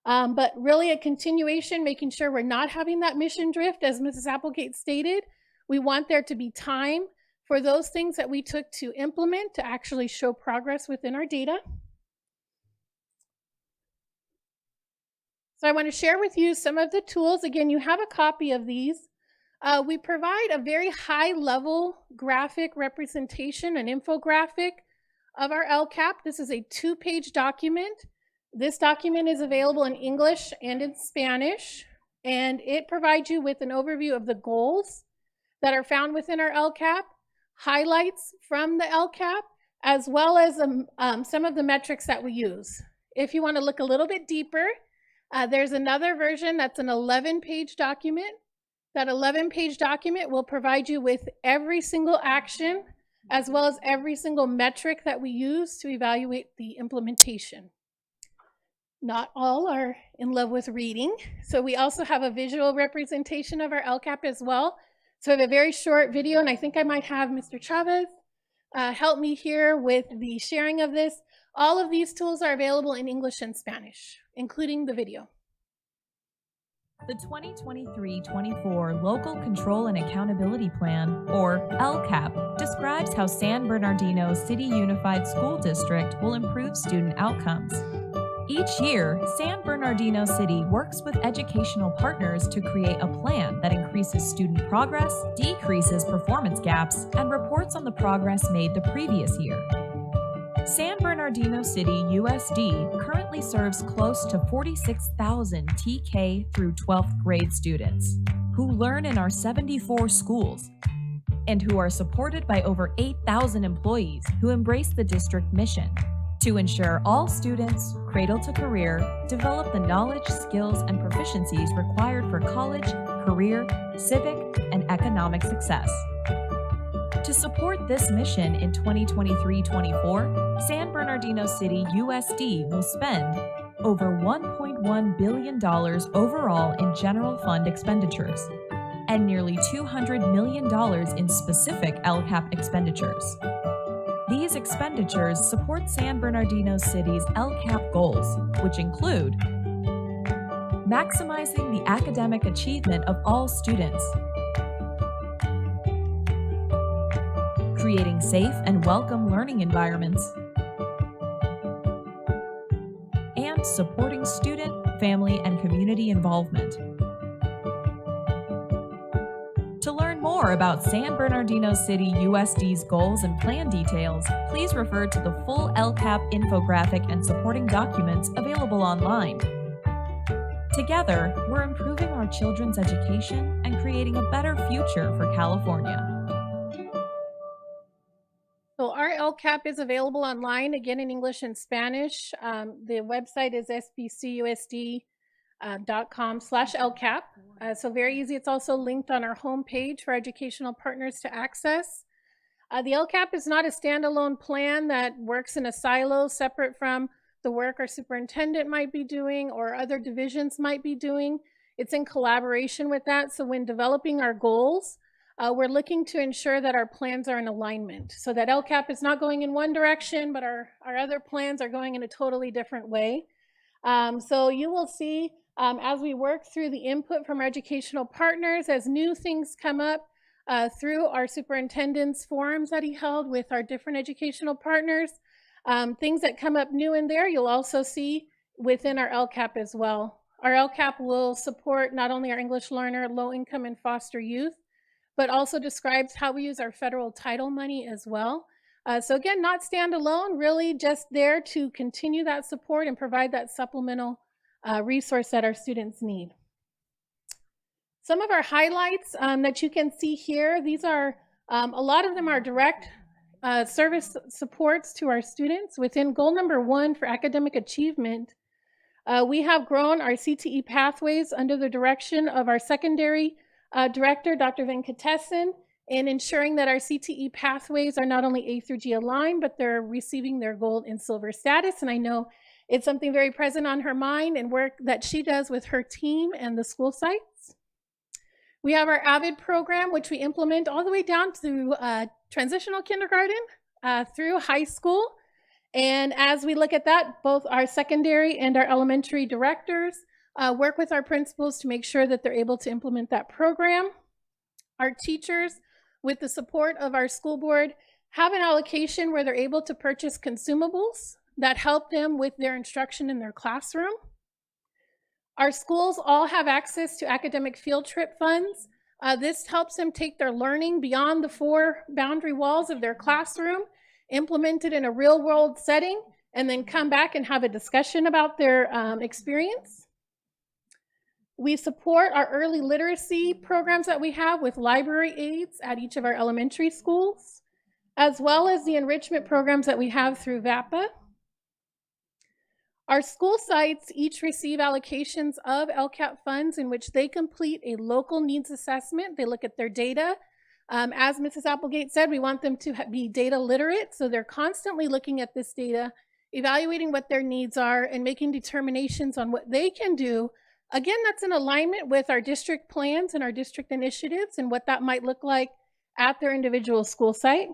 but really a continuation, making sure we're not having that mission drift, as Mrs. Applegate stated. We want there to be time for those things that we took to implement to actually show progress within our data. So I want to share with you some of the tools. Again, you have a copy of these. We provide a very high-level graphic representation, an infographic of our LCAP. This is a 2-page document. This document is available in English and in Spanish, and it provides you with an overview of the goals that are found within our LCAP, highlights from the LCAP, as well as some of the metrics that we use. If you want to look a little bit deeper, there's another version that's an 11-page document. That 11-page document will provide you with every single action, as well as every single metric that we use to evaluate the implementation. not all are in love with reading. So we also have a visual representation of our LCAP as well. So I have a very short video, and I think I might have Mr. Chavez help me here with the sharing of this. All of these tools are available in English and Spanish, including the video. The 2023-24 Local Control and Accountability Plan, or LCAP, describes how San Bernardino City Unified School District will improve student outcomes. Each year, San Bernardino City works with educational partners to create a plan that increases student progress, decreases performance gaps, and reports on the progress made the previous year. San Bernardino City USD currently serves close to 46,000 TK through 12th grade students who learn in our 74 schools and who are supported by over 8,000 employees who embrace the district mission to ensure all students, cradle to career, develop the knowledge, skills, and proficiencies required for college, career, civic, and economic success. To support this mission in 2023-24, San Bernardino City USD will spend over $1.1 billion overall in general fund expenditures and nearly $200 million in specific LCAP expenditures. These expenditures support San Bernardino City's LCAP goals, which include maximizing the academic achievement of all students, creating safe and welcome learning environments, and supporting student, family, and community involvement. To learn more about San Bernardino City USD's goals and plan details, please refer to the full LCAP infographic and supporting documents available online. Together, we're improving our children's education and creating a better future for California. So our LCAP is available online, again in English and Spanish. The website is sbcusd.com/LCAP. So very easy. It's also linked on our homepage for educational partners to access. The LCAP is not a standalone plan that works in a silo separate from the work our superintendent might be doing or other divisions might be doing. It's in collaboration with that. So when developing our goals, we're looking to ensure that our plans are in alignment. So that LCAP is not going in one direction, but our other plans are going in a totally different way. So you will see as we work through the input from our educational partners, as new things come up through our superintendent's forums that he held with our different educational partners, things that come up new in there, you'll also see within our LCAP as well. Our LCAP will support not only our English learner, low income, and foster youth, but also describes how we use our federal title money as well. So again, not standalone, really just there to continue that support and provide that supplemental resource that our students need. Some of our highlights that you can see here, these are, a lot of them are direct service supports to our students. Within goal number 1 for academic achievement, we have grown our CTE pathways under the direction of our secondary director, Dr. Venkatesan, in ensuring that our CTE pathways are not only A through G aligned, but they're receiving their gold and silver status. And I know it's something very present on her mind and work that she does with her team and the school sites. We have our AVID program, which we implement all the way down to transitional kindergarten through high school. And as we look at that, both our secondary and our elementary directors work with our principals to make sure that they're able to implement that program. Our teachers, with the support of our school board, have an allocation where they're able to purchase consumables that help them with their instruction in their classroom. Our schools all have access to academic field trip funds. This helps them take their learning beyond the 4 boundary walls of their classroom, implement it in a real world setting, and then come back and have a discussion about their experience. We support our early literacy programs that we have with library aides at each of our elementary schools, as well as the enrichment programs that we have through VAPA. Our school sites each receive allocations of LCAP funds in which they complete a local needs assessment. They look at their data. As Mrs. Applegate said, we want them to be data literate, so they're constantly looking at this data evaluating what their needs are, and making determinations on what they can do. Again, that's in alignment with our district plans and our district initiatives and what that might look like at their individual school site.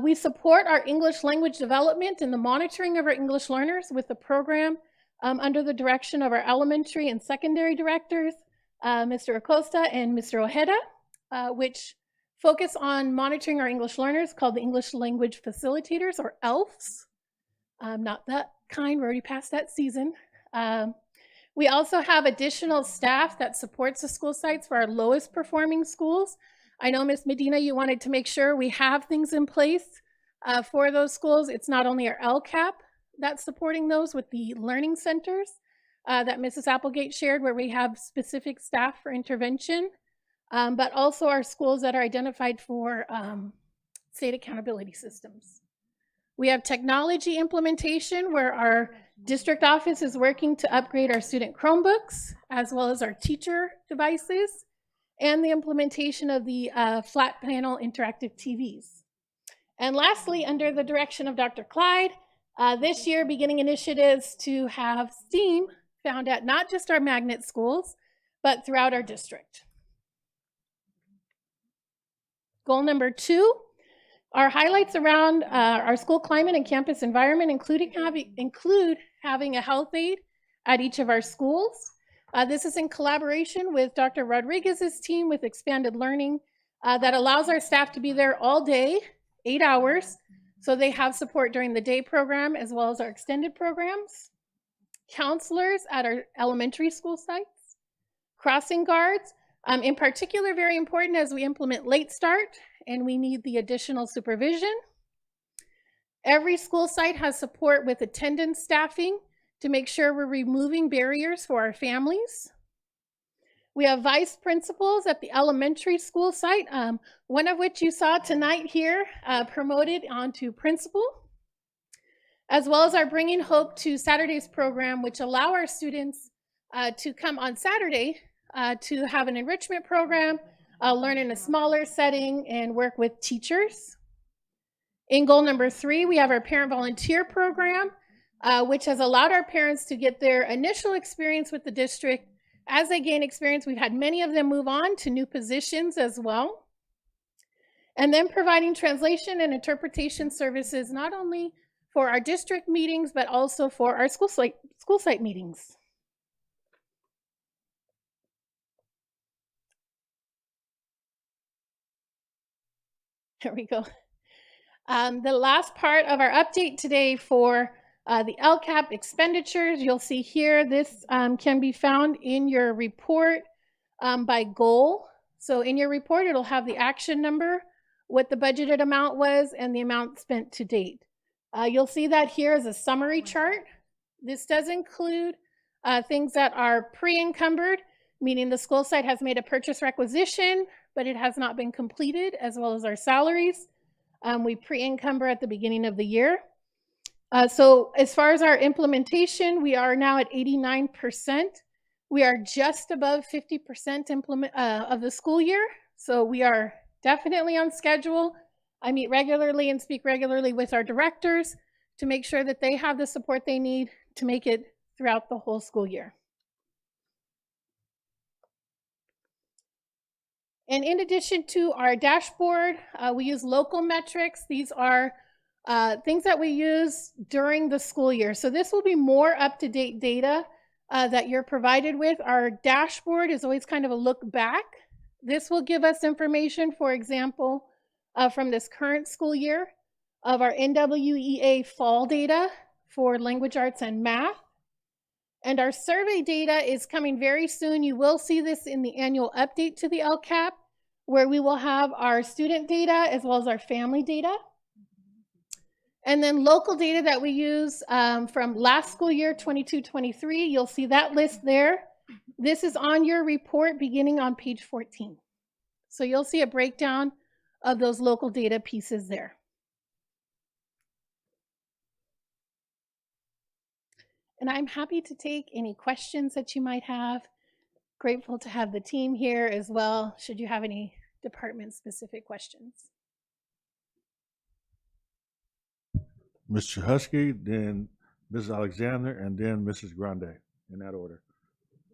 We support our English language development and the monitoring of our English learners with the program under the direction of our elementary and secondary directors, Mr. Acosta and Mr. Ojeda, which focus on monitoring our English learners, called the English Language Facilitators, or ELFs. Not that kind, we're already past that season. We also have additional staff that supports the school sites for our lowest performing schools. I know, Ms. Medina, you wanted to make sure we have things in place for those schools. It's not only our LCAP that's supporting those with the learning centers that Mrs. Applegate shared, where we have specific staff for intervention, but also our schools that are identified for state accountability systems. We have technology implementation, where our district office is working to upgrade our student Chromebooks, as well as our teacher devices, and the implementation of the flat panel interactive TVs. And lastly, under the direction of Dr. Clyde, this year beginning initiatives to have STEAM found at not just our magnet schools, but throughout our district. Goal number 2, our highlights around our school climate and campus environment include having a health aide at each of our schools. This is in collaboration with Dr. Rodriguez's team with expanded learning that allows our staff to be there all day, 8 hours, so they have support during the day program as well as our extended programs. Counselors at our elementary school sites. Crossing guards, in particular, very important as we implement late start and we need the additional supervision. Every school site has support with attendance staffing to make sure we're removing barriers for our families. We have vice principals at the elementary school site, one of which you saw tonight here, promoted onto principal, as well as our Bringing Hope to Saturdays program, which allow our students to come on Saturday to have an enrichment program, learn in a smaller setting, and work with teachers. In goal number 3, we have our parent volunteer program, which has allowed our parents to get their initial experience with the district. As they gain experience, we've had many of them move on to new positions as well. And then providing translation and interpretation services, not only for our district meetings, but also for our school site meetings. There we go. The last part of our update today for the LCAP expenditures, you'll see here, this can be found in your report by goal. So in your report, it'll have the action number, what the budgeted amount was, and the amount spent to date. You'll see that here as a summary chart. This does include things that are pre-encumbered, meaning the school site has made a purchase requisition, but it has not been completed, as well as our salaries. We pre-encumber at the beginning of the year. So as far as our implementation, we are now at 89%. We are just above 50% of the school year. So we are definitely on schedule. I meet regularly and speak regularly with our directors to make sure that they have the support they need to make it throughout the whole school year. And in addition to our dashboard, we use local metrics. These are things that we use during the school year. So this will be more up-to-date data that you're provided with. Our dashboard is always kind of a look back. This will give us information, for example, from this current school year of our NWEA fall data for language arts and math. And our survey data is coming very soon. You will see this in the annual update to the LCAP, where we will have our student data as well as our family data. And then local data that we use from last school year, 22-23, you'll see that list there. This is on your report beginning on page 14. So you'll see a breakdown of those local data pieces there. And I'm happy to take any questions that you might have. Grateful to have the team here as well, should you have any department-specific questions. Mr. Husky, then Mrs. Alexander, and then Mrs. Grande, in that order.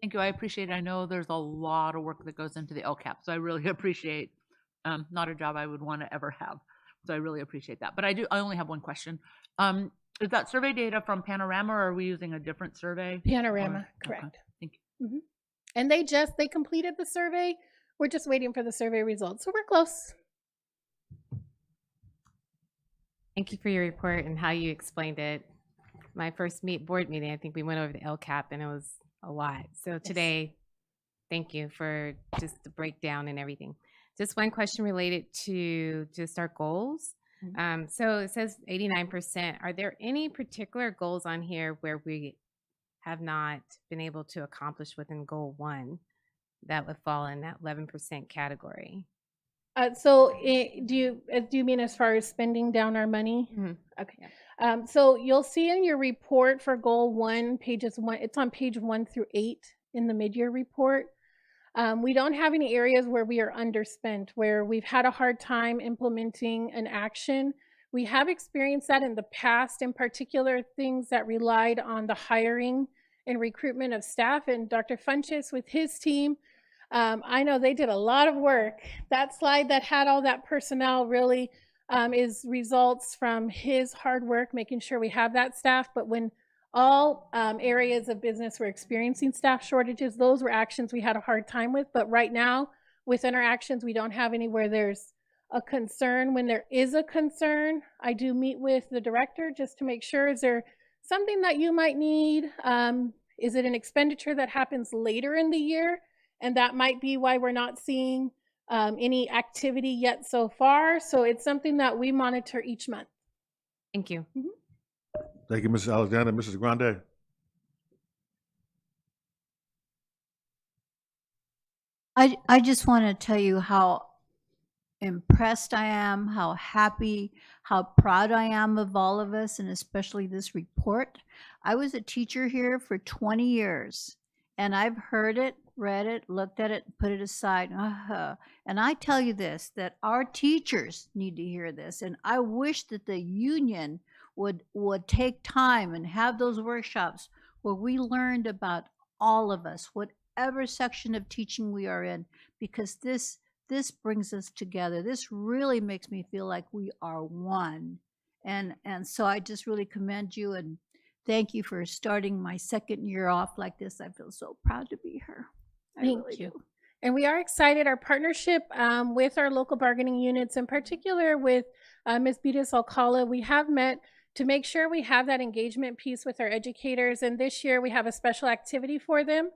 Thank you. I appreciate it. I know there's a lot of work that goes into the LCAP, so I really appreciate, not a job I would want to ever have. So I really appreciate that. But I only have one question. Is that survey data from Panorama, or are we using a different survey? Panorama, Or- correct. okay, thank you. And they completed the survey. We're just waiting for the survey results. So we're close. Thank you for your report and how you explained it. My first board meeting, I think we went over the LCAP and it was a lot. So today, thank you for just the breakdown and everything. Just one question related to just our goals. So it says 89%. Are there any particular goals on here where we have not been able to accomplish within goal 1 that would fall in that 11% category? So do you mean as far as spending down our money? Okay. So you'll see in your report for goal 1, it's on page 1 through 8 in the mid-year report. We don't have any areas where we are underspent, where we've had a hard time implementing an action. We have experienced that in the past, in particular things that relied on the hiring and recruitment of staff. And Dr. Funches with his team, I know they did a lot of work. That slide that had all that personnel really is results from his hard work, making sure we have that staff. But when all areas of business were experiencing staff shortages, those were actions we had a hard time with. But right now, within our actions, we don't have any where there's a concern. When there is a concern, I do meet with the director just to make sure, is there something that you might need? Is it an expenditure that happens later in the year? And that might be why we're not seeing any activity yet so far. So it's something that we monitor each month. Thank you. Thank you, Mrs. Alexander. Mrs. Grande. I just want to tell you how impressed I am, how happy, how proud I am of all of us, and especially this report. I was a teacher here for 20 years, and I've heard it, read it, looked at it, put it aside. And I tell you this, that our teachers need to hear this, and I wish that the union would take time and have those workshops where we learned about all of us, whatever section of teaching we are in, because this brings us together. This really makes me feel like we are one. And so I just really commend you and thank you for starting my second year off like this. I feel so proud to be here. Thank you. And we are excited. Our partnership with our local bargaining units, in particular with Ms. Beatriz Alcala, we have met to make sure we have that engagement piece with our educators. And this year we have a special activity for them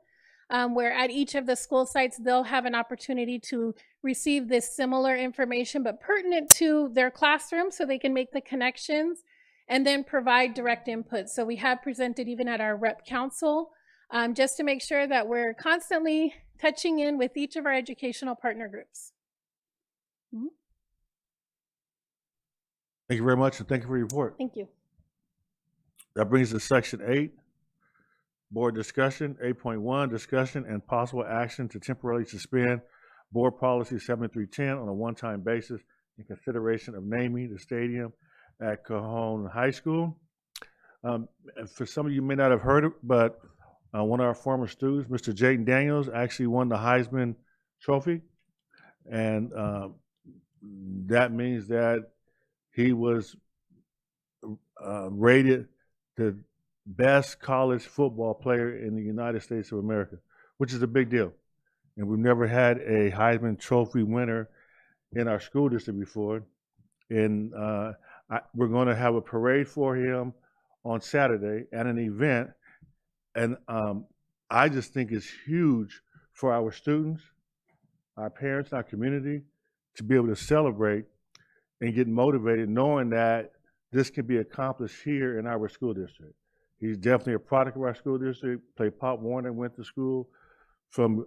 where at each of the school sites, they'll have an opportunity to receive this similar information, but pertinent to their classroom so they can make the connections and then provide direct input. So we have presented even at our rep council just to make sure that we're constantly touching in with each of our educational partner groups. Thank you very much, and thank you for your report. Thank you. That brings us to section 8, board discussion. 8.1, discussion and possible action to temporarily suspend board policy 7310 on a one-time basis in consideration of naming the stadium at Cajon High School. For some of you may not have heard it, but one of our former students, Mr. Jaden Daniels, actually won the Heisman Trophy. And that means that he was rated the best college football player in the United States of America, which is a big deal. And we've never had a Heisman Trophy winner in our school district before. And we're going to have a parade for him on Saturday and an event. And I just think it's huge for our students, our parents, our community to be able to celebrate and get motivated knowing that this can be accomplished here in our school district. He's definitely a product of our school district, played Pop Warner, went to school from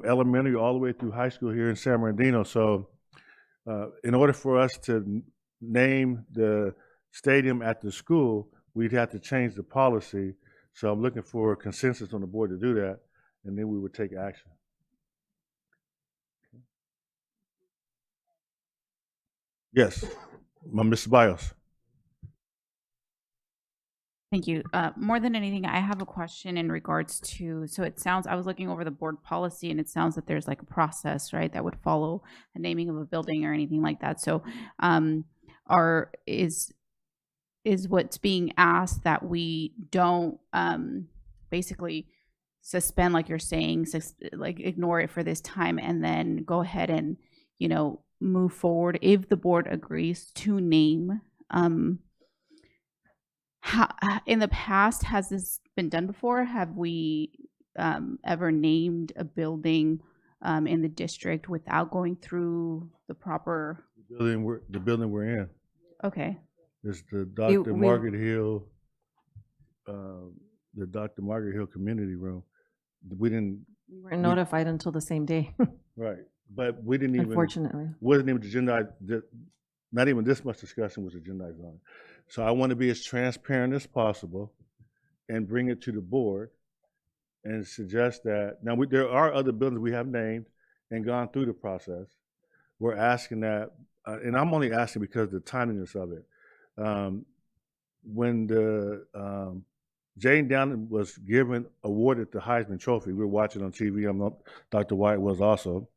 elementary all the way through high school here in San Bernardino. So in order for us to name the stadium at the school, we'd have to change the policy. So I'm looking for consensus on the board to do that, and then we would take action. Yes, Mr. Bios. Thank you. More than anything, I have a question in regards to, so it sounds, I was looking over the board policy and it sounds that there's like a process, right, that would follow the naming of a building or anything like that. So is what's being asked that we don't basically suspend, like you're saying, like ignore it for this time and then go ahead and, you know, move forward if the board agrees to name. In the past, has this been done before? Have we ever named a building in the district without going through the proper? The building we're in. Okay. It's the Dr. Margaret Hill, the Dr. Margaret Hill Community Room. We weren't notified until the same day. Right, but we didn't even. Unfortunately, wasn't even agendized. Not even this much discussion was agendized on it. So I want to be as transparent as possible, and bring it to the board, and suggest that now there are other buildings we have named and gone through the process. We're asking that, and I'm only asking because of the timeliness of it. When the Jane Downing was awarded the Heisman Trophy, we were watching on TV. Dr. White was also.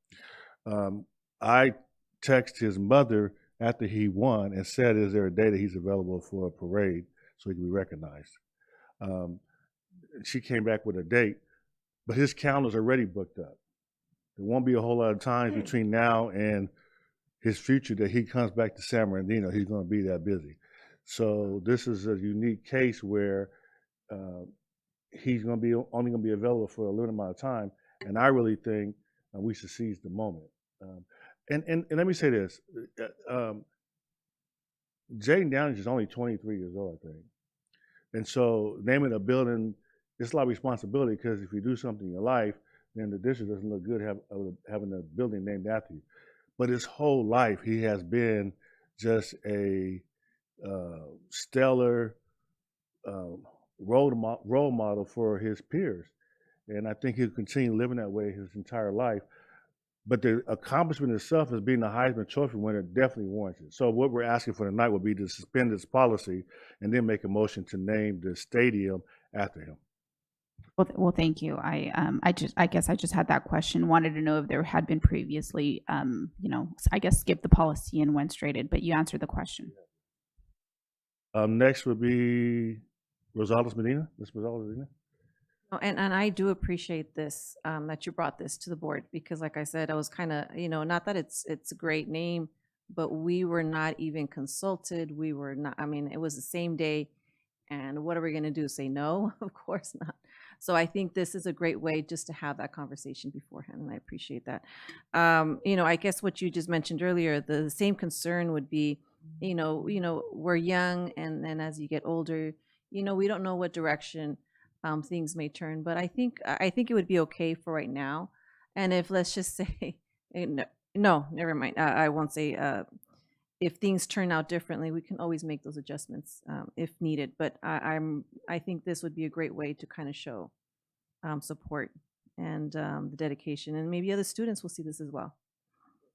I texted his mother after he won and said, "Is there a day that he's available for a parade so he can be recognized?" She came back with a date, but his calendar's already booked up. There won't be a whole lot of times between now and his future that he comes back to San Bernardino. He's going to be that busy. So this is a unique case where he's going to be only going to be available for a limited amount of time, and I really think we should seize the moment. And let me say this: Jaden Downing is only 23 years old, I think, and so naming a building, it's a lot of responsibility because if you do something in your life, then the district doesn't look good having a building named after you. But his whole life, he has been just a stellar role model for his peers. And I think he'll continue living that way his entire life. But the accomplishment itself as being the Heisman Trophy winner definitely warrants it. So what we're asking for tonight would be to suspend this policy and then make a motion to name the stadium after him. Well, thank you. I guess I just had that question. Wanted to know if there had been previously, I guess skipped the policy and went straight in, but you answered the question. Next would be Rosales Medina. Ms. Rosales Medina. Oh, and I do appreciate this, that you brought this to the board, because like I said, I was kind of, not that it's a great name, but we were not even consulted. We were not, it was the same day. And what are we going to do? Say no? Of course not. So I think this is a great way just to have that conversation beforehand, and I appreciate that. I guess what you just mentioned earlier, the same concern would be, we're young, and then as you get older, we don't know what direction things may turn. But I think it would be okay for right now. And if, let's just say, no, never mind. I won't say. If things turn out differently, we can always make those adjustments if needed. But I think this would be a great way to kind of show support and the dedication, and maybe other students will see this as well.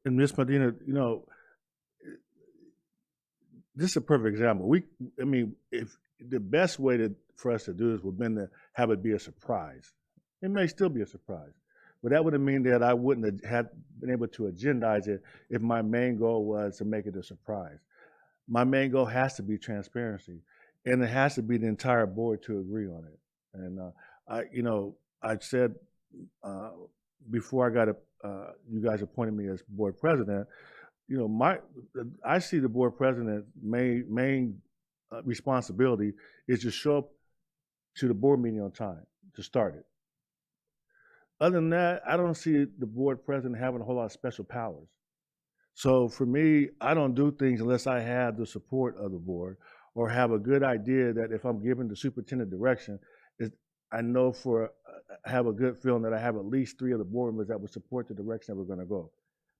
And Ms. Medina, this is a perfect example. If the best way for us to do this would have been to have it be a surprise. It may still be a surprise. But that would have meant that I wouldn't have been able to agendize it if my main goal was to make it a surprise. My main goal has to be transparency, and it has to be the entire board to agree on it. And I said before you guys appointed me as board president, I see the board president's main responsibility is to show up to the board meeting on time to start it. Other than that, I don't see the board president having a whole lot of special powers. So for me, I don't do things unless I have the support of the board or have a good idea that if I'm giving the superintendent direction, I know have a good feeling that I have at least 3 of the board members that would support the direction that we're going to go.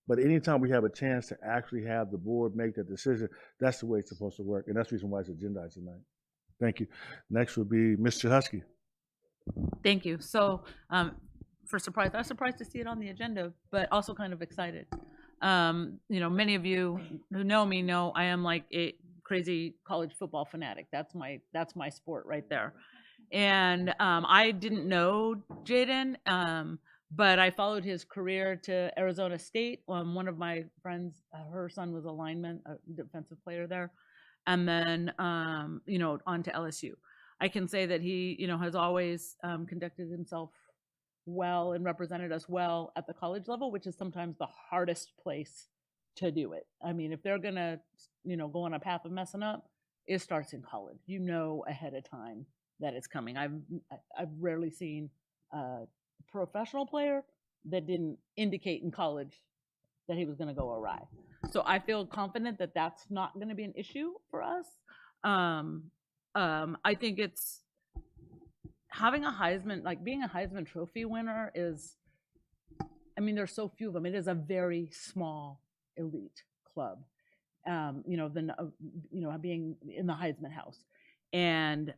But anytime we have a chance to actually have the board make that decision, that's the way it's supposed to work. And that's the reason why it's agendized tonight. Thank you. Next will be Mr. Husky. Thank you. So, for surprise, I was surprised to see it on the agenda, but also kind of excited. Many of you who know me know I am like a crazy college football fanatic. That's my sport right there. And I didn't know Jaden, but I followed his career to Arizona State. One of my friends, her son was a lineman, a defensive player there, and then on to LSU. I can say that he, has always conducted himself well and represented us well at the college level, which is sometimes the hardest place to do it. I mean, if they're gonna, go on a path of messing up, it starts in college. Ahead of time that it's coming. I've rarely seen a professional player that didn't indicate in college that he was going to go awry. So I feel confident that that's not going to be an issue for us. I think it's having a Heisman, like being a Heisman Trophy winner is, there's so few of them. It is a very small elite club. Being in the Heisman house. And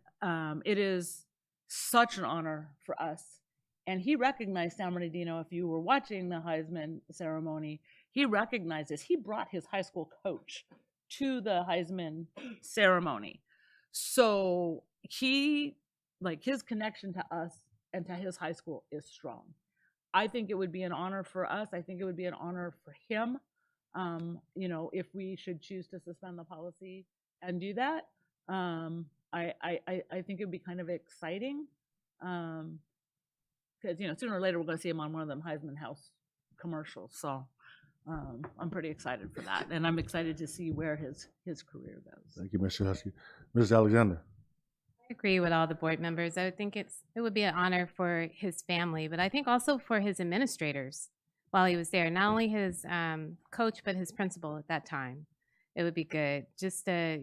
it is such an honor for us. And he recognized San Bernardino. If you were watching the Heisman ceremony, he recognized this. He brought his high school coach to the Heisman ceremony. So his connection to us and to his high school is strong. I think it would be an honor for us. I think it would be an honor for him, if we should choose to suspend the policy and do that. I think it'd be kind of exciting, because sooner or later we're going to see him on one of them Heisman House commercials. So I'm pretty excited for that, and I'm excited to see where his career goes. Thank you, Mr. Husky. Ms. Alexander. I agree with all the board members. I would think it would be an honor for his family, but I think also for his administrators while he was there. Not only his coach, but his principal at that time. It would be good just to,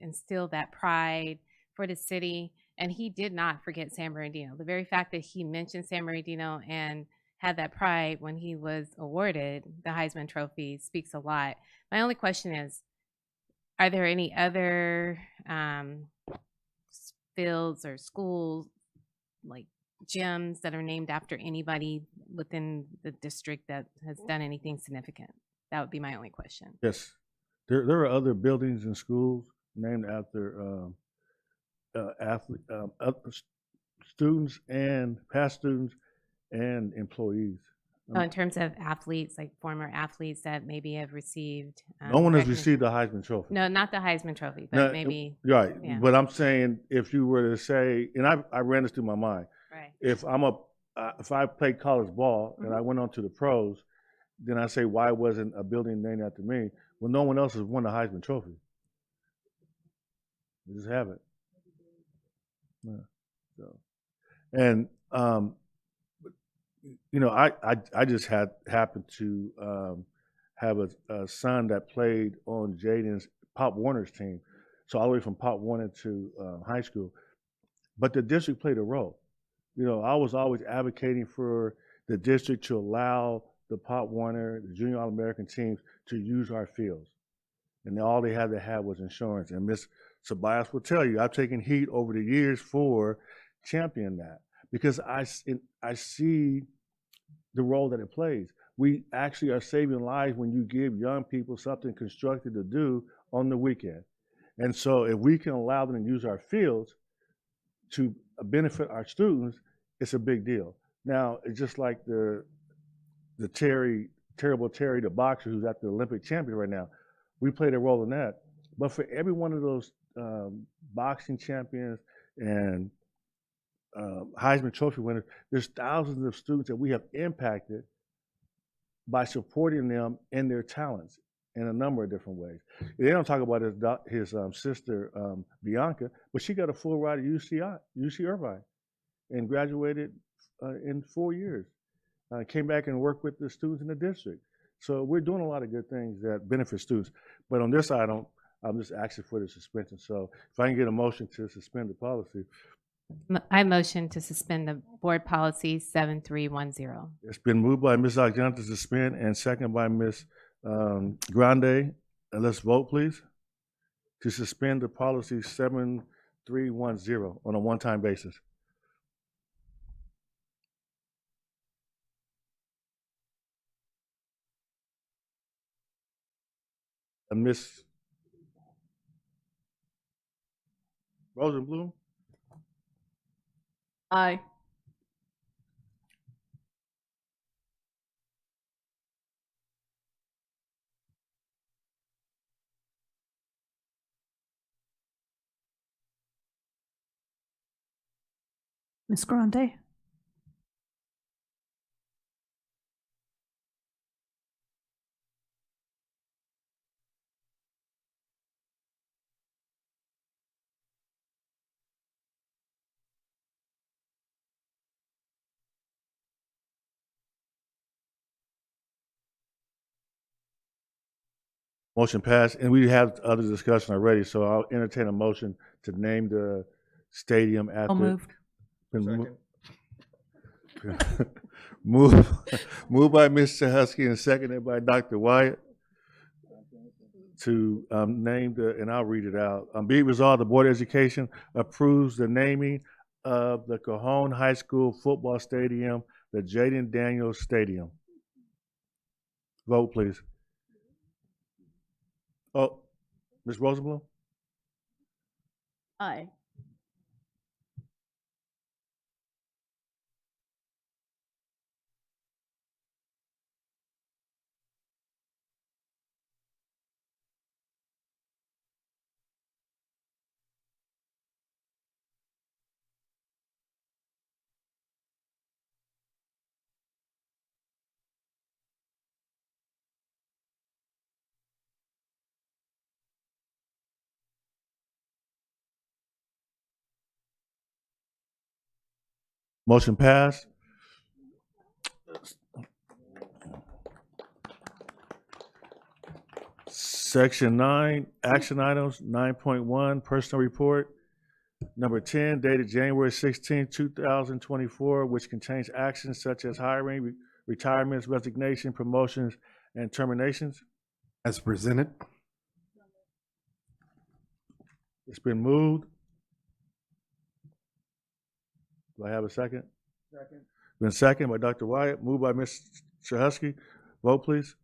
instill that pride for the city. And he did not forget San Bernardino. The very fact that he mentioned San Bernardino and had that pride when he was awarded the Heisman Trophy speaks a lot. My only question is, are there any other fields or schools, like gyms, that are named after anybody within the district that has done anything significant? That would be my only question. Yes. There are other buildings and schools named after students and past students and employees. In terms of athletes, like former athletes that maybe have received. No one has received the Heisman Trophy. No, not the Heisman Trophy, but maybe. Right. Yeah. But I'm saying if you were to say, and I ran this through my mind. Right. If I played college ball and I went on to the pros, then I say, why wasn't a building named after me? Well, no one else has won the Heisman Trophy. We just haven't. Yeah. So, and I just happened to have a son that played on Jaden's Pop Warner's team, so all the way from Pop Warner to high school. But the district played a role. I was always advocating for the district to allow the Pop Warner, the Junior All-American teams to use our fields. And all they had to have was insurance. And Ms. Ceballos will tell you, I've taken heat over the years for championing that because I see the role that it plays. We actually are saving lives when you give young people something constructive to do on the weekend. And so if we can allow them to use our fields to benefit our students, it's a big deal. Now, it's just like the terrible Terry, the boxer who's at the Olympic champion right now. We played a role in that. But for every one of those boxing champions and Heisman Trophy winners, there's thousands of students that we have impacted by supporting them in their talents in a number of different ways. They don't talk about his sister, Bianca, but she got a full ride at UC Irvine and graduated in 4 years. Came back and worked with the students in the district. So we're doing a lot of good things that benefit students. But on this side, I'm just asking for the suspension. So if I can get a motion to suspend the policy. I motion to suspend the board policy 7310. It's been moved by Ms. Alexander to suspend and second by Ms. Grande. Let's vote, please, to suspend the policy 7310 on a one-time basis. Ms. Rosenblum, Aye. Ms. Grande? motion passed, and we had other discussion already, so I'll entertain a motion to name the stadium So after. moved. Been Move, moved by Mr. Husky and seconded by Dr. Wyatt to name the, and I'll read it out. Be it resolved, the Board of Education approves the naming of the Cajon High School football stadium, the Jaden Daniels Stadium. Vote, please. Oh, Ms. Rosenblum? Aye. Motion passed. Section 9, action items, 9.1, personal report. Number 10, dated January 16, 2024, which contains actions such as hiring, retirements, resignation, promotions, and terminations. As presented. It's been moved. Do I have a second? Second. Been seconded by Dr. Wyatt, moved by Mr. Husky. Vote, please.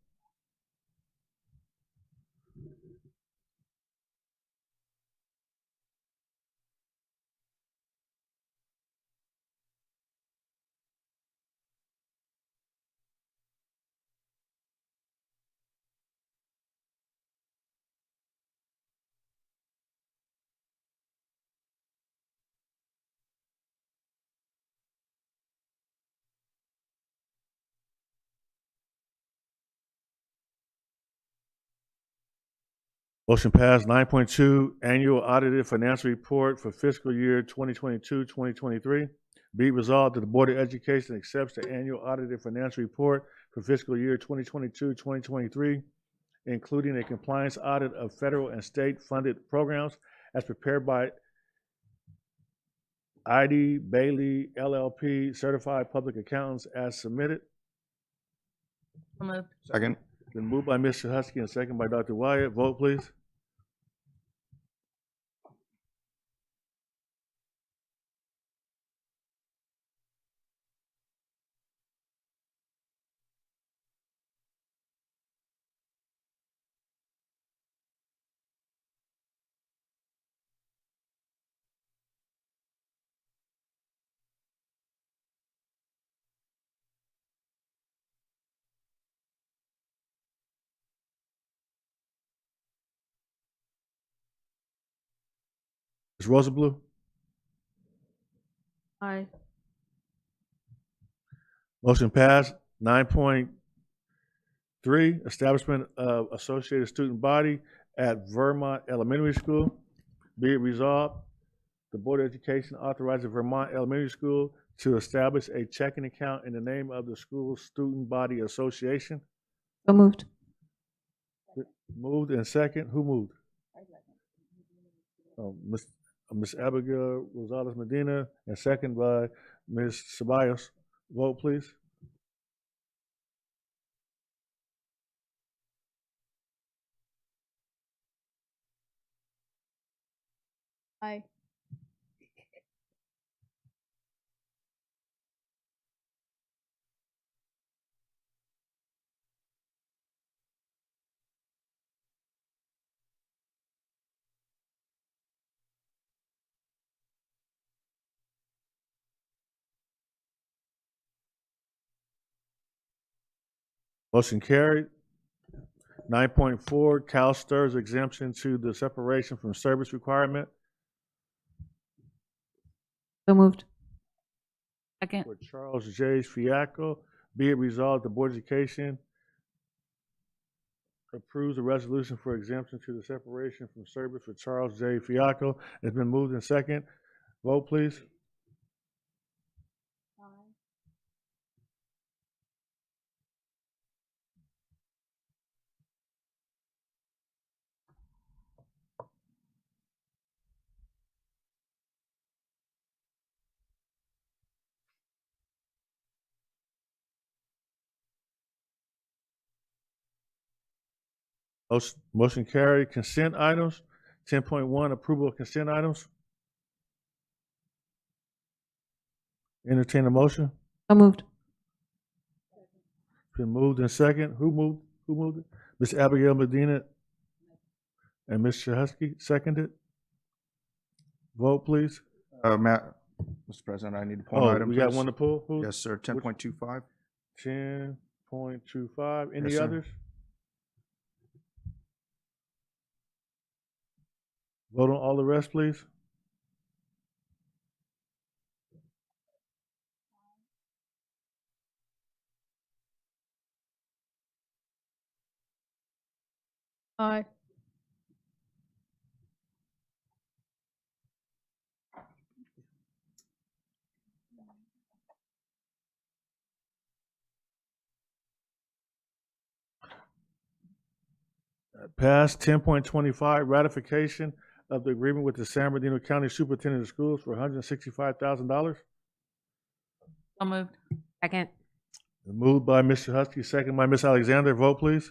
Motion passed. 9.2, annual audited financial report for fiscal year 2022-2023. Be it resolved that the Board of Education accepts the annual audited financial report for fiscal year 2022-2023, including a compliance audit of federal and state funded programs as prepared by ID Bailey LLP Certified Public Accountants as submitted. So moved. Second. Been moved by Mr. Husky and second by Dr. Wyatt. Vote, please. Ms. Rosenblum? Aye. Motion passed. 9.3, establishment of associated student body at Vermont Elementary School. Be it resolved, the Board of Education authorizes Vermont Elementary School to establish a checking account in the name of the school's student body association. So moved. Moved and second. Who moved? Ms. Abigail Rosales Medina, and second by Ms. Ceballos. Vote, please. Aye. Motion carried. 9.4, CalSTRS exemption to the separation from service requirement So moved. Second. for Charles J. Fiaco. Be it resolved, the Board of Education approves the resolution for exemption to the separation from service for Charles J. Fiaco. It's been moved in second. Vote, please. Motion carried. Consent items. 10.1, approval of consent items. Entertain a motion. So moved. Been moved in second. Who moved it? Ms. Abigail Medina and Ms. Shahusky seconded. Vote, please. Mr. President, I need to pull an item. We got please. one to pull? Who? Yes, sir. 10.25. 10.25. Any Yes, sir. others? Vote on all the rest, please. Aye. Passed. 10.25, ratification of the agreement with the San Bernardino County Superintendent of Schools for $165,000. So moved. Second. Moved by Mr. Husky, second by Ms. Alexander. Vote, please.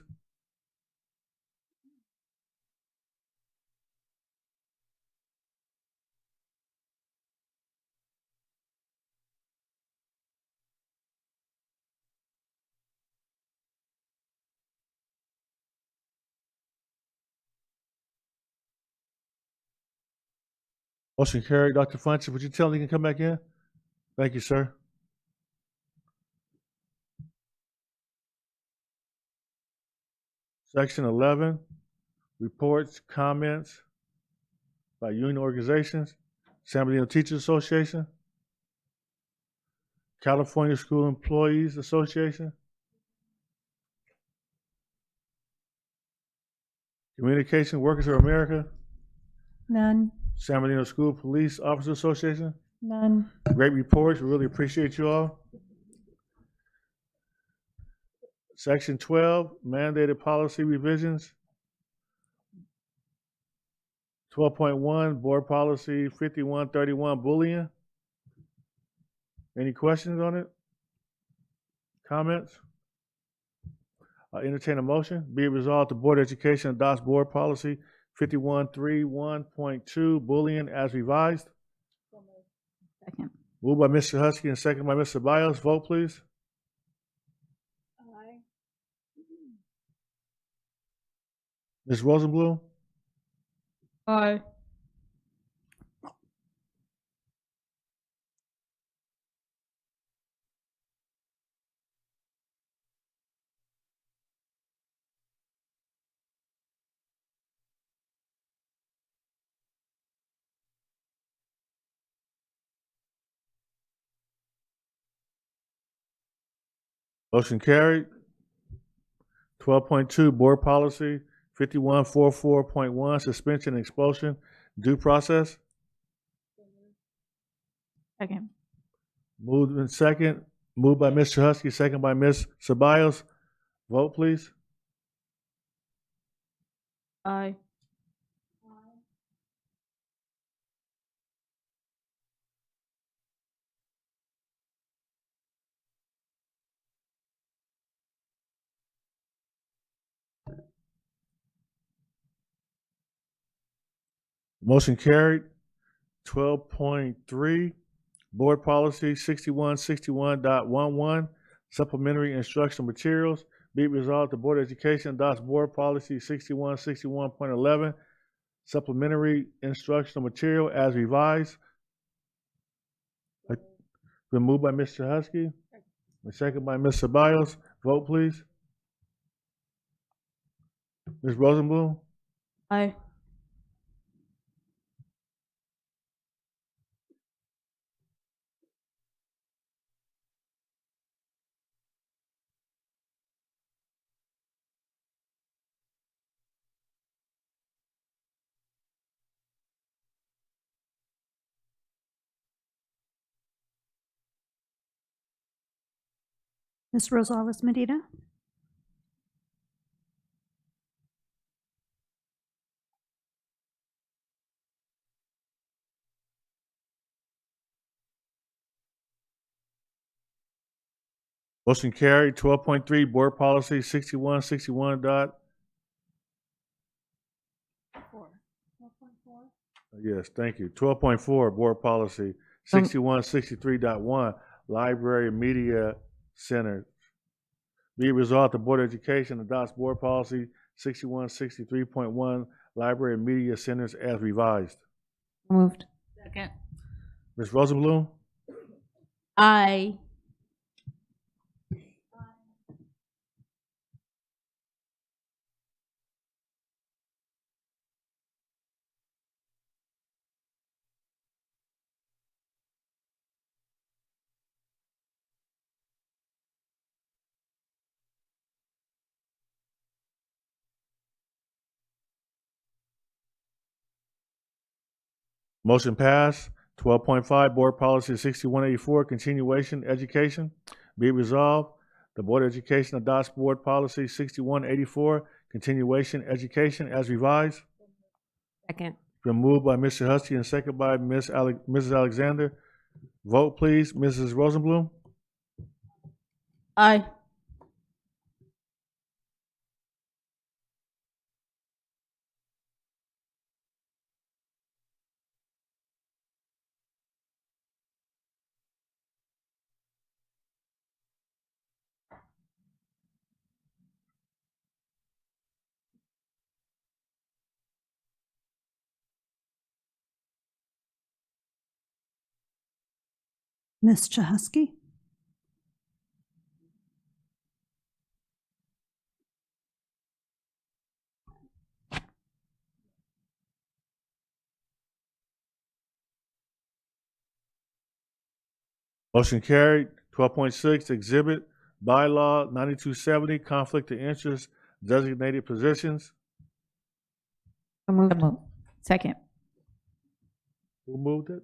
Motion carried. Dr. Funches, would you tell him he can come back in? Thank you, sir. Section 11, reports, comments by union organizations, San Bernardino Teachers Association, California School Employees Association, Communication Workers of America, None. San Bernardino School Police Officers Association. None. Great reports. We really appreciate you all. Section 12, mandated policy revisions. 12.1, board policy 5131, bullying. Any questions on it? Comments? Entertain a motion. Be it resolved, the Board of Education adopts board policy 5131.2, bullying as revised. Second. Moved by Mr. Husky and second by Mr. Bios. Vote, please. Aye. Ms. Rosenblum? Aye. Motion carried. 12.2, board policy 5144.1, suspension and expulsion, due process. Second. Moved in second. Moved by Mr. Husky, second by Ms. Ceballos. Vote, please. Aye. Motion carried. 12.3, board policy 6161.11, supplementary instructional materials. Be it resolved, the Board of Education adopts board policy 6161.11, supplementary instructional material as revised. Been moved by Mr. Husky, and second by Ms. Ceballos. Vote, please. Ms. Rosenblum? Aye. Ms. Rosales Medina? Motion carried. 12.3, Board Policy 6161 dot. Yes, thank you. 12.4, Board Policy 6163.1, Library Media Center. Be it resolved, the Board of Education adopts Board Policy 6163.1, Library Media Centers as revised. Moved. Second. Ms. Rosenblum? Aye. Motion passed. 12.5, Board Policy 6184, Continuation Education. Be it resolved, the Board of Education adopts Board Policy 6184, Continuation Education as revised. Second. Been moved by Mr. Husky and second by Mrs. Alexander. Vote, please. Mrs. Rosenblum? Aye. Ms. Chahusky? Motion carried. 12.6, Exhibit Bylaw 9270, Conflict of Interest, Designated Positions. Moved. Second. Who moved it?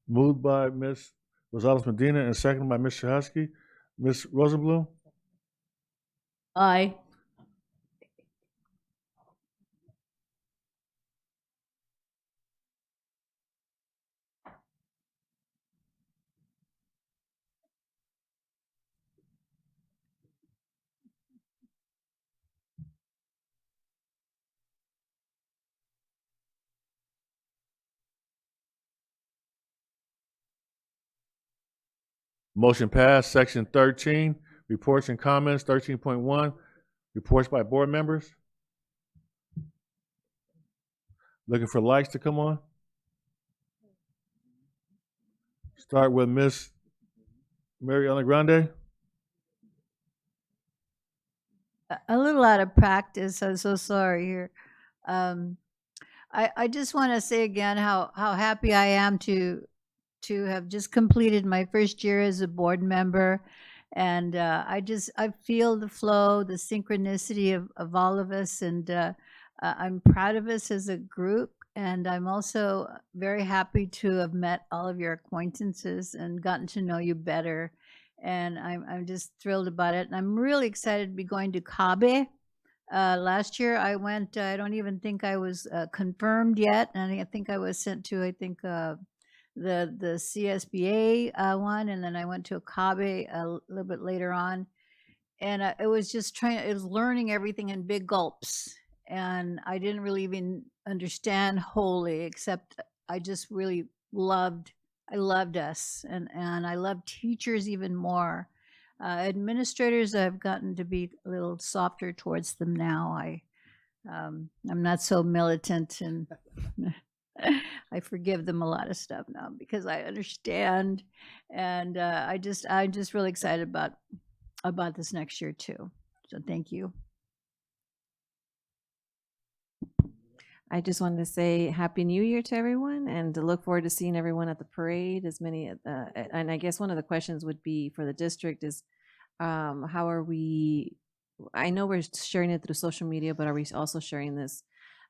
Moved by Ms. Rosales Medina and seconded by Mr. Husky. Ms. Rosenblum? Aye. Motion passed. Section 13, reports and comments. 13.1, reports by board members. Looking for lights to come on. Start with Miss Mary Ellen Grande. A little out of practice. I'm so sorry here. I just want to say again how happy I am to have just completed my first year as a board member, and I feel the flow, the synchronicity of all of us, and I'm proud of us as a group. And I'm also very happy to have met all of your acquaintances and gotten to know you better. And I'm just thrilled about it. And I'm really excited to be going to CABE. Last year I went, I don't even think I was confirmed yet. And I think I was sent to, the CSBA one. And then I went to a CABE a little bit later on. And it was just it was learning everything in big gulps. And I didn't really even understand wholly, except I just really loved us, and I love teachers even more. Administrators, I've gotten to be a little softer towards them now. I'm not so militant, and I forgive them a lot of stuff now because I understand, and I'm just really excited about this next year too. So thank you. I just wanted to say Happy New Year to everyone and to look forward to seeing everyone at the parade. As many, and I guess one of the questions would be for the district is, how are we, I know we're sharing it through social media, but are we also sharing this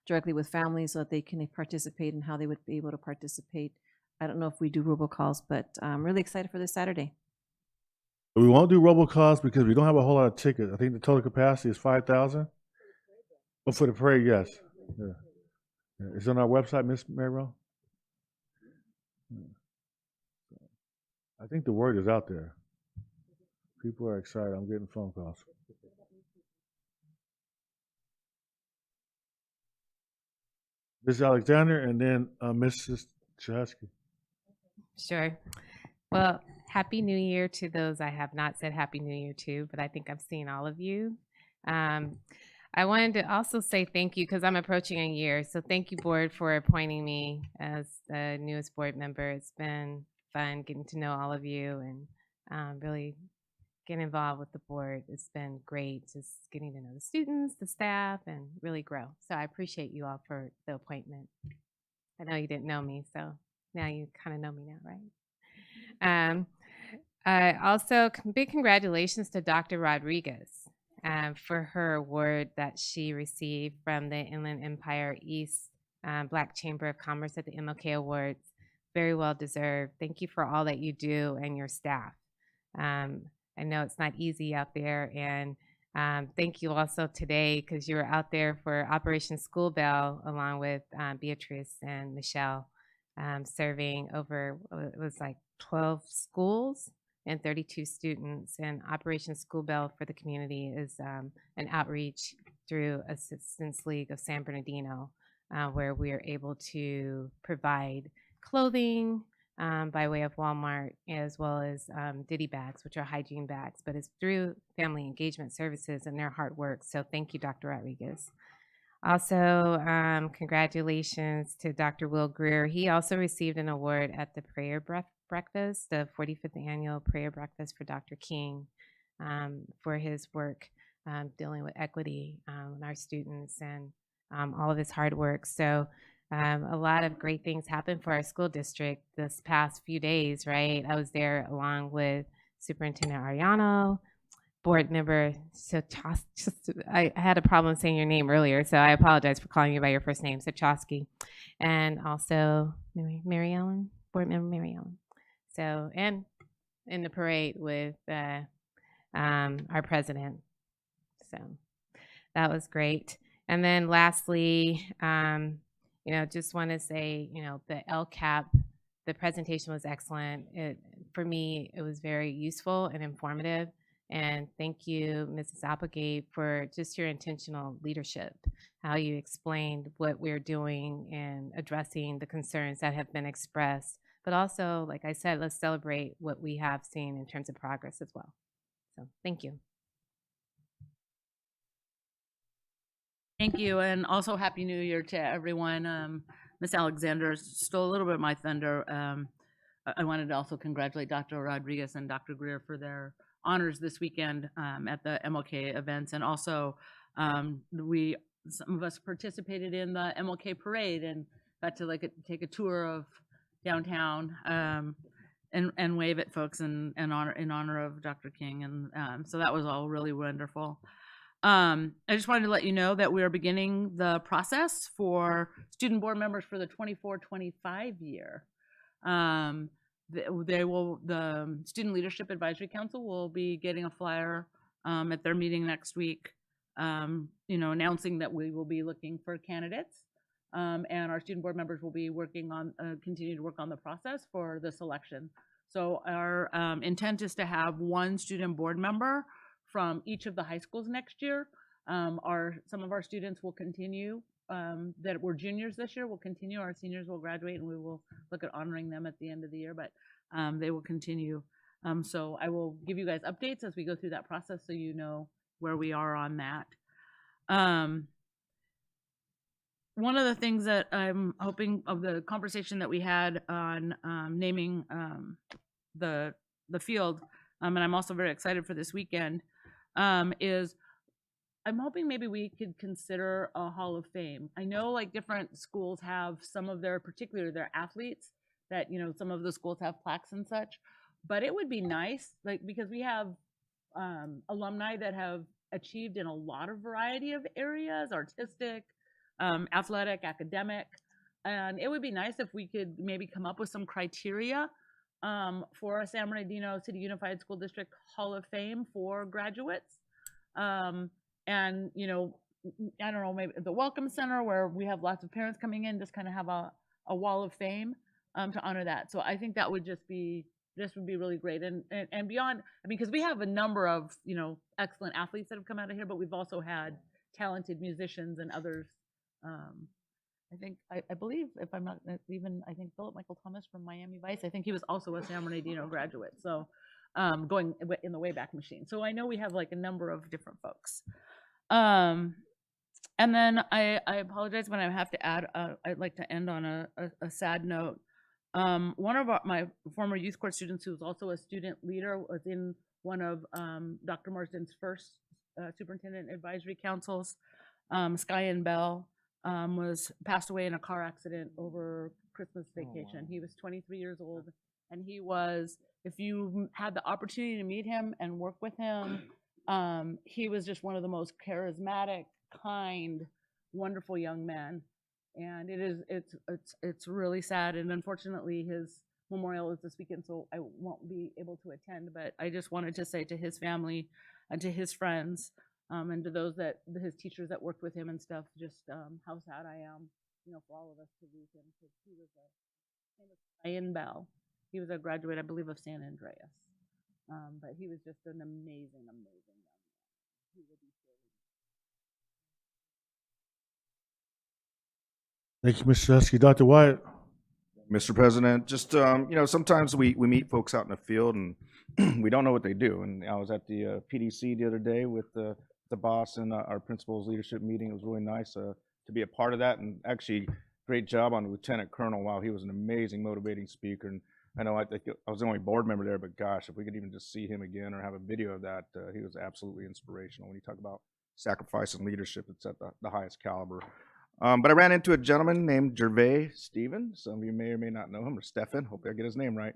directly with families so that they can participate and how they would be able to participate? I don't know if we do robocalls, but I'm really excited for this Saturday. We won't do robocalls because we don't have a whole lot of tickets. I think the total capacity is 5,000. Oh, for the parade, yes. Yeah. Yeah. It's on our website, Miss Mary. I think the word is out there. People are excited. I'm getting phone calls. Ms. Alexander and then Mrs. Chahusky. Sure. Well, Happy New Year to those I have not said Happy New Year to, but I think I've seen all of you. I wanted to also say thank you because I'm approaching a year. So thank you, board, for appointing me as the newest board member. It's been fun getting to know all of you and really getting involved with the board. It's been great just getting to know the students, the staff, and really grow. So I appreciate you all for the appointment. I know you didn't know me, so now you kind of know me now, right? Also, big congratulations to Dr. Rodriguez for her award that she received from the Inland Empire East Black Chamber of Commerce at the MLK Awards. Very well deserved. Thank you for all that you do and your staff. I know it's not easy out there, and thank you also today because you were out there for Operation School Bell along with Beatrice and Michelle, serving over, it was like 12 schools and 32 students. And Operation School Bell for the community is an outreach through Assistance League of San Bernardino, where we are able to provide clothing by way of Walmart, as well as Diddy bags, which are hygiene bags, but it's through Family Engagement Services and their hard work. So thank you, Dr. Rodriguez. Also, congratulations to Dr. Will Greer. He also received an award at the prayer breakfast, the 45th annual prayer breakfast for Dr. King, for his work dealing with equity in our students and all of his hard work. So a lot of great things happened for our school district this past few days, right? I was there along with Superintendent Ariano, board member, I had a problem saying your name earlier, so I apologize for calling you by your first name, Sochowski, and also Mary Ellen, board member Mary Ellen. So, and in the parade with our president. So that was great. And then lastly, just want to say, the LCAP, the presentation was excellent. For me, it was very useful and informative. And thank you, Mrs. Applegate, for just your intentional leadership, how you explained what we're doing and addressing the concerns that have been expressed. But also, like I said, let's celebrate what we have seen in terms of progress as well. So thank you. Thank you, and also Happy New Year to everyone. Ms. Alexander stole a little bit of my thunder. I wanted to also congratulate Dr. Rodriguez and Dr. Greer for their honors this weekend at the MLK events, and also some of us participated in the MLK parade and got to take a tour of downtown and wave at folks in honor of Dr. King, and so that was all really wonderful. I just wanted to let you know that we are beginning the process for student board members for the 24-25 year. The Student Leadership Advisory Council will be getting a flyer at their meeting next week, announcing that we will be looking for candidates, and our student board members will be continue to work on the process for the selection. So our intent is to have one student board member from each of the high schools next year. Some of our students will continue, that were juniors this year will continue. Our seniors will graduate, and we will look at honoring them at the end of the year, but they will continue. So I will give you guys updates as we go through that process so you know where we are on that. One of the things that I'm hoping of the conversation that we had on naming the field, and I'm also very excited for this weekend, is I'm hoping maybe we could consider a Hall of Fame. I know like different schools have some of their, particularly their athletes, that some of the schools have plaques and such, but it would be nice, like, because we have alumni that have achieved in a lot of variety of areas, artistic, athletic, academic, and it would be nice if we could maybe come up with some criteria for a San Bernardino City Unified School District Hall of Fame for graduates. And I don't know, maybe the Welcome Center, where we have lots of parents coming in, just kind of have a wall of fame to honor that. So I think that would would be really great. And beyond, I mean, because we have a number of excellent athletes that have come out of here, but we've also had talented musicians and others. I believe, if I'm not even, I think Philip Michael Thomas from Miami Vice, I think he was also a San Bernardino graduate. So going in the Wayback Machine. So I know we have like a number of different folks. And then I apologize when I have to add, I'd like to end on a sad note. One of my former youth court students, who was also a student leader, was in one of Dr. Marsden's first superintendent advisory councils. Skyen Bell passed away in a car accident over Christmas vacation. He was 23 years old, and he was, if you had the opportunity to meet him and work with him, he was just one of the most charismatic, kind, wonderful young men. And it's really sad. And unfortunately, his memorial is this weekend, so I won't be able to attend. But I just wanted to say to his family and to his friends, and to those his teachers that worked with him and stuff, just how sad I am, for all of us to lose him, because he was Ian Bell. He was a graduate, I believe, of San Andreas. But he was just an amazing, amazing young man. He will be Thank you, Mr. Husky. Dr. Wyatt. Mr. President, just, sometimes we meet folks out in the field and we don't know what they do. And I was at the PDC the other day with the boss and our principal's leadership meeting. It was really nice to be a part of that, and actually great job on Lieutenant Colonel. Wow, he was an amazing, motivating speaker. And I know I think I was the only board member there, but gosh, if we could even just see him again or have a video of that, he was absolutely inspirational. When you talk about sacrifice and leadership, it's at the highest caliber. But I ran into a gentleman named Gervais Stephen. Some of you may or may not know him, or Stefan. Hopefully I get his name right.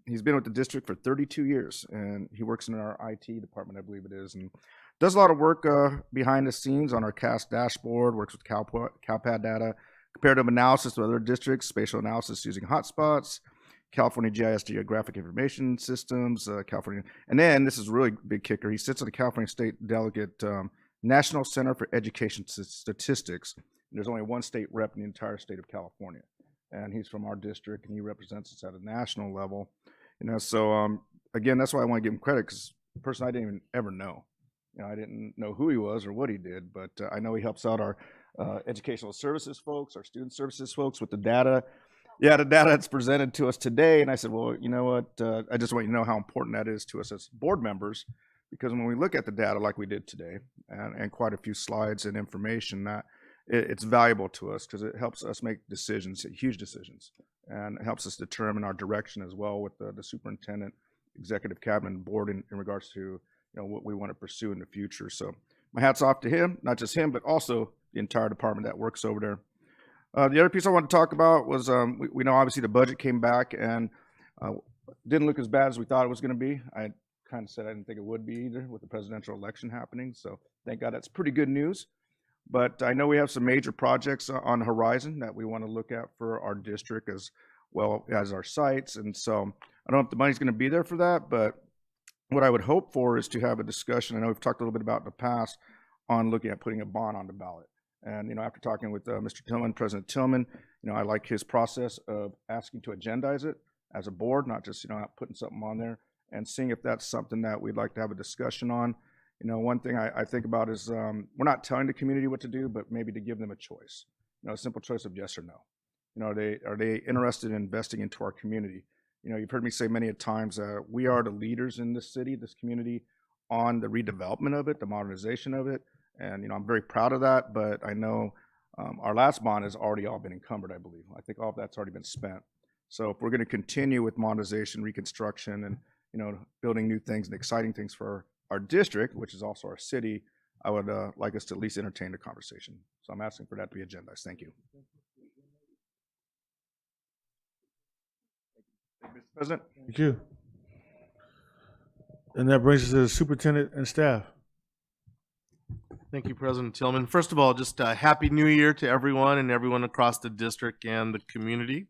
He's been with the district for 32 years, and he works in our IT department, I believe it is, and does a lot of work behind the scenes on our CAS dashboard, works with CalPAD data, comparative analysis with other districts, spatial analysis using hotspots, California GIS geographic information systems, California. And then, this is a really big kicker, he sits on the California State Delegate National Center for Education Statistics. There's only one state rep in the entire state of California, and he's from our district, and he represents us at a national level. So again, that's why I want to give him credit, because the person I didn't even ever know. I didn't know who he was or what he did, but I know he helps out our educational services folks, our student services folks with the data. Yeah, the data that's presented to us today. And I said, well, you know what? I just want you to know how important that is to us as board members, because when we look at the data like we did today, and quite a few slides and information, that it's valuable to us because it helps us make decisions, huge decisions, and it helps us determine our direction as well with the superintendent, executive cabinet, and board in regards to what we want to pursue in the future. So my hat's off to him, not just him, but also the entire department that works over there. The other piece I wanted to talk about was we know obviously the budget came back and didn't look as bad as we thought it was going to be. I kind of said I didn't think it would be either with the presidential election happening. So thank God that's pretty good news. But I know we have some major projects on the horizon that we want to look at for our district as well as our sites. And so I don't know if the money's going to be there for that, but what I would hope for is to have a discussion. I know we've talked a little bit about in the past on looking at putting a bond on the ballot. And, after talking with Mr. Tillman, President Tillman, I like his process of asking to agendize it as a board, not just, putting something on there, and seeing if that's something that we'd like to have a discussion on. One thing I think about is we're not telling the community what to do, but maybe to give them a choice, a simple choice of yes or no. Are they interested in investing into our community? You've heard me say many a times, we are the leaders in this city, this community, on the redevelopment of it, the modernization of it. And, I'm very proud of that, but I know our last bond has already all been encumbered, I believe. I think all of that's already been spent. So if we're going to continue with modernization, reconstruction, and, building new things and exciting things for our district, which is also our city, I would like us to at least entertain the conversation. So I'm asking for that to be agendized. Thank you. Mr. President. Thank you. And that brings us to the superintendent and staff. Thank you, President Tillman. First of all, just a happy new year to everyone and everyone across the district and the community.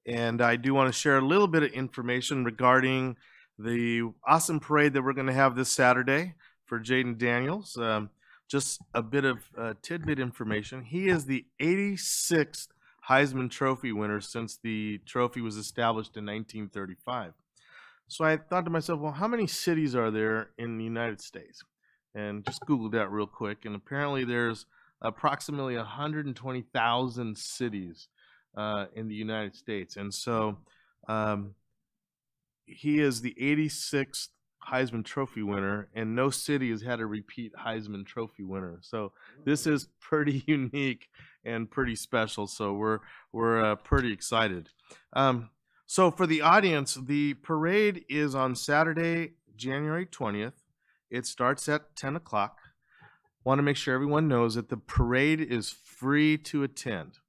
And I do want to share a little bit of information regarding the awesome parade that we're going to have this Saturday for Jaden Daniels. Just a bit of tidbit information. He is the 86th Heisman Trophy winner since the trophy was established in 1935. So I thought to myself, well, how many cities are there in the United States? And just Googled that real quick, and apparently there's approximately 120,000 cities in the United States. And so he is the 86th Heisman Trophy winner, and no city has had a repeat Heisman Trophy winner. So this is pretty unique and pretty special. So we're pretty excited. So for the audience, the parade is on Saturday, January 20th. It starts at 10 o'clock. Want to make sure everyone knows that the parade is free to attend.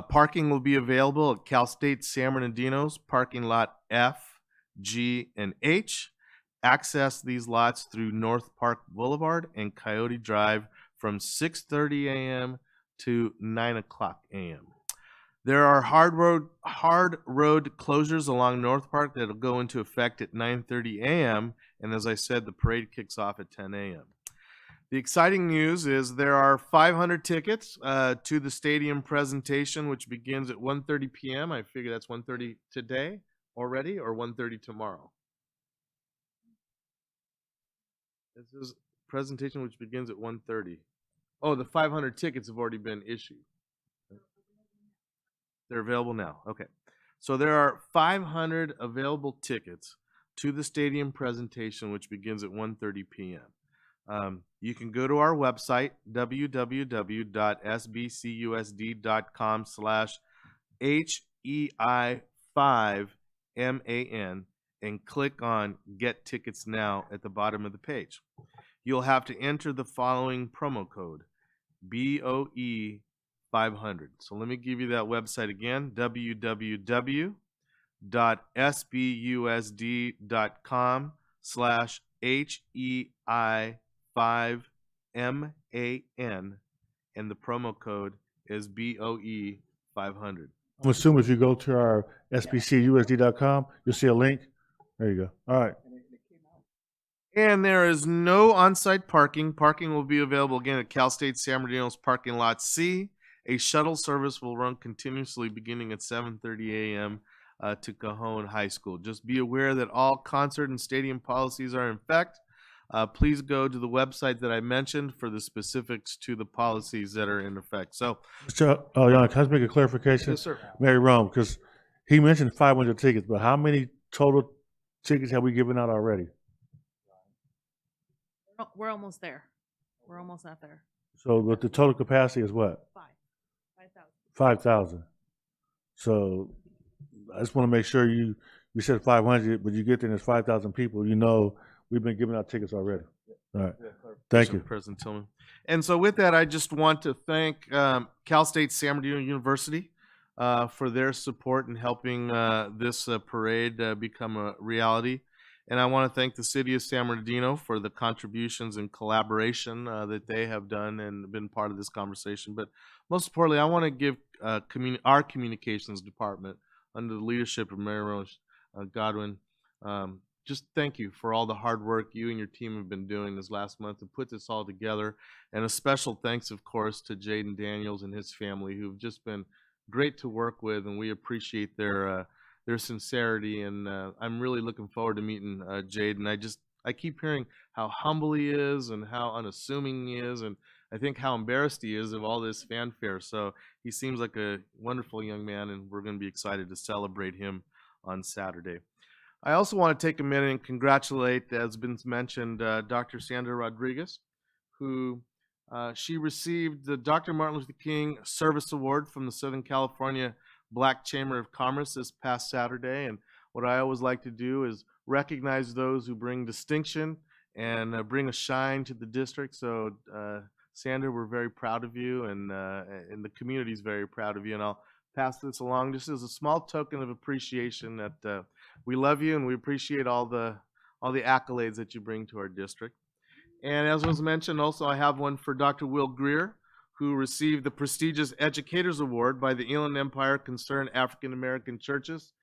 Parking will be available at Cal State San Bernardino's parking lot F, G, and H. Access these lots through North Park Boulevard and Coyote Drive from 6:30 a.m. to 9 o'clock a.m. There are hard road closures along North Park that will go into effect at 9:30 a.m. And as I said, the parade kicks off at 10 a.m. The exciting news is there are 500 tickets to the stadium presentation, which begins at 1:30 p.m. I figure that's 1:30 today already, or 1:30 tomorrow. This is a presentation which begins at 1:30. Oh, the 500 tickets have already been issued. They're available now. Okay. So there are 500 available tickets to the stadium presentation, which begins at 1:30 p.m. You can go to our website, www.sbcusd.com/HEI5MAN, and click on Get Tickets Now at the bottom of the page. You'll have to enter the following promo code, BOE500. So let me give you that website again, www.sbusd.com/HEI5MAN, and the promo code is BOE500. I'm assuming if you go to our sbcusd.com, you'll see a link. There you go. All right. And there is no on-site parking. Parking will be available again at Cal State San Bernardino's parking lot C. A shuttle service will run continuously beginning at 7:30 a.m. To Cajon High School. Just be aware that all concert and stadium policies are in effect. Please go to the website that I mentioned for the specifics to the policies that are in effect. So, Mr. Yana, can I just make a clarification? Yes, sir. Mary Rome, because he mentioned 500 tickets, but how many total tickets have we given out already? We're almost there. We're almost not there. So, but the total capacity is what? 5,000. 5,000. So, I just want to make sure you said 500, but you get there and there's 5,000 people. You know, we've been giving out tickets already. All right. Thank you. President Tillman. And so with that, I just want to thank Cal State San Bernardino University for their support in helping this parade become a reality. And I want to thank the city of San Bernardino for the contributions and collaboration that they have done and been part of this conversation. But most importantly, I want to give our communications department, under the leadership of Mary Rose Godwin, just thank you for all the hard work you and your team have been doing this last month to put this all together. And a special thanks, of course, to Jaden Daniels and his family, who've just been great to work with, and we appreciate their sincerity. And I'm really looking forward to meeting Jaden. I keep hearing how humble he is and how unassuming he is, and I think how embarrassed he is of all this fanfare. So he seems like a wonderful young man, and we're going to be excited to celebrate him on Saturday. I also want to take a minute and congratulate, as been mentioned, Dr. Sandra Rodriguez, who she received the Dr. Martin Luther King Service Award from the Southern California Black Chamber of Commerce this past Saturday. And what I always like to do is recognize those who bring distinction and bring a shine to the district. So, Sandra, we're very proud of you, and the community is very proud of you. And I'll pass this along just as a small token of appreciation that we love you and we appreciate all the accolades that you bring to our district. And as was mentioned, also I have one for Dr. Will Greer, who received the prestigious Educators Award by the Inland Empire Concerned African American Churches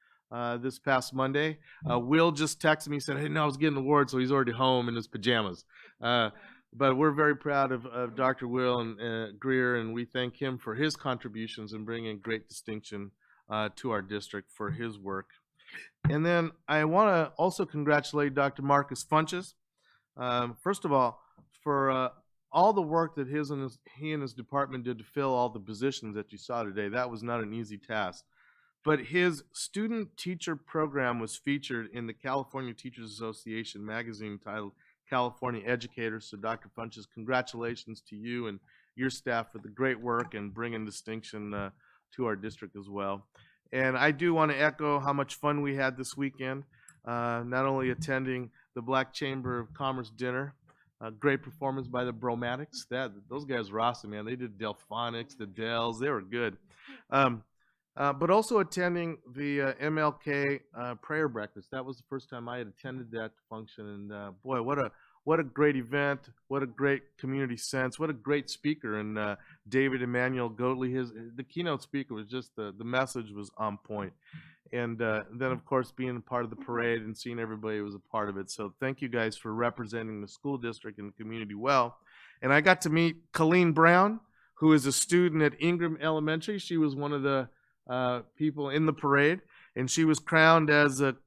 this past Monday. Will just texted me, said, hey, no, I was getting an award, so he's already home in his pajamas. But we're very proud of Dr. Will and Greer, and we thank him for his contributions and bringing great distinction to our district for his work. And then I want to also congratulate Dr. Marcus Funches, first of all, for all the work that he and his department did to fill all the positions that you saw today. That was not an easy task. But his student teacher program was featured in the California Teachers Association magazine titled California Educators. So Dr. Funches, congratulations to you and your staff for the great work and bringing distinction to our district as well. And I do want to echo how much fun we had this weekend, not only attending the Black Chamber of Commerce dinner, great performance by the Bromatics. Those guys were awesome, man. They did Delphonics, the Dells, they were good. But also attending the MLK prayer breakfast. That was the first time I had attended that function, and boy, what a great event! What a great community sense! What a great speaker! And David Emmanuel Goatley, the keynote speaker was just the message was on point. And then of course being a part of the parade and seeing everybody was a part of it. So thank you guys for representing the school district and the community well. And I got to meet Colleen Brown, who is a student at Ingram Elementary. She was one of the people in the parade, and she was crowned as the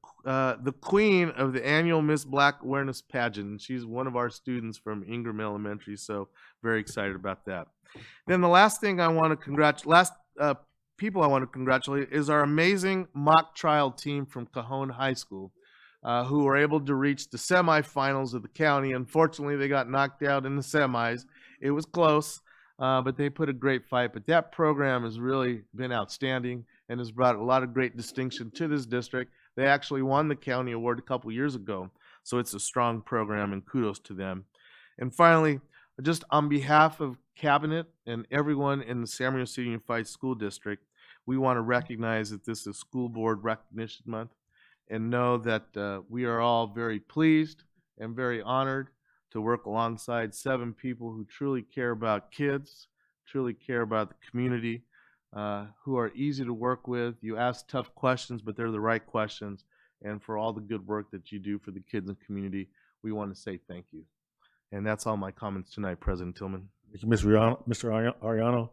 queen of the annual Miss Black Awareness pageant. And she's one of our students from Ingram Elementary, so very excited about that. Then the last thing I want to congratulate, people I want to congratulate is our amazing mock trial team from Cajon High School, who were able to reach the semifinals of the county. Unfortunately, they got knocked out in the semis. It was close. But they put a great fight. But that program has really been outstanding and has brought a lot of great distinction to this district. They actually won the county award a couple years ago. So it's a strong program, and kudos to them. And finally, just on behalf of Cabinet and everyone in the San Marino City Unified School District, we want to recognize that this is School Board Recognition Month, and know that we are all very pleased and very honored to work alongside 7 people who truly care about kids, truly care about the community, who are easy to work with. You ask tough questions, but they're the right questions. And for all the good work that you do for the kids and community, we want to say thank you. And that's all my comments tonight, President Tillman. Thank you, Mr. Ariano.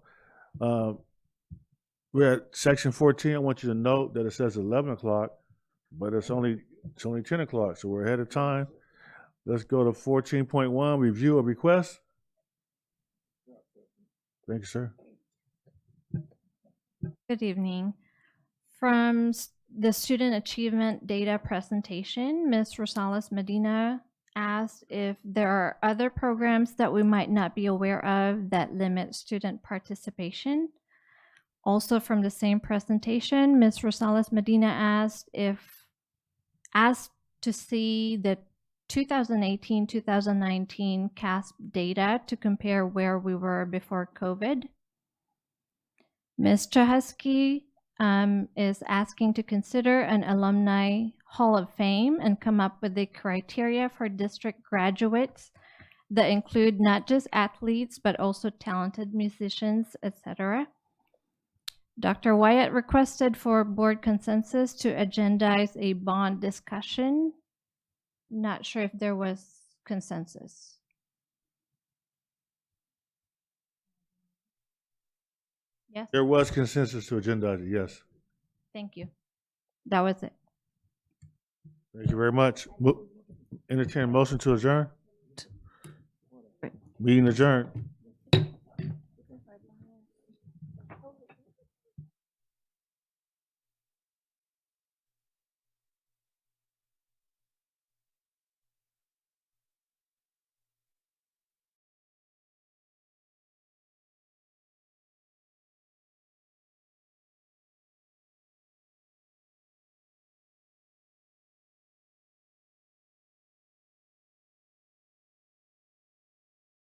We're at section 14. I want you to note that it says 11 o'clock, but it's only 10 o'clock, so we're ahead of time. Let's go to 14.1, review of requests. Thank you, sir. Good evening. From the student achievement data presentation, Ms. Rosales Medina asked if there are other programs that we might not be aware of that limit student participation. Also from the same presentation, Ms. Rosales Medina asked to see the 2018-2019 CASP data to compare where we were before COVID. Ms. Chahusky is asking to consider an alumni Hall of Fame and come up with the criteria for district graduates that include not just athletes, but also talented musicians, etc. Dr. Wyatt requested for board consensus to agendize a bond discussion. Not sure if there was consensus. Yes? There was consensus to agendize it, yes. Thank you. That was it. Thank you very much. Entertain a motion to adjourn. Meeting adjourned.